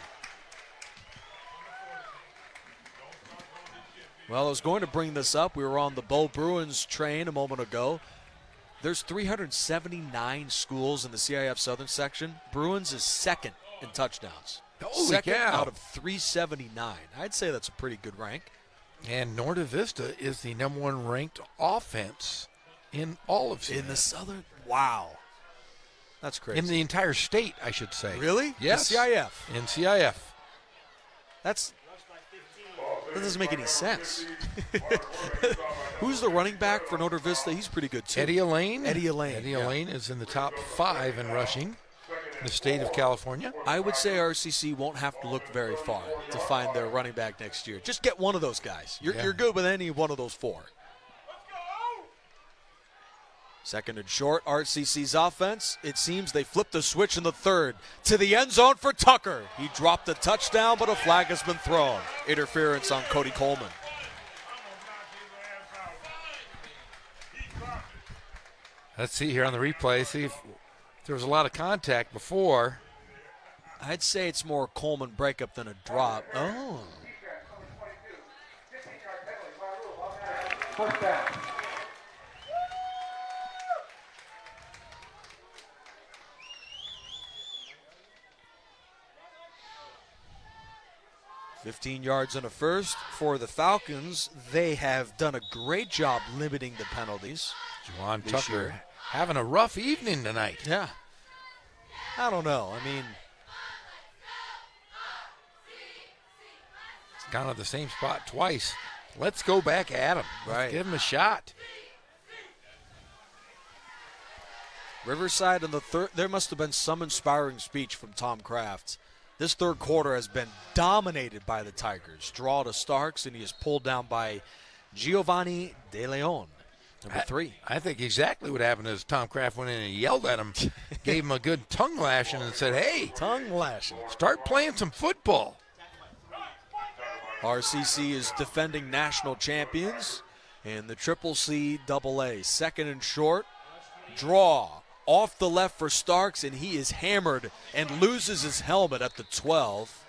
Well, I was going to bring this up. We were on the Bo Bruins train a moment ago. There's 379 schools in the CIF Southern section. Bruins is second in touchdowns. Holy Second cow. out of 379. I'd say that's a pretty good rank. And Norte Vista is the #1 ranked offense in all of In the Southern, wow. That's crazy. In the entire state, I should say. Really? Yes. The CIF. In CIF. That doesn't make any sense. Who's the running back for Norte Vista? He's pretty good, too. Eddie Elaine. Eddie Elaine. Eddie yeah. Elaine is in the top 5 in rushing in the state of California. I would say RCC won't have to look very far to find their running back next year. Just get one of those guys. You're good with any one of those 4. Second and short, RCC's offense. It seems they flipped the switch in the third to the end zone for Tucker. He dropped a touchdown, but a flag has been thrown. Interference on Cody Coleman. Let's see here on the replay. See if there was a lot of contact before. I'd say it's more Coleman breakup than a drop. Oh. First down. $15 yards and a first for the Falcons. They have done a great job limiting the penalties. Juwan this Tucker year. having a rough evening tonight. Yeah. I don't know. I mean, It's gone to the same spot twice. Let's go back at him. Right. Give him a shot. Riverside in the third, there must have been some inspiring speech from Tom Kraft. This third quarter has been dominated by the Tigers. Draw to Starks, and he is pulled down by Giovanni De Leon, number 3. I think exactly what happened is Tom Kraft went in and yelled at him, gave him a good tongue lashing, and said, hey, tongue lashing. Start playing some football. RCC is defending national champions in the Triple C AA. Second and short, draw. Off the left for Starks, and he is hammered and loses his helmet at the 12.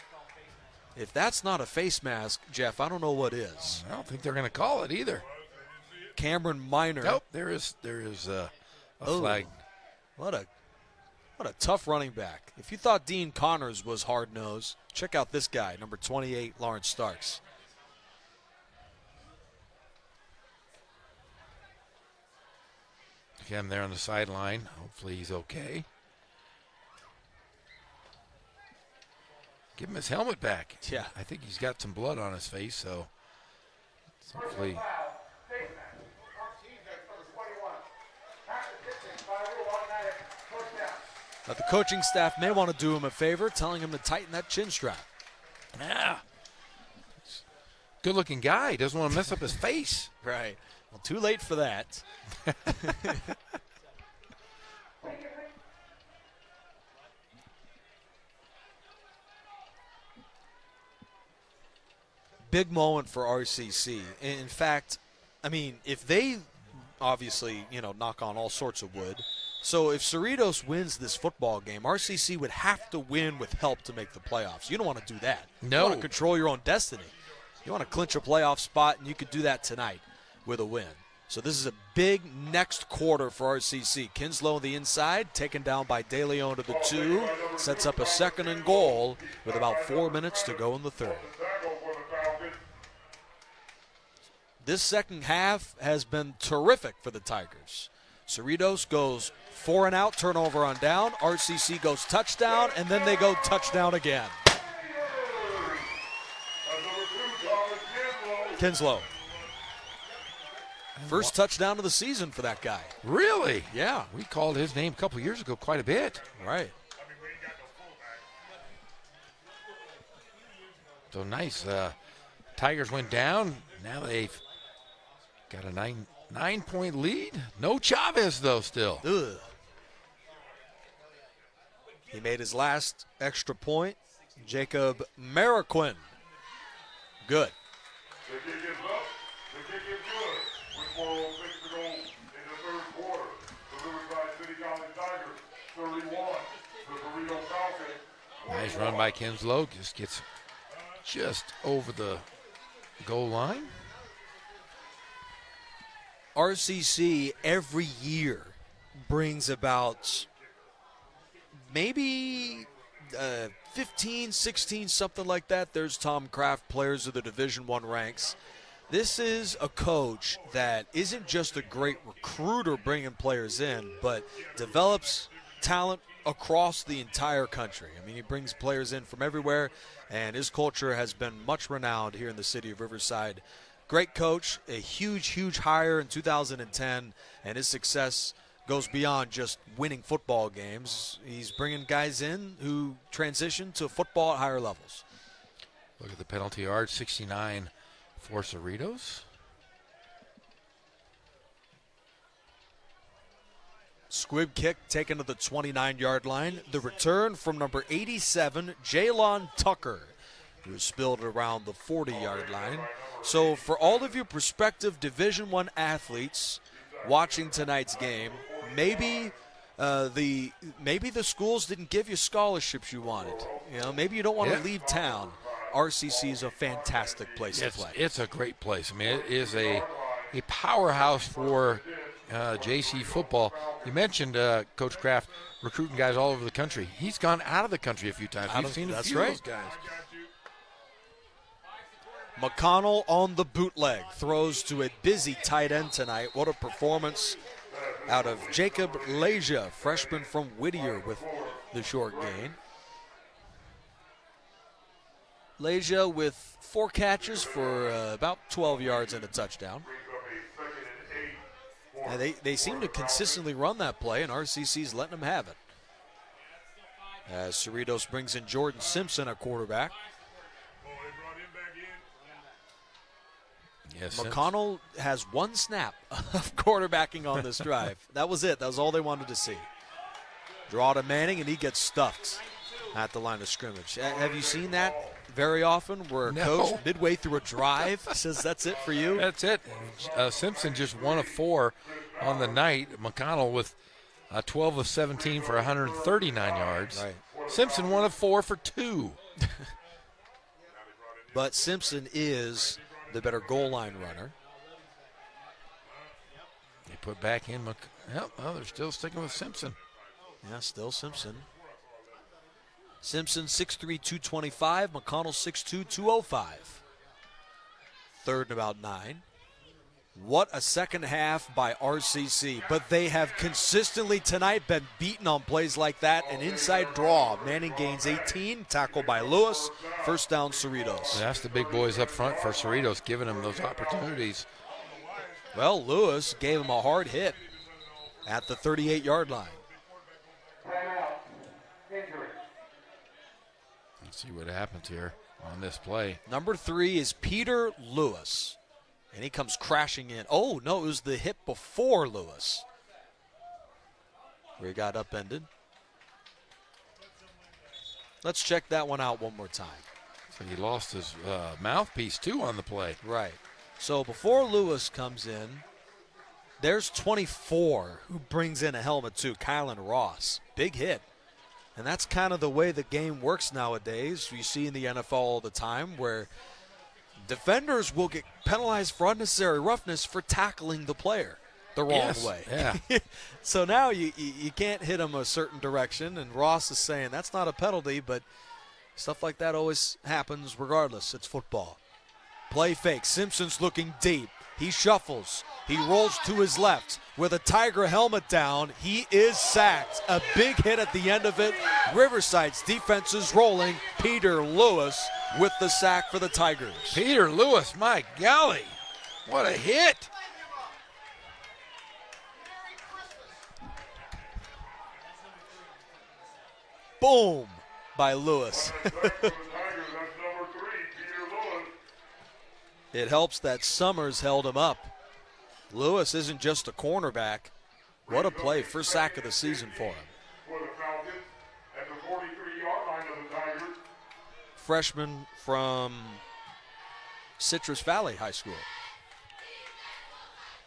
If that's not a face mask, Jeff, I don't know what is. I don't think they're going to call it either. Cameron Minor. Nope, there is a flag. What a tough running back. If you thought Dean Connors was hard-nosed, check out this guy, number 28, Lawrence Starks. Him there on the sideline. Hopefully he's okay. Give him his helmet back. Yeah. I think he's got some blood on his face, so hopefully. But the coaching staff may want to do him a favor, telling him to tighten that chin strap. Yeah. Good-looking guy. Doesn't want to mess up his face. Right. Well, too late for that. Big moment for RCC. In fact, I mean, if they obviously, knock on all sorts of wood. So if Cerritos wins this football game, RCC would have to win with help to make the playoffs. You don't want to do that. No. You want to control your own destiny. You want to clinch a playoff spot, and you could do that tonight with a win. So this is a big next quarter for RCC. Kinslow on the inside, taken down by De Leon to the 2. Sets up a second and goal with about 4 minutes to go in the third. This second half has been terrific for the Tigers. Cerritos goes 4 and out, turnover on down. RCC goes touchdown, and then they go touchdown again. Kinslow. First touchdown of the season for that guy. Really? Yeah. We called his name a couple years ago quite a bit. Right. So nice. Tigers went down. Now they've got a nine-point lead. No Chavez, though, still. Ugh. He made his last extra point. Jacob Marroquin. Good. The kick is up. The kick is good. With 4:06 to go in the third quarter. The Riverside City College Tigers 31. The Burrito Falcons. Nice run by Kinslow. Just gets just over the goal line. RCC every year brings about maybe 15, 16, something like that. There's Tom Kraft, players of the Division I ranks. This is a coach that isn't just a great recruiter bringing players in, but develops talent across the entire country. I mean, he brings players in from everywhere, and his culture has been much renowned here in the city of Riverside. Great coach, a huge, huge hire in 2010, and his success goes beyond just winning football games. He's bringing guys in who transition to football at higher levels. Look at the penalty yard, 69 for Cerritos. Squib kick taken to the 29-yard line. The return from number 87, Jalon Tucker, who spilled around the 40-yard line. So for all of you prospective Division I athletes watching tonight's game, maybe the schools didn't give you scholarships you wanted. Maybe you don't want to leave town. RCC is a fantastic place to play. It's a great place. I mean, it is a powerhouse for JC football. You mentioned Coach Kraft recruiting guys all over the country. He's gone out of the country a few times. We've seen a few of those guys. McConnell on the bootleg, throws to a busy tight end tonight. What a performance out of Jacob Leja, freshman from Whittier, with the short gain. Leja with 4 catches for about 12 yards and a touchdown. And they seem to consistently run that play, and RCC's letting them have it. As Cerritos brings in Jordan Simpson, a quarterback. Yes, McConnell has 1 snap of quarterbacking on this drive. That was it. That was all they wanted to see. Draw to Manning, and he gets stuffed at the line of scrimmage. Have you seen that very often, where a coach midway through a drive says, that's it for you? That's it. Simpson just 1 of 4 on the night. McConnell with 12 of 17 for 139 yards. Right. Simpson 1 of 4 for 2. But Simpson is the better goal line runner. They put back in they're still sticking with Simpson. Yeah, still Simpson. Simpson 6'3", 225. McConnell 6'2", 205. 3rd and about 9. What a second half by RCC. But they have consistently tonight been beaten on plays like that. An inside draw. Manning gains 18. Tackle by Lewis. First down, Cerritos. That's the big boys up front for Cerritos, giving them those opportunities. Well, Lewis gave him a hard hit at the 38-yard line. Let's see what happens here on this play. Number 3 is Peter Lewis, and he comes crashing in. Oh, no, it was the hit before Lewis, where he got upended. Let's check that one out one more time. So he lost his mouthpiece, too, on the play. Right. So before Lewis comes in, there's 24 who brings in a helmet, too, Kylan Ross. Big hit. And that's kind of the way the game works nowadays. You see in the NFL all the time, where defenders will get penalized for unnecessary roughness for tackling the player the wrong way. Yeah. So now you can't hit them a certain direction, and Ross is saying that's not a penalty, but stuff like that always happens regardless. It's football. Play fake. Simpson's looking deep. He shuffles. He rolls to his left with a Tiger helmet down. He is sacked. A big hit at the end of it. Riverside's defense is rolling. Peter Lewis with the sack for the Tigers. Peter Lewis, my golly. What a hit. Boom by Lewis. It helps that Summers held him up. Lewis isn't just a cornerback. What a play. First sack of the season for him. Freshman from Citrus Valley High School.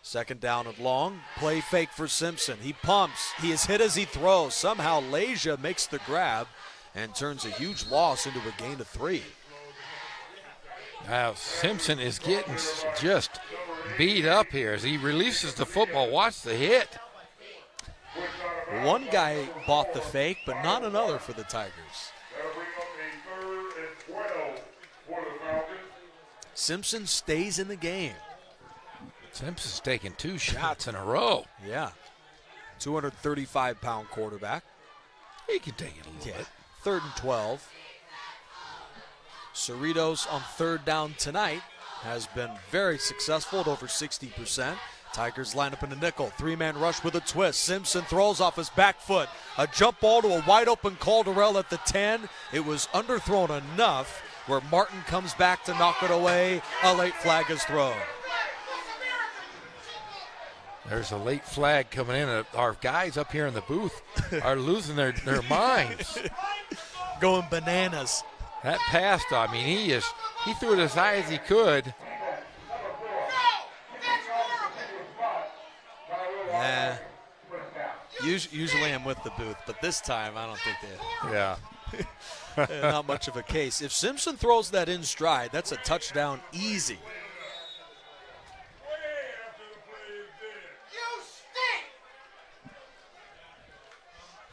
2nd down and long. Play fake for Simpson. He pumps. He is hit as he throws. Somehow Leja makes the grab and turns a huge loss into a gain of 3. Now Simpson is getting just beat up here as he releases the football. Watch the hit. One guy bought the fake, but not another for the Tigers. That'll bring up a 3rd and 12 for the Falcons. Simpson stays in the game. Simpson's taking 2 shots in a row. Yeah. 235-pound quarterback. He can take it a little bit. 3rd and 12. Cerritos on 3rd down tonight has been very successful at over 60%. Tigers line up in a nickel. 3-man rush with a twist. Simpson throws off his back foot. A jump ball to a wide open Calderell at the 10. It was underthrown enough where Martin comes back to knock it away. A late flag is thrown. There's a late flag coming in. Our guys up here in the booth are losing their minds. Going bananas. That pass, I mean, he threw it as high as he could. Nah. Usually I'm with the booth, but this time I don't think they. Yeah. Not much of a case. If Simpson throws that in stride, that's a touchdown easy.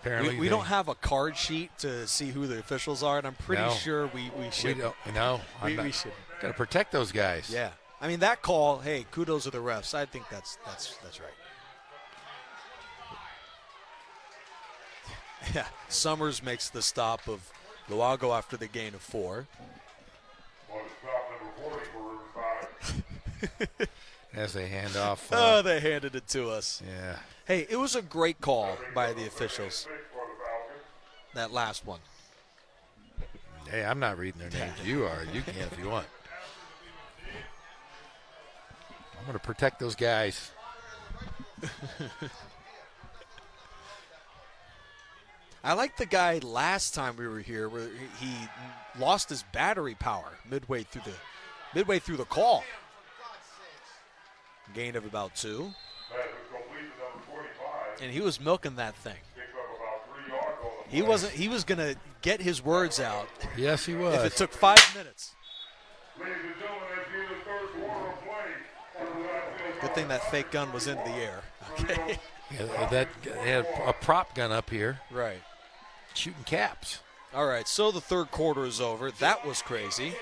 Apparently we don't have a card sheet to see who the officials are, and I'm pretty sure we should. We don't. No, we should. Got to protect those guys. Yeah. I mean, that call, hey, kudos to the refs. I think that's right. Yeah, Summers makes the stop of Luago after the gain of 4. As they hand off. They handed it to us. Yeah. Hey, it was a great call by the officials, that last one. Hey, I'm not reading their names. You are. You can if you want. I'm going to protect those guys. I like the guy last time we were here where he lost his battery power midway through the call. Gain of about 2. And he was milking that thing. He was going to get his words out. Yes, he was. If it took 5 minutes. Good thing that fake gun was into the air. Okay. Yeah, they had a prop gun up here. Right. Shooting caps. All right, so the 3rd quarter is over. That was crazy.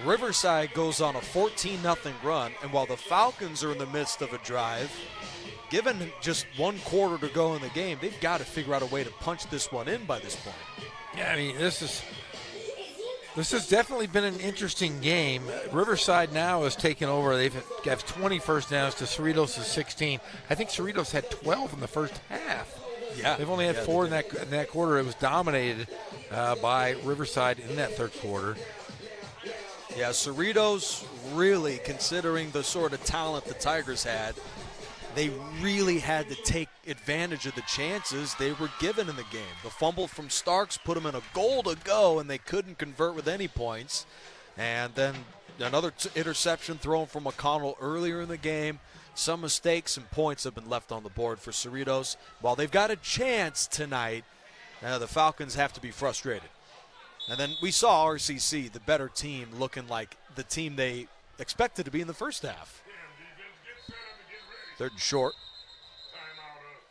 Riverside goes on a 14-0 run, and while the Falcons are in the midst of a drive, given just 1 quarter to go in the game, they've got to figure out a way to punch this one in by this point. Yeah, I mean, this has definitely been an interesting game. Riverside now has taken over. They've got 20 first downs to Cerritos' 16. I think Cerritos had 12 in the first half. Yeah, they've only had 4 in that quarter. It was dominated by Riverside in that 3rd quarter. Yeah, Cerritos really, considering the sort of talent the Tigers had, they really had to take advantage of the chances they were given in the game. The fumble from Starks put them in a goal to go, and they couldn't convert with any points. And then another interception thrown from McConnell earlier in the game. Some mistakes and points have been left on the board for Cerritos. While they've got a chance tonight, the Falcons have to be frustrated. And then we saw RCC, the better team, looking like the team they expected to be in the first half. 3rd and short.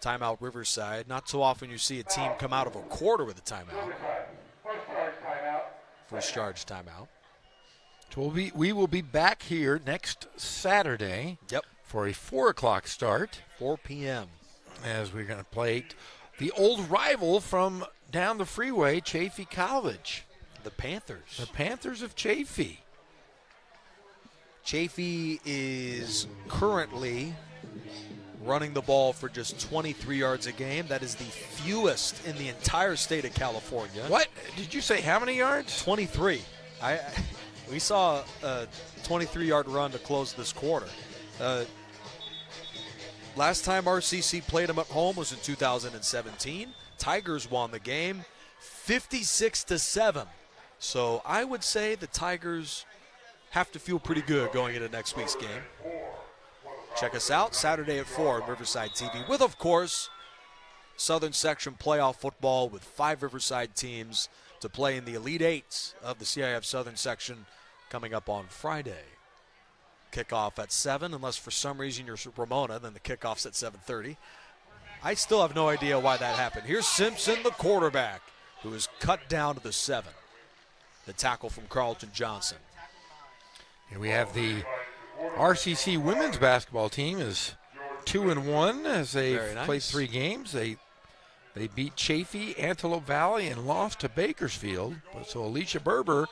Timeout Riverside. Not so often you see a team come out of a quarter with a timeout. First charge timeout. So we will be back here next Saturday. Yep. For a 4 o'clock start. 4 p.m. As we're going to play the old rival from down the freeway, Chaffee College. The Panthers. The Panthers of Chaffee. Chaffee is currently running the ball for just 23 yards a game. That is the fewest in the entire state of California. What? Did you say how many yards? 23. We saw a 23-yard run to close this quarter. Last time RCC played them at home was in 2017. Tigers won the game 56-7. So I would say the Tigers have to feel pretty good going into next week's game. Check us out Saturday at 4 on Riverside TV with, of course, Southern Section playoff football with 5 Riverside teams to play in the Elite Eight of the CIF Southern Section coming up on Friday. Kickoff at 7, unless for some reason you're Ramona, then the kickoff's at 7:30. I still have no idea why that happened. Here's Simpson, the quarterback, who is cut down to the 7. The tackle from Carlton Johnson. Here we have the RCC women's basketball team is 2-1 as they played 3 games. They beat Chaffee, Antelope Valley, and lost to Bakersfield. So Alicia Berber,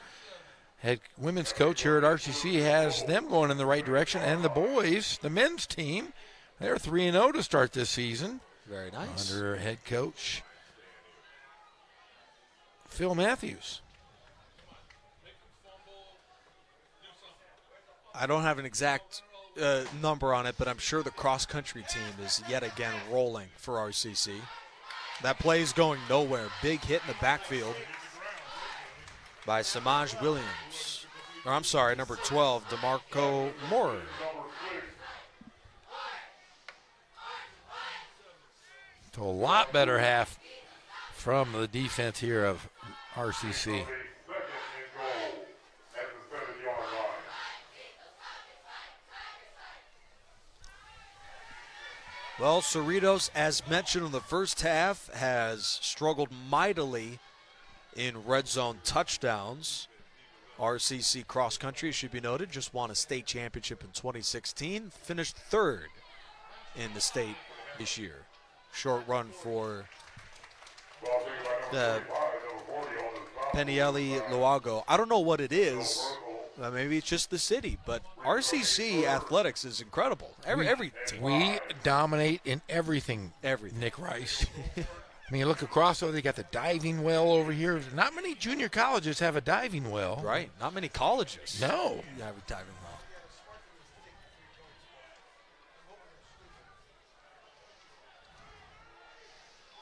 head women's coach here at RCC, has them going in the right direction. And the boys, the men's team, they're 3-0 to start this season. Very nice. Under head coach Phil Matthews. I don't have an exact number on it, but I'm sure the cross-country team is yet again rolling for RCC. That play is going nowhere. Big hit in the backfield by Samaj Williams. Or I'm sorry, number 12, DeMarco Moore. So a lot better half from the defense here of RCC. Well, Cerritos, as mentioned in the first half, has struggled mightily in red zone touchdowns. RCC cross country, should be noted, just won a state championship in 2016, finished 3rd in the state this year. Short run for the Penieli Luago. I don't know what it is. Maybe it's just the city, but RCC athletics is incredible. Every team. We dominate in everything. Everything. Nick Rice. I mean, you look across, they got the diving well over here. Not many junior colleges have a diving well. Right. Not many colleges. No. Have a diving well.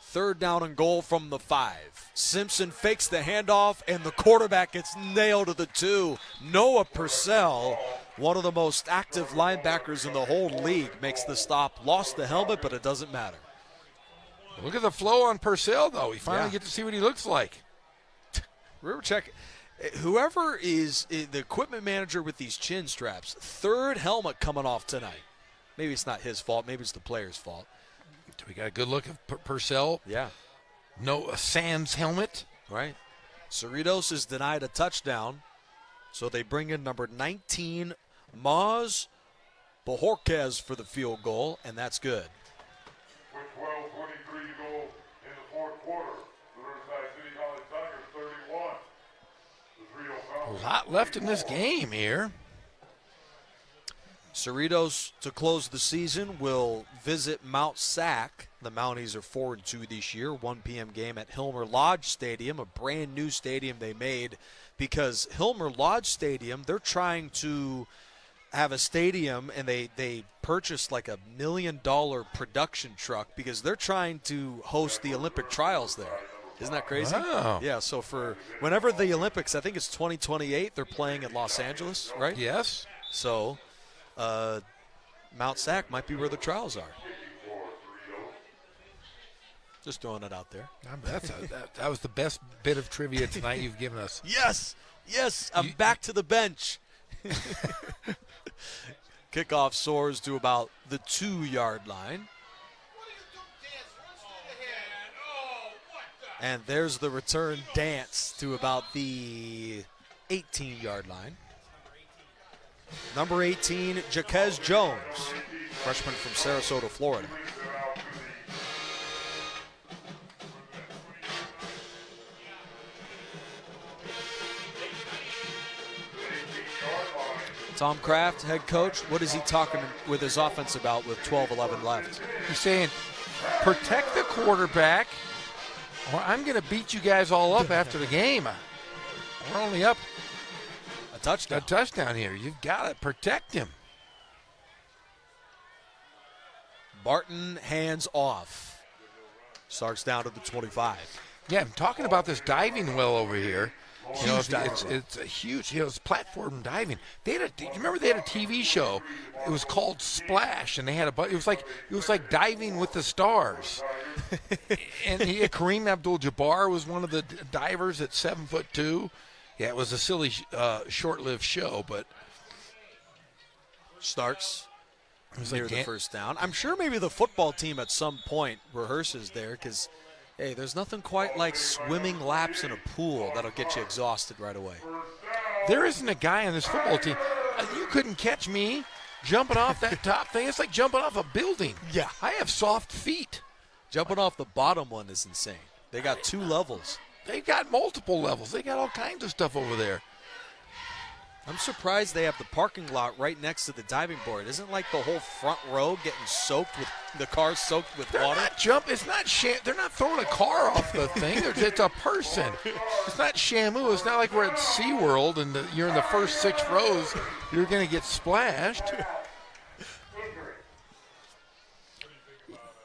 Third down and goal from the 5. Simpson fakes the handoff, and the quarterback gets nailed to the 2. Noah Purcell, one of the most active linebackers in the whole league, makes the stop. Lost the helmet, but it doesn't matter. Look at the flow on Purcell, though. We finally get to see what he looks like. Rivercheck, whoever is the equipment manager with these chin straps, 3rd helmet coming off tonight. Maybe it's not his fault. Maybe it's the player's fault. We got a good look at Purcell. Yeah. No Sands helmet. Right. Cerritos is denied a touchdown, so they bring in number 19, Maz Bojorquez for the field goal, and that's good. With 12:23 to go in the 4th quarter, the Riverside City College Tigers 31. The 3-0 A lot left in this game here. Cerritos, to close the season, will visit Mount Sac. The Mounties are 4-2 this year. 1 p.m. game at Hilmer Lodge Stadium, a brand new stadium they made because Hilmer Lodge Stadium, they're trying to have a stadium, and they purchased like $1 million production truck because they're trying to host the Olympic trials there. Isn't that crazy? Wow. Yeah, so for whenever the Olympics, I think it's 2028, they're playing in Los Angeles, right? Yes. So Mount Sac might be where the trials are. Just throwing it out there. That was the best bit of trivia tonight you've given us. Yes, I'm back to the bench. Kickoff soars to about the 2-yard line. And there's the return dance to about the 18-yard line. Number 18, Jaquez Jones, freshman from Sarasota, Florida. Tom Kraft, head coach, what is he talking with his offense about with 12-11 left? He's saying, protect the quarterback, or I'm going to beat you guys all up after the game. We're only up a touchdown here. You've got to protect him. Barton hands off. Starts down to the 25. Yeah, I'm talking about this diving well over here. You know, It's a huge, it's platform diving. Do you remember they had a TV show? It was called Splash, and they had it was like diving with the stars. And Kareem Abdul-Jabbar was one of the divers at 7'2". Yeah, it was a silly, short-lived show, but Starks near the first down. I'm sure maybe the football team at some point rehearses there because, hey, there's nothing quite like swimming laps in a pool that'll get you exhausted right away. There isn't a guy on this football team. You couldn't catch me jumping off that top thing. It's like jumping off a building. Yeah. I have soft feet. Jumping off the bottom one is insane. They got 2 levels. They've got multiple levels. They got all kinds of stuff over there. I'm surprised they have the parking lot right next to the diving board. Isn't like the whole front row getting soaked with the cars soaked with They're water? It's not they're not throwing a car off the thing. It's a person. It's not Shamu. It's not like we're at SeaWorld and you're in the first 6 rows. You're going to get splashed.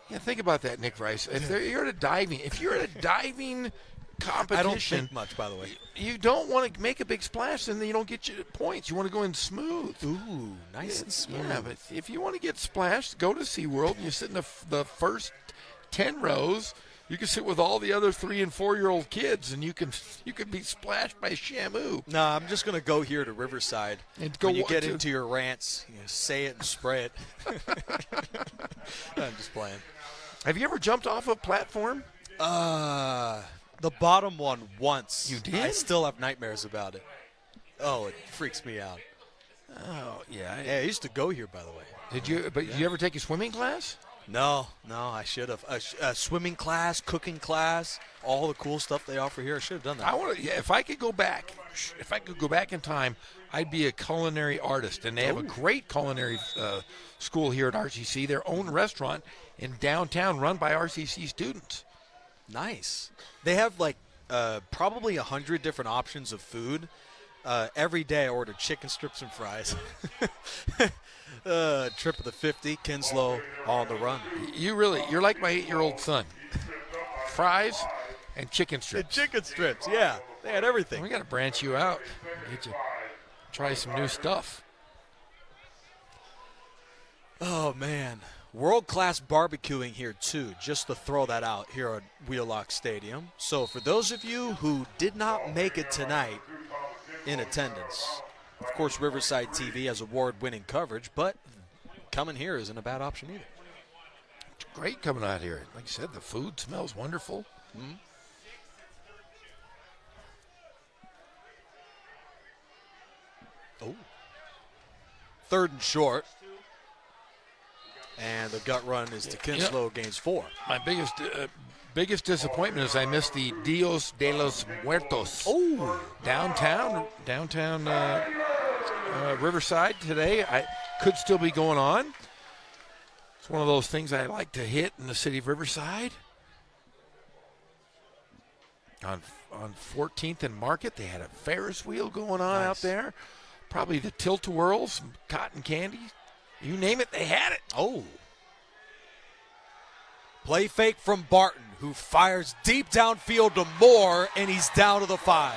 Yeah, think about that, Nick Rice. If you're at a diving competition, I don't think much, by the way. You don't want to make a big splash, and then you don't get your points. You want to go in smooth. Ooh, nice and smooth. Yeah, but if you want to get splashed, go to SeaWorld, and you sit in the first 10 rows. You can sit with all the other 3- and 4-year-old kids, and you can be splashed by Shamu. No, I'm just going to go here to Riverside. And when you get into your rants, say it and spray it. I'm just playing. Have you ever jumped off a platform? The bottom one once. You did? I still have nightmares about it. Oh, it freaks me out. Oh, yeah. Yeah, I used to go here, by the way. Did you? But did you ever take a swimming class? No, I should have. A swimming class, cooking class, all the cool stuff they offer here. I should have done that. If I could go back in time, I'd be a culinary artist. And they have a great culinary school here at RCC, their own restaurant in downtown run by RCC students. Nice. They have like probably 100 different options of food. Every day I order chicken strips and fries. Trip of the 50, Kinslow on the run. You're like my 8-year-old son. Fries and chicken strips. Chicken strips, yeah. They had everything. We got to branch you out. Get you try some new stuff. Oh, man. World-class barbecuing here, too, just to throw that out here at Wheelock Stadium. So for those of you who did not make it tonight in attendance, of course, Riverside TV has award-winning coverage, but coming here isn't a bad option either. It's great coming out here. Like I said, the food smells wonderful. Mm-hmm. Oh. 3rd and short. And the gut run is to Kinslow, gains 4. My biggest disappointment is I missed the Dios de los Muertos. Oh, downtown Riverside today. I could still be going on. It's one of those things I like to hit in the city of Riverside. On 14th and Market, they had a Ferris wheel going on out there. Probably the tilt-a-whirl, some cotton candy. You name it, they had it. Oh. Play fake from Barton, who fires deep downfield to Moore, and he's down to the 5.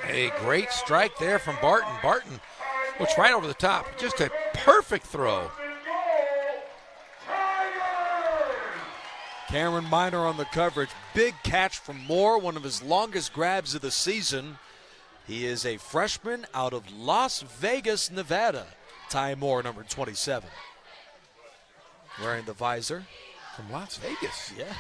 A great strike there from Barton. Barton looks right over the top. Just a perfect throw. Cameron Minor on the coverage. Big catch from Moore, one of his longest grabs of the season. He is a freshman out of Las Vegas, Nevada. Ty Moore, number 27. Wearing the visor. From Las Vegas. Yeah.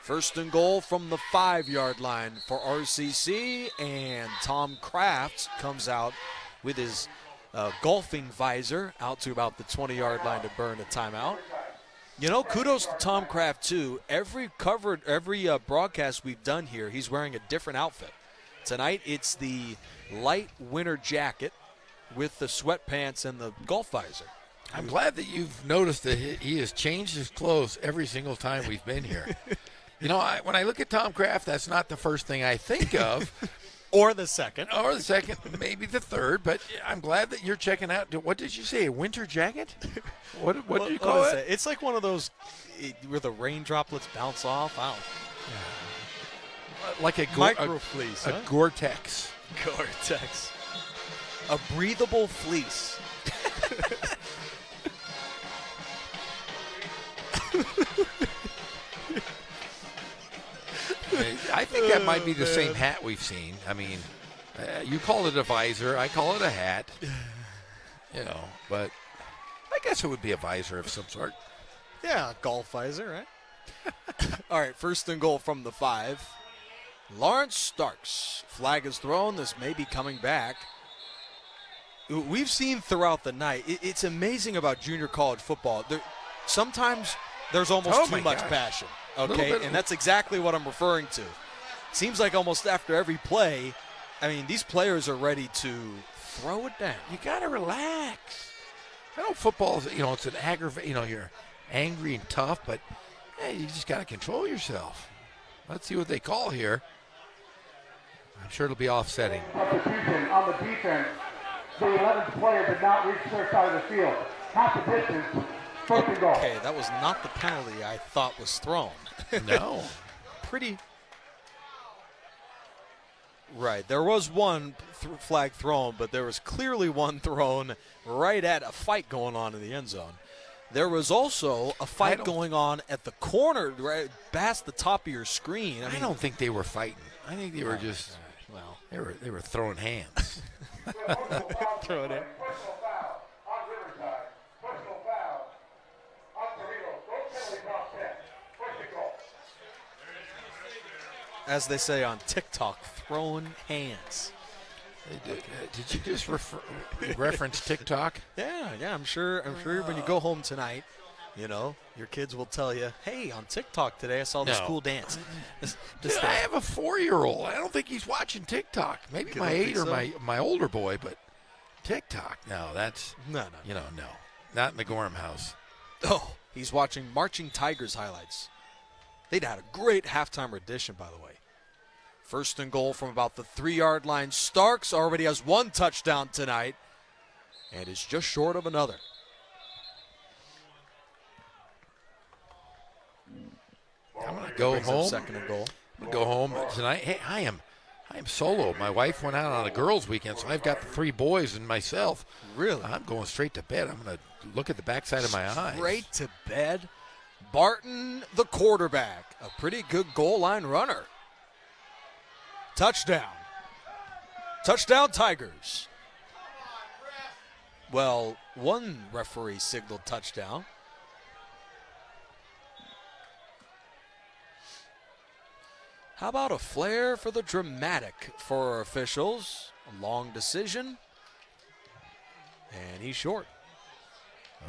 1st and goal from the 5-yard line for RCC, and Tom Kraft comes out with his golfing visor out to about the 20-yard line to burn a timeout. You know, kudos to Tom Kraft, too. Every broadcast we've done here, he's wearing a different outfit. Tonight, it's the light winter jacket with the sweatpants and the golf visor. I'm glad that you've noticed that he has changed his clothes every single time we've been here. You know, when I look at Tom Kraft, that's not the first thing I think of. Or the second. Or the second, maybe the third. But I'm glad that you're checking out. What did you say, a winter jacket? What did you call it? It's like one of those where the rain droplets bounce off. I don't like a micro fleece. A Gore-Tex. Gore-Tex. A breathable fleece. I think that might be the same hat we've seen. I mean, You call it a visor. I call it a hat. But I guess it would be a visor of some sort. Yeah, golf visor, right? All right, first and goal from the 5. Lawrence Starks. Flag is thrown. This may be coming back. We've seen throughout the night, it's amazing about junior college football. Sometimes there's almost too much passion, okay? And that's exactly what I'm referring to. Seems like almost after every play, I mean, these players are ready to throw it down. You got to relax. I know football is, it's an aggravate. You're angry and tough, but you just got to control yourself. Let's see what they call here. I'm sure it'll be offsetting. Substitution on the defense. The 11th player did not reach their side of the field. Half the distance. First and goal. Okay, that was not the penalty I thought was thrown. No. Pretty. Right, there was one flag thrown, but there was clearly one thrown right at a fight going on in the end zone. There was also a fight going on at the corner, right past the top of your screen. I don't think they were fighting. I think they were just, they were throwing hands. Throwing it. As they say on TikTok, throwing hands. Did you just reference TikTok? Yeah, I'm sure when you go home tonight, your kids will tell you, hey, on TikTok today I saw this cool dance. I have a 4-year-old. I don't think he's watching TikTok. Maybe my 8 or my older boy, but TikTok. No, that's no. Not in the Gorham house. Oh, he's watching Marching Tigers highlights. They'd had a great halftime rendition, by the way. First and goal from about the 3-yard line. Starks already has 1 touchdown tonight and is just short of another. I'm going to go home. Second and goal. I'm going to go home tonight. Hey, I am solo. My wife went out on a girls' weekend, so I've got the 3 boys and myself. Really? I'm going straight to bed. I'm going to look at the backside of my eyes. Straight to bed. Barton, the quarterback, a pretty good goal line runner. Touchdown. Touchdown, Tigers. Well, one referee signaled touchdown. How about a flare for the dramatic for our officials? A long decision. And he's short.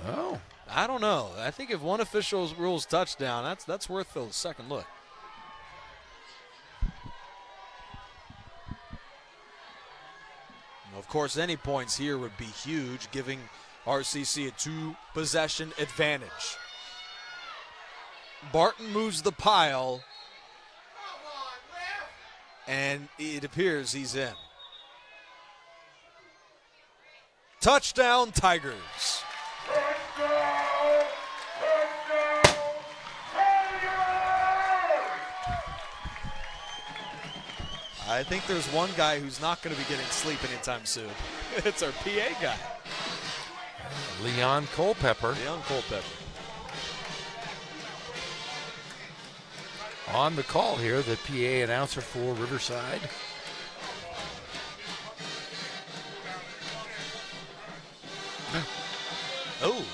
Oh. I don't know. I think if one official rules touchdown, that's worth a second look. Of course, any points here would be huge, giving RCC a 2-possession advantage. Barton moves the pile, and it appears he's in. Touchdown, Tigers. I think there's one guy who's not going to be getting sleep anytime soon. It's our PA guy. Leon Culpepper. On the call here, the PA announcer for Riverside. Oh.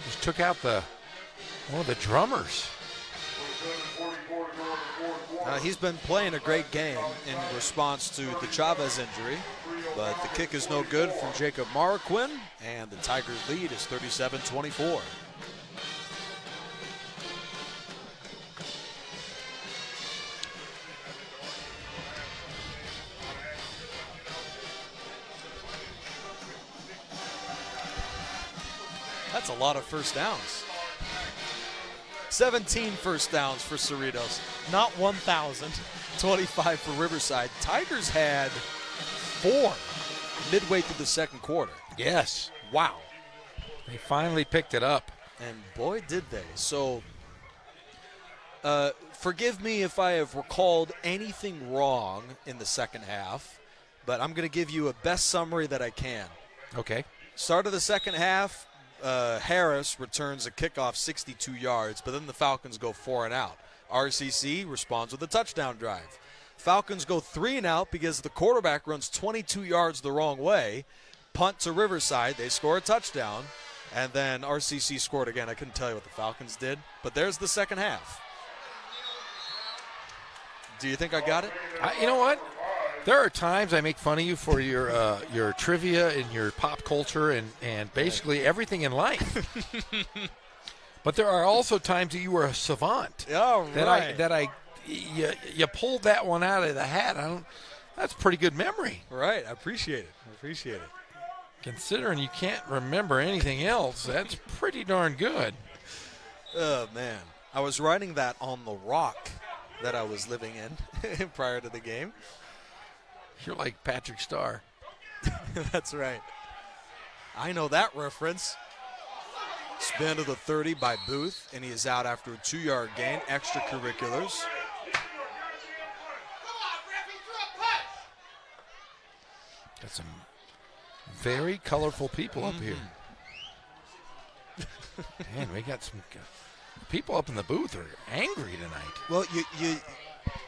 Just took out one of the drummers. He's been playing a great game in response to the Chavez injury, but the kick is no good from Jacob Marquin, and the Tigers lead is 37-24. That's a lot of first downs. 17 first downs for Cerritos, not 1,000. 25 for Riverside. Tigers had 4 midway through the second quarter. Yes. Wow. They finally picked it up. And boy, did they. So, forgive me if I have recalled anything wrong in the second half, but I'm going to give you a best summary that I can. Okay. Start of the second half, Harris returns a kickoff 62 yards, but then the Falcons go 4 and out. RCC responds with a touchdown drive. Falcons go 3 and out because the quarterback runs 22 yards the wrong way. Punt to Riverside. They score a touchdown. And then RCC scored again. I couldn't tell you what the Falcons did. But there's the second half. Do you think I got it? You know what? There are times I make fun of you for your trivia and your pop culture and basically everything in life. But there are also times that you are a savant. Oh, right. You pulled that one out of the hat. That's pretty good memory. Right. I appreciate it. Considering you can't remember anything else, that's pretty darn good. Oh, man. I was writing that on the rock that I was living in prior to the game. You're like Patrick Starr. That's right. I know that reference. Spin to the 30 by Booth, and he is out after a 2-yard gain. Extracurriculars. Got some very colorful people up here. Man, we got some people up in the booth are angry tonight. Well,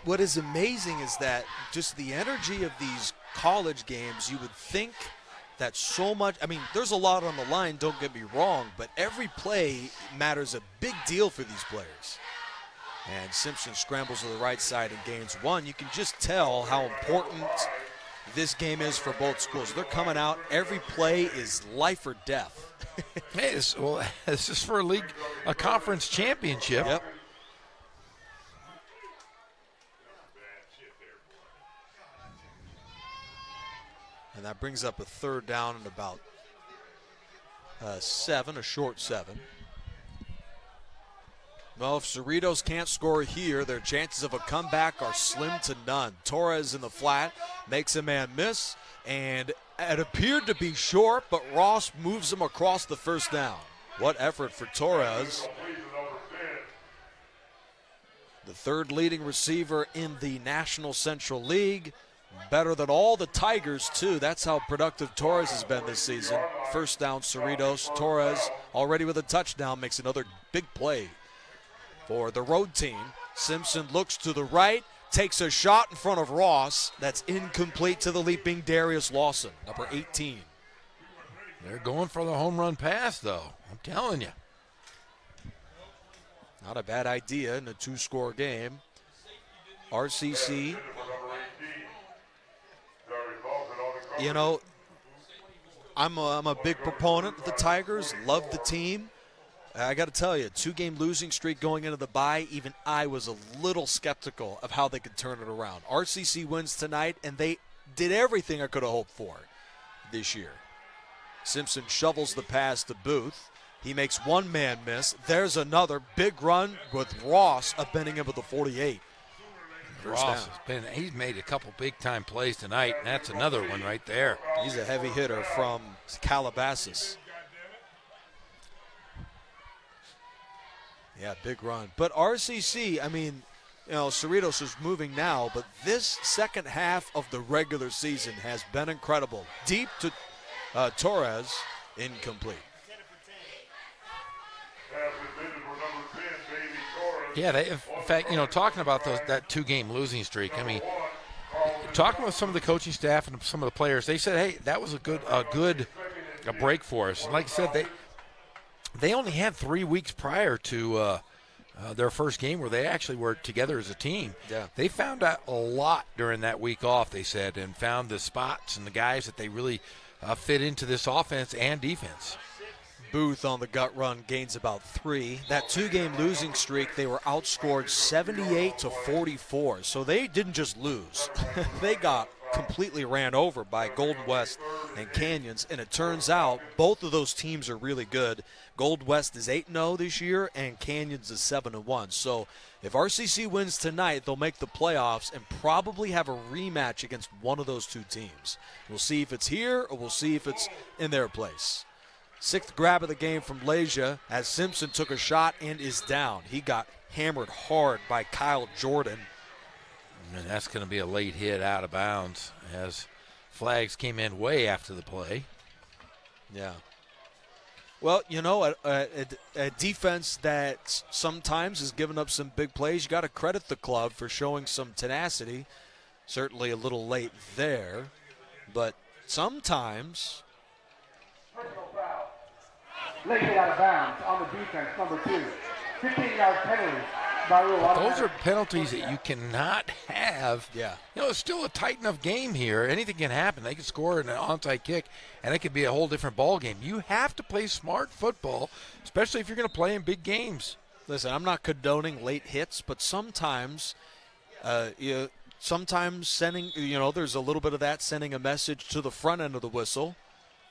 what is amazing is that just the energy of these college games, you would think that so much, I mean, there's a lot on the line, don't get me wrong, but every play matters a big deal for these players. And Simpson scrambles to the right side and gains 1. You can just tell how important this game is for both schools. They're coming out, every play is life or death. It's just for a conference championship. Yep. And that brings up a 3rd down and about 7, a short 7. Well, if Cerritos can't score here, their chances of a comeback are slim to none. Torres in the flat makes a man miss, and it appeared to be short, but Ross moves him across the 1st down. What effort for Torres. The 3rd leading receiver in the National Central League. Better than all the Tigers, too. That's how productive Torres has been this season. 1st down, Cerritos. Torres already with a touchdown makes another big play for the road team. Simpson looks to the right, takes a shot in front of Ross. That's incomplete to the leaping Darius Lawson, number 18. They're going for the home run pass, though. I'm telling you. Not a bad idea in a 2-score game. RCC. You know, I'm a big proponent of the Tigers. Love the team. I got to tell you, 2-game losing streak going into the bye, even I was a little skeptical of how they could turn it around. RCC wins tonight, and they did everything I could have hoped for this year. Simpson shovels the pass to Booth. He makes one man miss. There's another big run with Ross bending him with the 48. Ross he's made a couple big-time plays tonight, and that's another one right there. He's a heavy hitter from Calabasas. Yeah, big run. But RCC, I mean, you know, Cerritos is moving now, but this second half of the regular season has been incredible. Deep to Torres, incomplete. Yeah, in fact, you know, talking about that 2-game losing streak, I mean, talking with some of the coaching staff and some of the players, they said, hey, that was a good break for us. And like I said, they only had 3 weeks prior to their first game where they actually were together as a team. Yeah. They found out a lot during that week off, they said, and found the spots and the guys that they really fit into this offense and defense. Booth on the gut run gains about 3. That 2-game losing streak, they were outscored 78-44. So they didn't just lose. They got completely ran over by Golden West and Canyons, and it turns out both of those teams are really good. Gold West is 8-0 this year, and Canyons is 7-1. So if RCC wins tonight, they'll make the playoffs and probably have a rematch against one of those 2 teams. We'll see if it's here or we'll see if it's in their place. 6th grab of the game from Leja as Simpson took a shot and is down. He got hammered hard by Kyle Jordan. And that's going to be a late hit out of bounds as flags came in way after the play. Yeah. Well, you know, a defense that sometimes has given up some big plays, you got to credit the club for showing some tenacity. Certainly a little late there, but sometimes. Personal foul. Late hit out of bounds on the defense, number 2. 15-yard penalty by rule. But those are penalties that you cannot have. Yeah. You know, it's still a tight enough game here. Anything can happen. They can score an onside kick, and it could be a whole different ball game. You have to play smart football, especially if you're going to play in big games. Listen, I'm not condoning late hits, but sometimes, sometimes sending, there's a little bit of that, sending a message to the front end of the whistle.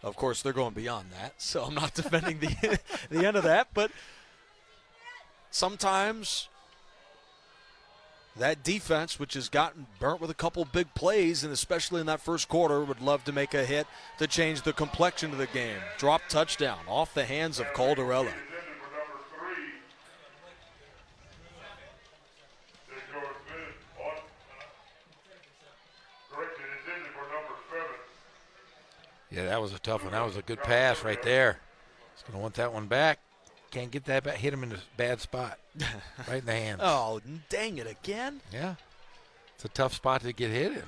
Of course, they're going beyond that, so I'm not defending the end of that, but sometimes that defense, which has gotten burnt with a couple big plays, and especially in that first quarter, would love to make a hit to change the complexion of the game. Drop touchdown off the hands of Caldarella. Yeah, that was a tough one. That was a good pass right there. He's going to want that one back. Can't get that back. Hit him in a bad spot. Right in the hands. Oh, dang it again. Yeah. It's a tough spot to get hit in.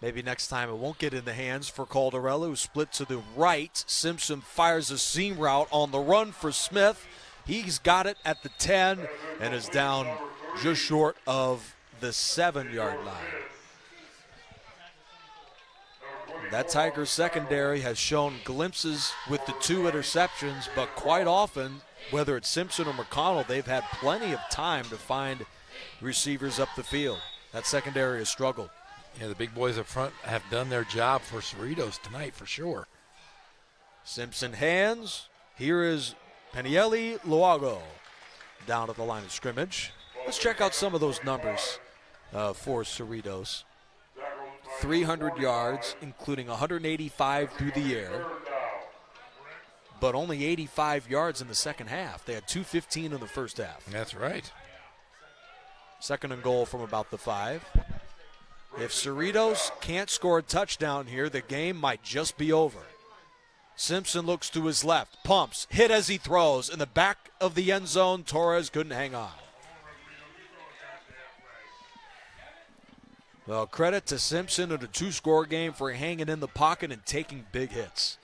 Maybe next time it won't get in the hands for Caldarella, who split to the right. Simpson fires a seam route on the run for Smith. He's got it at the 10 and is down just short of the 7-yard line. That Tigers secondary has shown glimpses with the 2 interceptions, but quite often, whether it's Simpson or McConnell, they've had plenty of time to find receivers up the field. That secondary has struggled. Yeah, the big boys up front have done their job for Cerritos tonight for sure. Simpson hands. Here is Penieli Luago down at the line of scrimmage. Let's check out some of those numbers for Cerritos. 300 yards, including 185 through the air, but only 85 yards in the second half. They had 215 in the first half. That's right. Second and goal from about the 5. If Cerritos can't score a touchdown here, the game might just be over. Simpson looks to his left, pumps, hit as he throws. In the back of the end zone, Torres couldn't hang on. Well, credit to Simpson in a 2-score game for hanging in the pocket and taking big hits.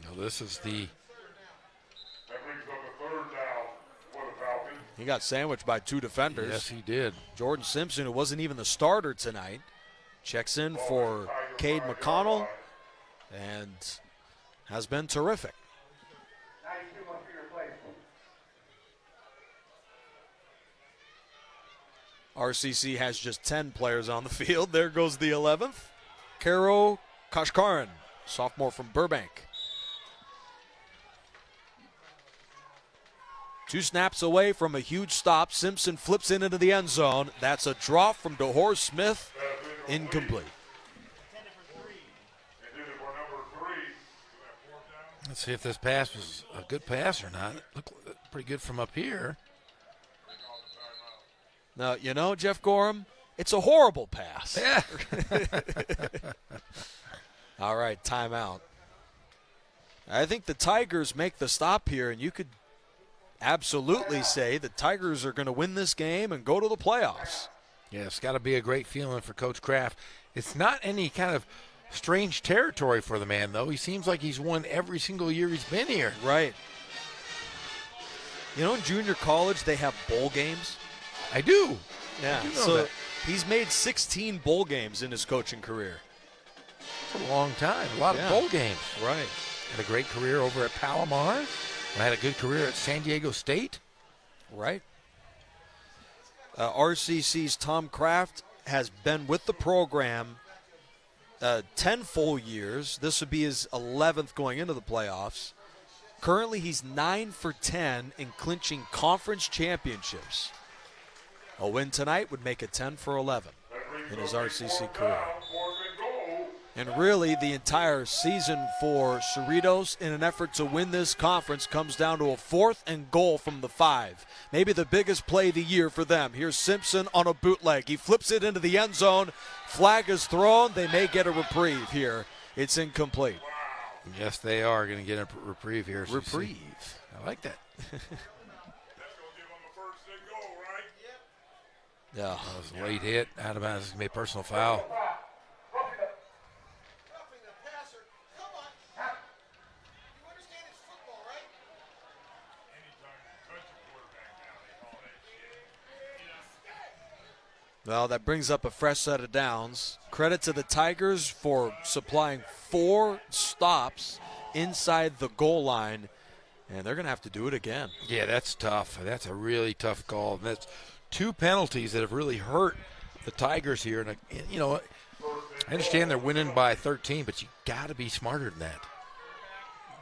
Now this is the... He got sandwiched by 2 defenders. Yes, he did. Jordan Simpson, who wasn't even the starter tonight, checks in for Cade McConnell and has been terrific. RCC has just 10 players on the field. There goes the 11th. Karo Kashkaran, sophomore from Burbank. 2 snaps away from a huge stop. Simpson flips into the end zone. That's a drop from DeHorace Smith. Incomplete. Let's see if this pass was a good pass or not. It looked pretty good from up here. Now, Jeff Gorham, it's a horrible pass. Yeah. All right, timeout. I think the Tigers make the stop here, and you could absolutely say the Tigers are going to win this game and go to the playoffs. Yeah, it's got to be a great feeling for Coach Kraft. It's not any kind of strange territory for the man, though. He seems like he's won every single year he's been here. Right. In junior college, they have bowl games. I do. Yeah, I do know so that. he's made 16 bowl games in his coaching career. It's a long time. A lot of bowl games. Right. Had a great career over at Palomar. Had a good career at San Diego State. Right. RCC's Tom Kraft has been with the program 10 full years. This would be his 11th going into the playoffs. Currently, he's 9 for 10 in clinching conference championships. A win tonight would make it 10 for 11 in his RCC career. And really, the entire season for Cerritos in an effort to win this conference comes down to a 4th and goal from the 5. Maybe the biggest play of the year for them. Here's Simpson on a bootleg. He flips it into the end zone. Flag is thrown. They may get a reprieve here. It's incomplete. Yes, they are going to get a reprieve here. Reprieve. I like that. Yeah. That was a late hit. Out of bounds. It's going to be a personal foul. Well, that brings up a fresh set of downs. Credit to the Tigers for supplying 4 stops inside the goal line, and they're going to have to do it again. Yeah, that's tough. That's a really tough call. That's 2 penalties that have really hurt the Tigers here. And, you know, I understand they're winning by 13, but you got to be smarter than that.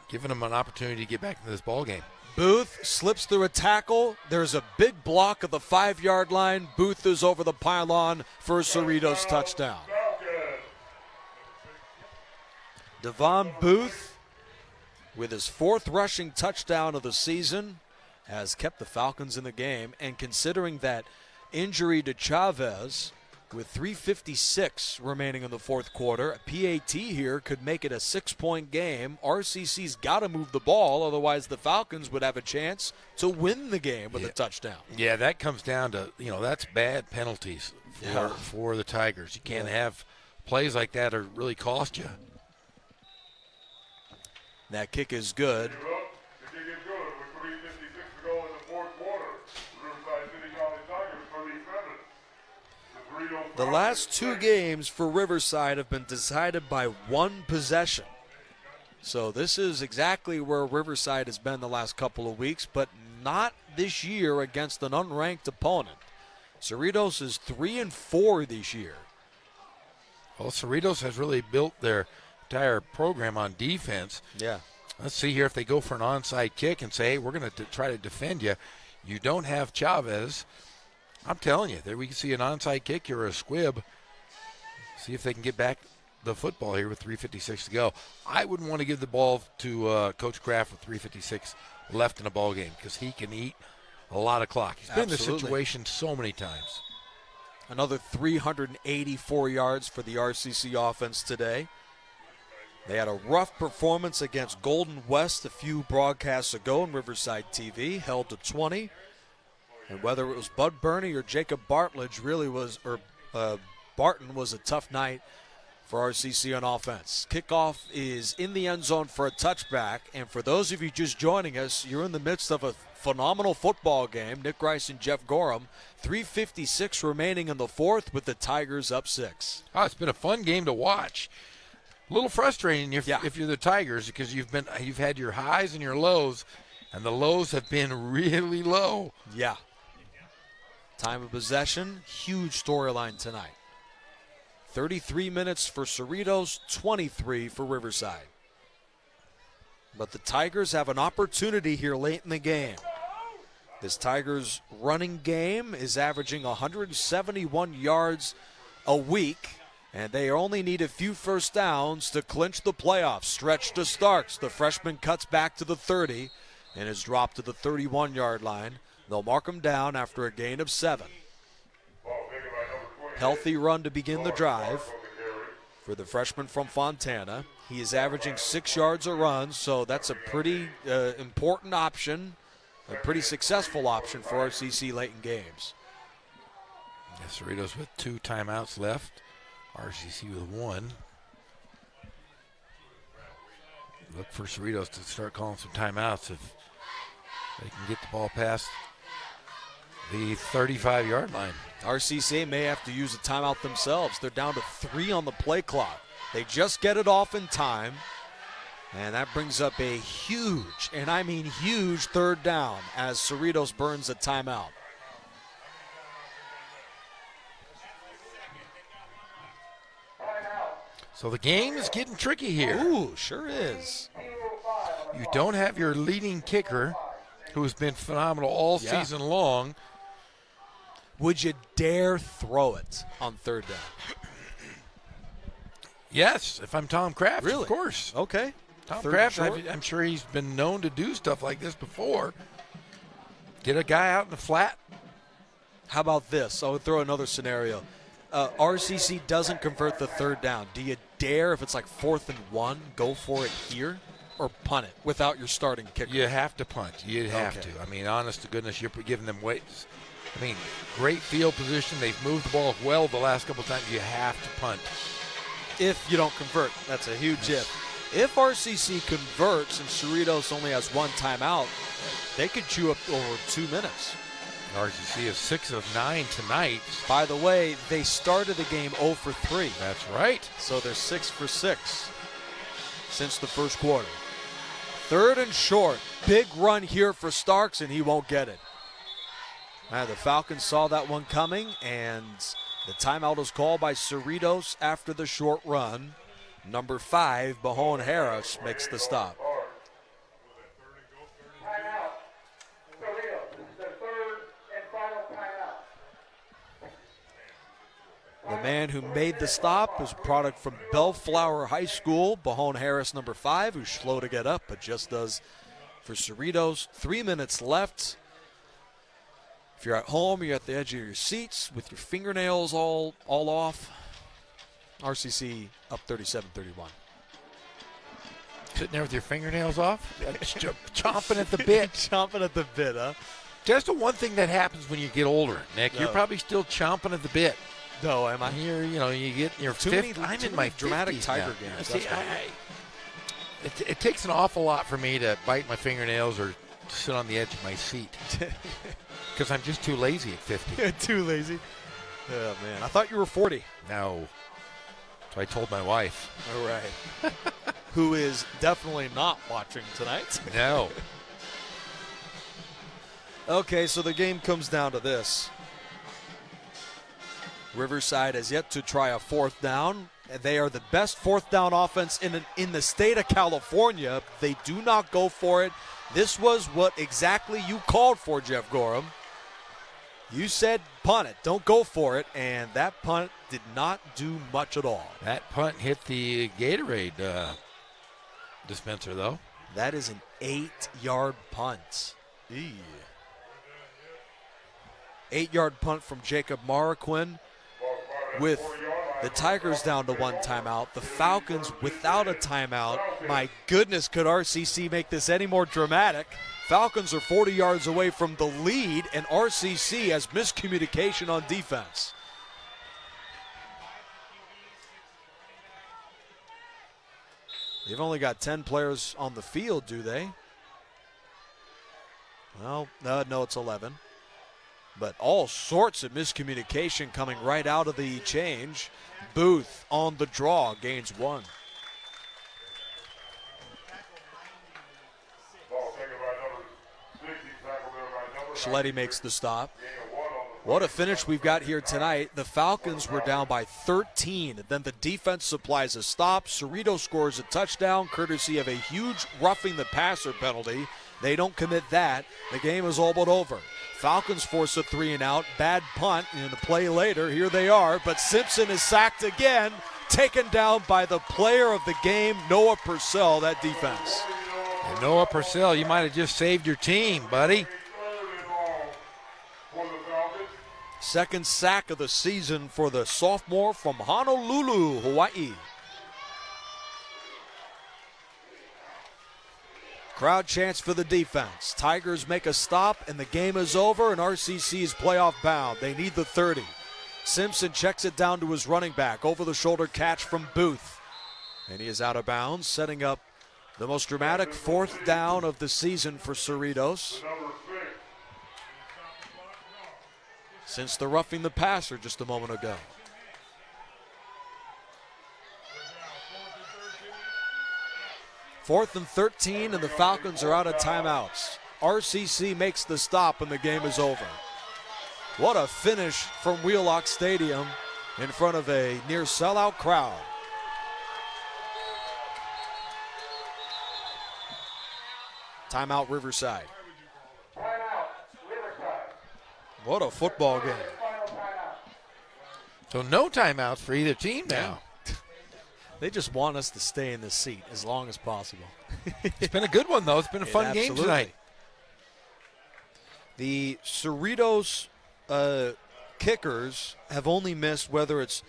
Giving them an opportunity to get back into this ball game. Booth slips through a tackle. There's a big block at the 5-yard line. Booth is over the pylon for a Cerritos touchdown. Devon Booth, with his 4th rushing touchdown of the season, has kept the Falcons in the game. And considering that injury to Chavez, with 3:56 remaining in the 4th quarter, a PAT here could make it a 6-point game. RCC's got to move the ball, otherwise the Falcons would have a chance to win the game with a touchdown. Yeah, that comes down to, you know, that's bad penalties for the Tigers. You can't have plays like that or really cost you. That kick is good. The kick is good with 3:56 to go in the 4th quarter. Riverside City College Tigers 37. The last 2 games for Riverside have been decided by 1 possession. So this is exactly where Riverside has been the last couple of weeks, but not this year against an unranked opponent. Cerritos is 3-4 this year. Well, Cerritos has really built their entire program on defense. Yeah. Let's see here if they go for an onside kick and say, hey, we're going to try to defend you. You don't have Chavez. I'm telling you, there we can see an onside kick or a squib. See if they can get back the football here with 3:56 to go. I wouldn't want to give the ball to Coach Kraft with 3:56 left in a ball game because he can eat a lot of clock. He's been in this situation so many times. Another 384 yards for the RCC offense today. They had a rough performance against Golden West a few broadcasts ago on Riverside TV, held to 20. And whether it was Bud Burney or Jacob Bartledge Barton was a tough night for RCC on offense. Kickoff is in the end zone for a touchback. And for those of you just joining us, you're in the midst of a phenomenal football game. Nick Rice and Jeff Gorham. 3:56 remaining in the 4th with the Tigers up 6. Oh, it's been a fun game to watch. A little frustrating if you're the Tigers because you've had your highs and your lows, and the lows have been really low. Yeah. Time of possession, huge storyline tonight. 33 minutes for Cerritos, 23 for Riverside. But the Tigers have an opportunity here late in the game. This Tigers running game is averaging 171 yards a week, and they only need a few first downs to clinch the playoffs. Stretch to Starks. The freshman cuts back to the 30 and is dropped to the 31-yard line. They'll mark him down after a gain of 7. Healthy run to begin the drive for the freshman from Fontana. He is averaging 6 yards a run, so that's a pretty important option, a pretty successful option for RCC late in games. Cerritos with 2 timeouts left. RCC with 1. Look for Cerritos to start calling some timeouts if they can get the ball past the 35-yard line. RCC may have to use a timeout themselves. They're down to 3 on the play clock. They just get it off in time, and that brings up a huge, and I mean huge, 3rd down as Cerritos burns a timeout. So the game is getting tricky here. Ooh, sure is. You don't have your leading kicker, who has been phenomenal all season long. Would you dare throw it on 3rd down? Yes, if I'm Tom Kraft, really? Of course. Okay. Tom Kraft, I'm sure he's been known to do stuff like this before. Get a guy out in the flat. How about this? I would throw another scenario. RCC doesn't convert the 3rd down. Do you dare, if it's like 4th and 1, go for it here or punt it without your starting kicker? You have to punt. You'd have to. I mean, honest to goodness, you're giving them I mean, great field position. They've moved the ball well the last couple of times. You have to punt. If you don't convert, that's a huge if. If RCC converts and Cerritos only has one timeout, they could chew up over 2 minutes. RCC is 6 of 9 tonight. By the way, they started the game 0 for 3. That's right. So they're 6 for 6 since the first quarter. 3rd and short. Big run here for Starks, and he won't get it. The Falcons saw that one coming, and the timeout is called by Cerritos after the short run. Number 5, Bahon Harris, makes the stop. Timeout. Cerritos, the 3rd and final timeout. The man who made the stop is a product from Bellflower High School. Bahon Harris, number 5, who's slow to get up, but just does for Cerritos. 3 minutes left. If you're at home, you're at the edge of your seats with your fingernails all off. RCC up 37-31. Sitting there with your fingernails off, chomping at the bit. Chomping at the bit, huh? That's the one thing that happens when you get older, Nick. No. You're probably still chomping at the bit. No, am I? You get in your Too 50s. many- I'm too in many my dramatic 50s Tiger now. games, See, that's why. it takes an awful lot for me to bite my fingernails or sit on the edge of my seat because I'm just too lazy at 50. Too lazy. Oh, man. I thought you were 40. No. So I told my wife. All right. Who is definitely not watching tonight. No. Okay, so the game comes down to this. Riverside has yet to try a 4th down. They are the best 4th down offense in the state of California. They do not go for it. This was what exactly you called for, Jeff Gorham. You said punt it, don't go for it, and that punt did not do much at all. That punt hit the Gatorade dispenser, though. That is an 8-yard punt. 8-yard punt from Jacob Marquin. With the Tigers down to 1 timeout, the Falcons without a timeout. My goodness, could RCC make this any more dramatic? Falcons are 40 yards away from the lead, and RCC has miscommunication on defense. They've only got 10 players on the field, do they? Well, no, it's 11. But all sorts of miscommunication coming right out of the change. Booth on the draw, gains 1. Schletti makes the stop. What a finish we've got here tonight. The Falcons were down by 13. Then the defense supplies a stop. Cerritos scores a touchdown courtesy of a huge roughing the passer penalty. They don't commit that. The game is all but over. Falcons force a 3-and-out. Bad punt. And a play later, here they are. But Simpson is sacked again. Taken down by the player of the game, Noah Purcell, that defense. And Noah Purcell, you might have just saved your team, buddy. Second sack of the season for the sophomore from Honolulu, Hawaii. Crowd chants for the defense. Tigers make a stop, and the game is over, and RCC is playoff bound. They need the 30. Simpson checks it down to his running back. Over-the-shoulder catch from Booth. And he is out of bounds, setting up the most dramatic 4th down of the season for Cerritos. Since the roughing the passer just a moment ago. Fourth and 13, and the Falcons are out of timeouts. RCC makes the stop, and the game is over. What a finish from Wheelock Stadium in front of a near sellout crowd. Timeout, Riverside. What a football game. So no timeouts for either team now. They just want us to stay in the seat as long as possible. It's been a good one, though. It's been a fun game tonight. The Cerritos kickers have only missed, whether it's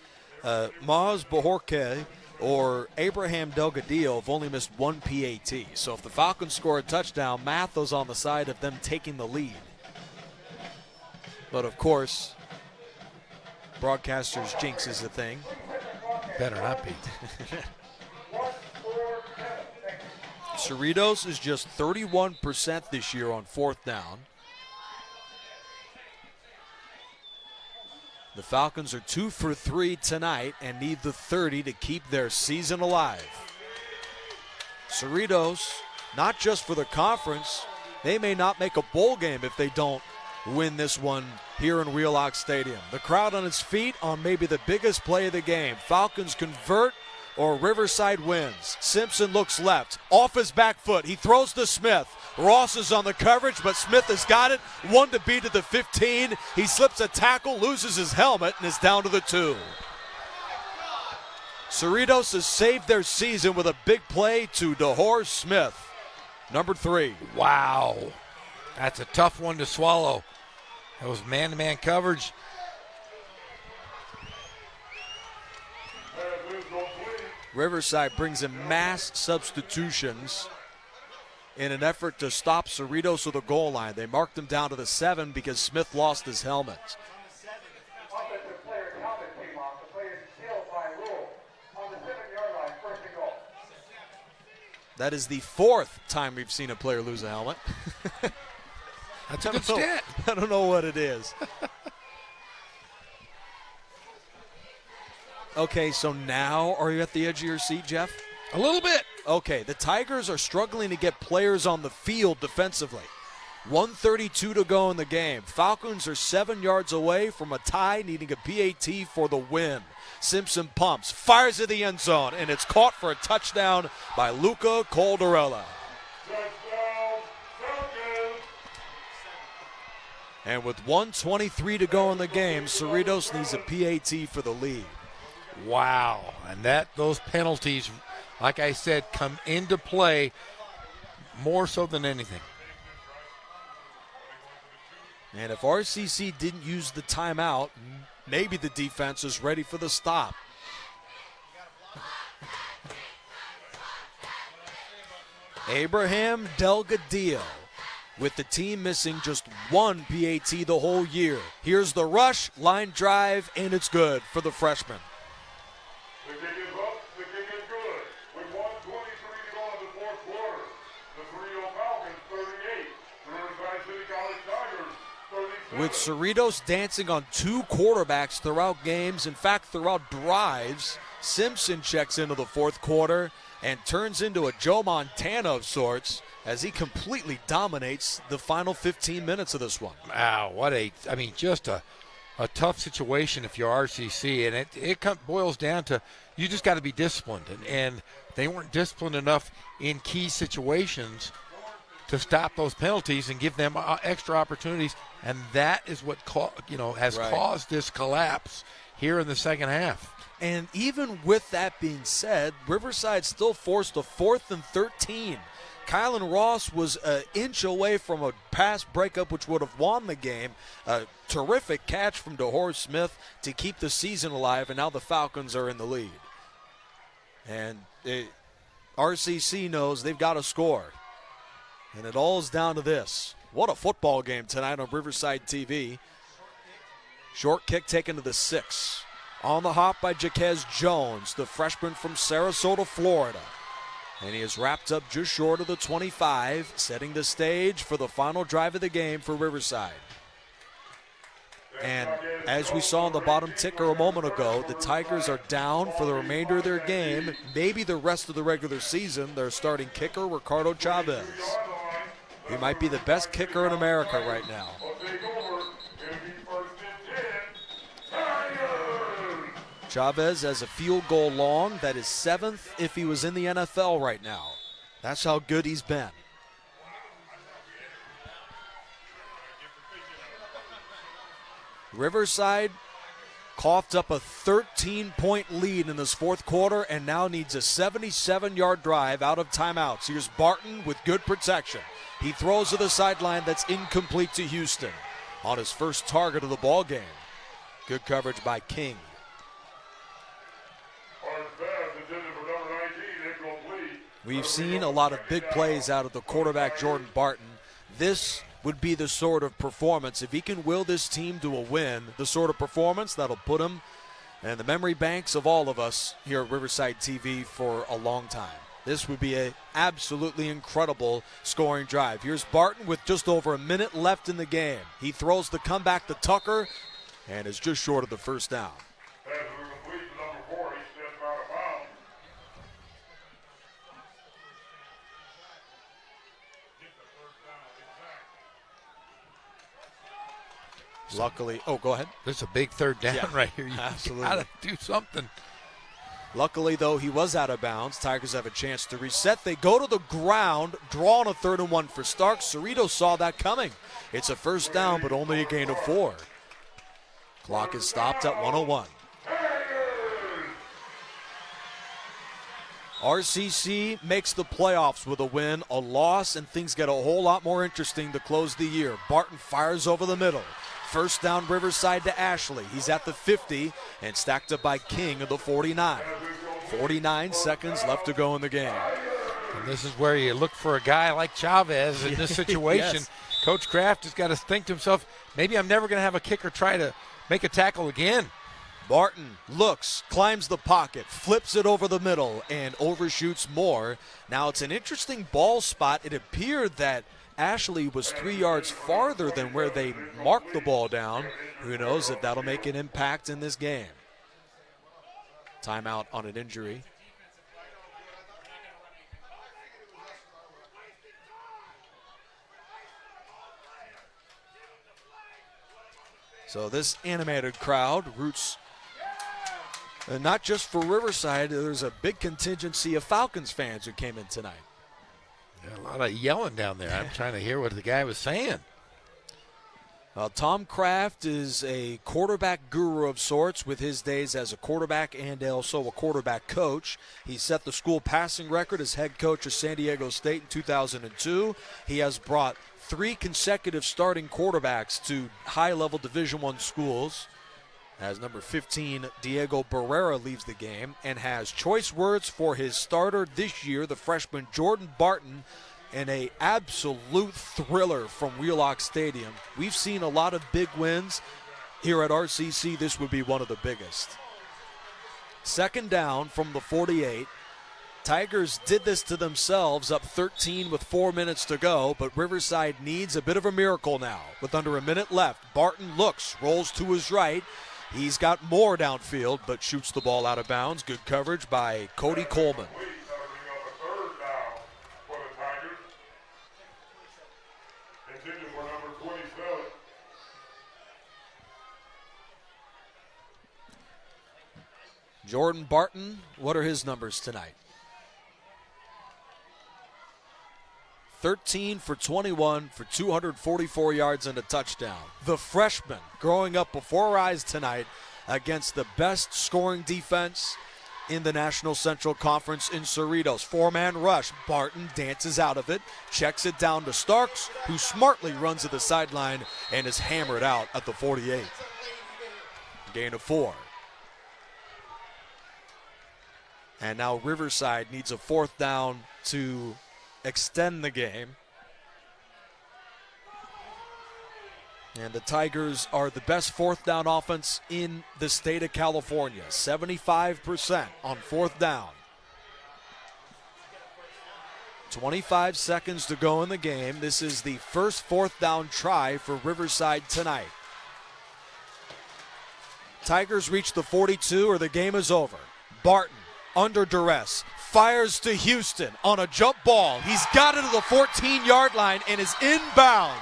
Maz Bajorque or Abraham Delgadillo, have only missed 1 PAT. So if the Falcons score a touchdown, math is on the side of them taking the lead. But of course, broadcasters' jinx is a thing. Better not be. Cerritos is just 31% this year on fourth down. The Falcons are 2 for 3 tonight and need the 30 to keep their season alive. Cerritos, not just for the conference, they may not make a bowl game if they don't win this one here in Wheelock Stadium. The crowd on its feet on maybe the biggest play of the game. Falcons convert or Riverside wins. Simpson looks left, off his back foot. He throws to Smith. Ross is on the coverage, but Smith has got it. 1 to beat at the 15. He slips a tackle, loses his helmet, and is down to the 2. Cerritos has saved their season with a big play to DeHoor Smith, number 3. Wow. That's a tough one to swallow. That was man-to-man coverage. Riverside brings in mass substitutions in an effort to stop Cerritos at the goal line. They marked him down to the 7 because Smith lost his helmet. Offensive player's helmet came off. The play is still by rule on the 7-yard line, first and goal. That is the 4th time we've seen a player lose a helmet. That's a good stat. I don't know what it is. Okay, so now are you at the edge of your seat, Jeff? A little bit. Okay, the Tigers are struggling to get players on the field defensively. 1:32 to go in the game. Falcons are 7 yards away from a tie, needing a PAT for the win. Simpson pumps, fires at the end zone, and it's caught for a touchdown by Luca Caldarella. And with 1:23 to go in the game, Cerritos needs a PAT for the lead. Wow. And those penalties, like I said, come into play more so than anything. And if RCC didn't use the timeout, maybe the defense is ready for the stop. Abraham Delgadillo, with the team missing just 1 PAT the whole year. Here's the rush, line drive, and it's good for the freshman. The kick is up, the kick is good. With 1:23 to go in the fourth quarter. The Cerritos Falcons 38, the Riverside City College Tigers 37. With Cerritos dancing on 2 quarterbacks throughout games, in fact throughout drives, Simpson checks into the fourth quarter and turns into a Joe Montana of sorts as he completely dominates the final 15 minutes of this one. Wow, just a tough situation if you're RCC, and it boils down to you just got to be disciplined, and they weren't disciplined enough in key situations to stop those penalties and give them extra opportunities, and that is what has caused this collapse here in the second half. And even with that being said, Riverside still forced a 4th and 13. Kylan Ross was an inch away from a pass breakup which would have won the game. A terrific catch from DeHoor Smith to keep the season alive, and now the Falcons are in the lead. And RCC knows they've got to score. And it all is down to this. What a football game tonight on Riverside TV. Short kick taken to the 6. On the hop by Jaquez Jones, the freshman from Sarasota, Florida. And he is wrapped up just short of the 25, setting the stage for the final drive of the game for Riverside. And as we saw on the bottom ticker a moment ago, the Tigers are down for the remainder of their game, maybe the rest of the regular season. Their starting kicker, Ricardo Chavez. He might be the best kicker in America right now. Chavez has a field goal long. That is 7th if he was in the NFL right now. That's how good he's been. Riverside coughed up a 13-point lead in this fourth quarter and now needs a 77-yard drive out of timeouts. Here's Barton with good protection. He throws to the sideline. That's incomplete to Houston on his first target of the ball game. Good coverage by King. We've seen a lot of big plays out of the quarterback, Jordan Barton. This would be the sort of performance, if he can will this team to a win, the sort of performance that'll put him in the memory banks of all of us here at Riverside TV for a long time. This would be an absolutely incredible scoring drive. Here's Barton with just over a minute left in the game. He throws the comeback to Tucker and is just short of the first down. Luckily, go ahead. There's a big third down right here. You absolutely got to do something. Luckily, though, he was out of bounds. Tigers have a chance to reset. They go to the ground, draw on a 3rd and 1 for Starks. Cerritos saw that coming. It's a first down, but only a gain of 4. Clock is stopped at 1:01. RCC makes the playoffs with a win, a loss, and things get a whole lot more interesting to close the year. Barton fires over the middle. First down, Riverside to Ashley. He's at the 50 and stacked up by King of the 49. 49 seconds left to go in the game. And this is where you look for a guy like Chavez in this situation. Yes. Coach Kraft has got to think to himself, maybe I'm never going to have a kicker try to make a tackle again. Barton looks, climbs the pocket, flips it over the middle, and overshoots more. Now it's an interesting ball spot. It appeared that Ashley was 3 yards farther than where they marked the ball down. Who knows if that'll make an impact in this game. Timeout on an injury. So this animated crowd roots not just for Riverside. There's a big contingency of Falcons fans who came in tonight. A lot of yelling down there. I'm trying to hear what the guy was saying. Tom Kraft is a quarterback guru of sorts with his days as a quarterback and also a quarterback coach. He set the school passing record as head coach of San Diego State in 2002. He has brought 3 consecutive starting quarterbacks to high-level Division I schools. As number 15, Diego Barrera, leaves the game, and has choice words for his starter this year, the freshman Jordan Barton, in an absolute thriller from Wheelock Stadium. We've seen a lot of big wins here at RCC. This would be one of the biggest. Second down from the 48. Tigers did this to themselves, up 13 with 4 minutes to go, but Riverside needs a bit of a miracle now. With under a minute left, Barton looks, rolls to his right. He's got more downfield, but shoots the ball out of bounds. Good coverage by Cody Coleman. Jordan Barton, what are his numbers tonight? 13 for 21 for 244 yards and a touchdown. The freshman growing up before our eyes tonight against the best scoring defense in the National Central Conference in Cerritos. 4-man rush. Barton dances out of it, checks it down to Starks, who smartly runs to the sideline and is hammered out at the 48. Gain of 4. And now Riverside needs a 4th down to extend the game. And the Tigers are the best 4th down offense in the state of California. 75% on 4th down. 25 seconds to go in the game. This is the first 4th down try for Riverside tonight. Tigers reach the 42 or the game is over. Barton under duress, fires to Houston on a jump ball. He's got it to the 14-yard line and is inbounds.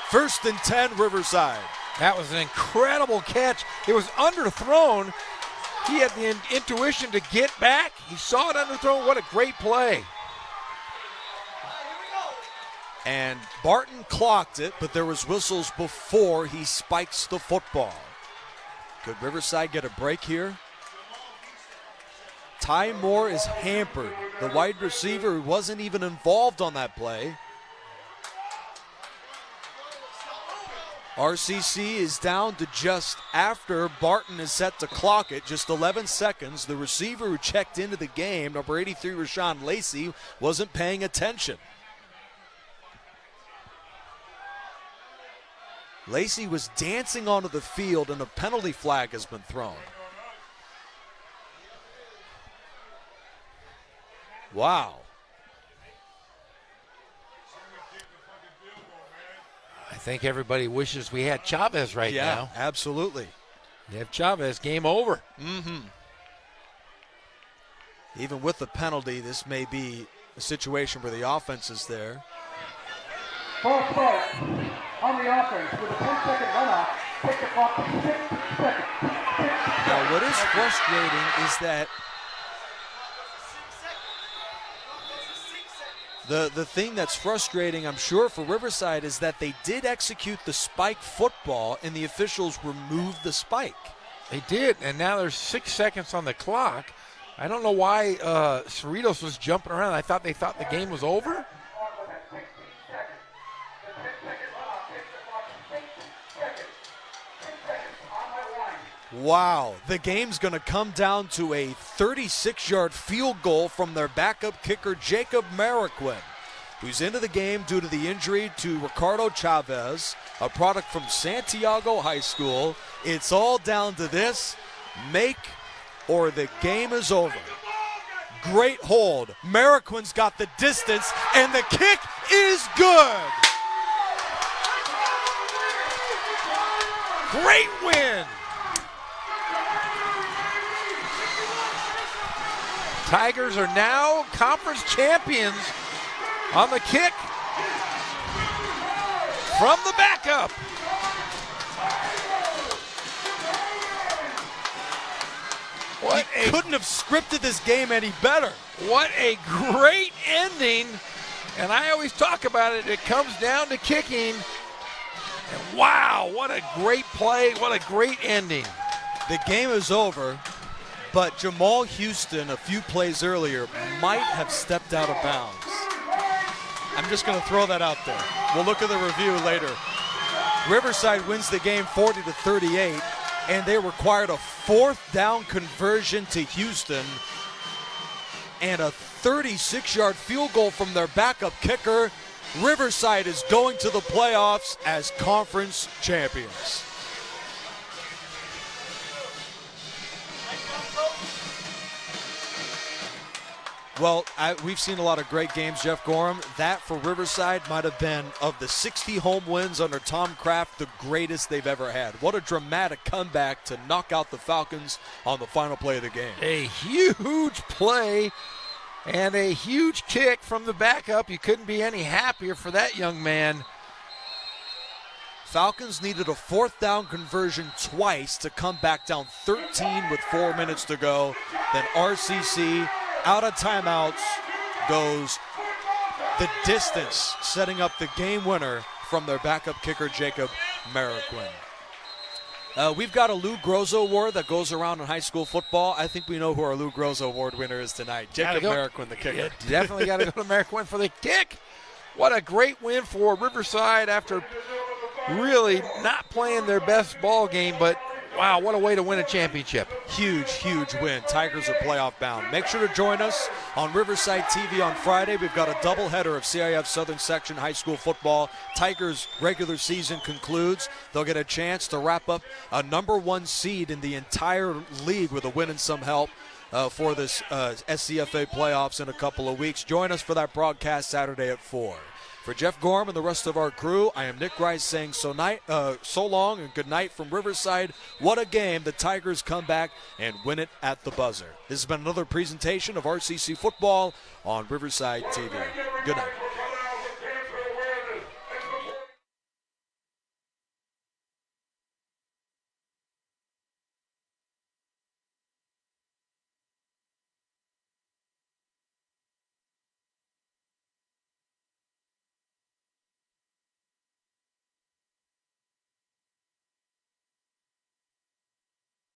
1st and 10, Riverside. That was an incredible catch. It was underthrown. He had the intuition to get back. He saw it underthrown. What a great play. And Barton clocked it, but there was whistles before he spikes the football. Could Riverside get a break here? Ty Moore is hampered. The wide receiver who wasn't even involved on that play. RCC is down to just after Barton is set to clock it, just 11 seconds. The receiver who checked into the game, number 83, Rashawn Lacey, wasn't paying attention. Lacey was dancing onto the field, and a penalty flag has been thrown. Wow. I think everybody wishes we had Chavez right now. Yeah, absolutely. You have Chavez, game over. Mm-hmm. Even with the penalty, this may be a situation where the offense is there. False start on the offense with a 10-second runoff. Take the clock to 6 seconds. Now, what is frustrating is that the thing that's frustrating, I'm sure, for Riverside is that they did execute the spike football and the officials removed the spike. They did, and now there's 6 seconds on the clock. I don't know why Cerritos was jumping around. I thought they thought the game was over. Wow, the game's going to come down to a 36-yard field goal from their backup kicker, Jacob Mariquin, who's into the game due to the injury to Ricardo Chavez, a product from Santiago High School. It's all down to this, make or the game is over. Great hold. Mariquin's got the distance, and the kick is good. Great win. Tigers are now conference champions on the kick from the backup. Couldn't have scripted this game any better. What a great ending. And I always talk about it. It comes down to kicking. And wow, what a great play. What a great ending. The game is over, but Jamal Houston, a few plays earlier, might have stepped out of bounds. I'm just going to throw that out there. We'll look at the review later. Riverside wins the game 40-38, and they required a 4th down conversion to Houston and a 36-yard field goal from their backup kicker. Riverside is going to the playoffs as conference champions. Well, we've seen a lot of great games, Jeff Gorham. That for Riverside might have been, of the 60 home wins under Tom Kraft, the greatest they've ever had. What a dramatic comeback to knock out the Falcons on the final play of the game. A huge play and a huge kick from the backup. You couldn't be any happier for that young man. Falcons needed a 4th down conversion twice to come back down 13 with 4 minutes to go. Then RCC, out of timeouts, goes the distance, setting up the game winner from their backup kicker, Jacob Mariquin. We've got a Lou Groza Award that goes around in high school football. I think we know who our Lou Groza Award winner is tonight. Jacob Mariquin, the kicker. Yeah, definitely got to go to Mariquin for the kick. What a great win for Riverside after really not playing their best ball game, but wow, what a way to win a championship. Huge, huge win. Tigers are playoff bound. Make sure to join us on Riverside TV on Friday. We've got a doubleheader of CIF Southern Section high school football. Tigers' regular season concludes. They'll get a chance to wrap up a #1 seed in the entire league with a win and some help for this SCFA playoffs in a couple of weeks. Join us for that broadcast Saturday at 4. For Jeff Gorham and the rest of our crew, I am Nick Rice saying so long and good night from Riverside. What a game. The Tigers come back and win it at the buzzer. This has been another presentation of RCC Football on Riverside TV. Good night.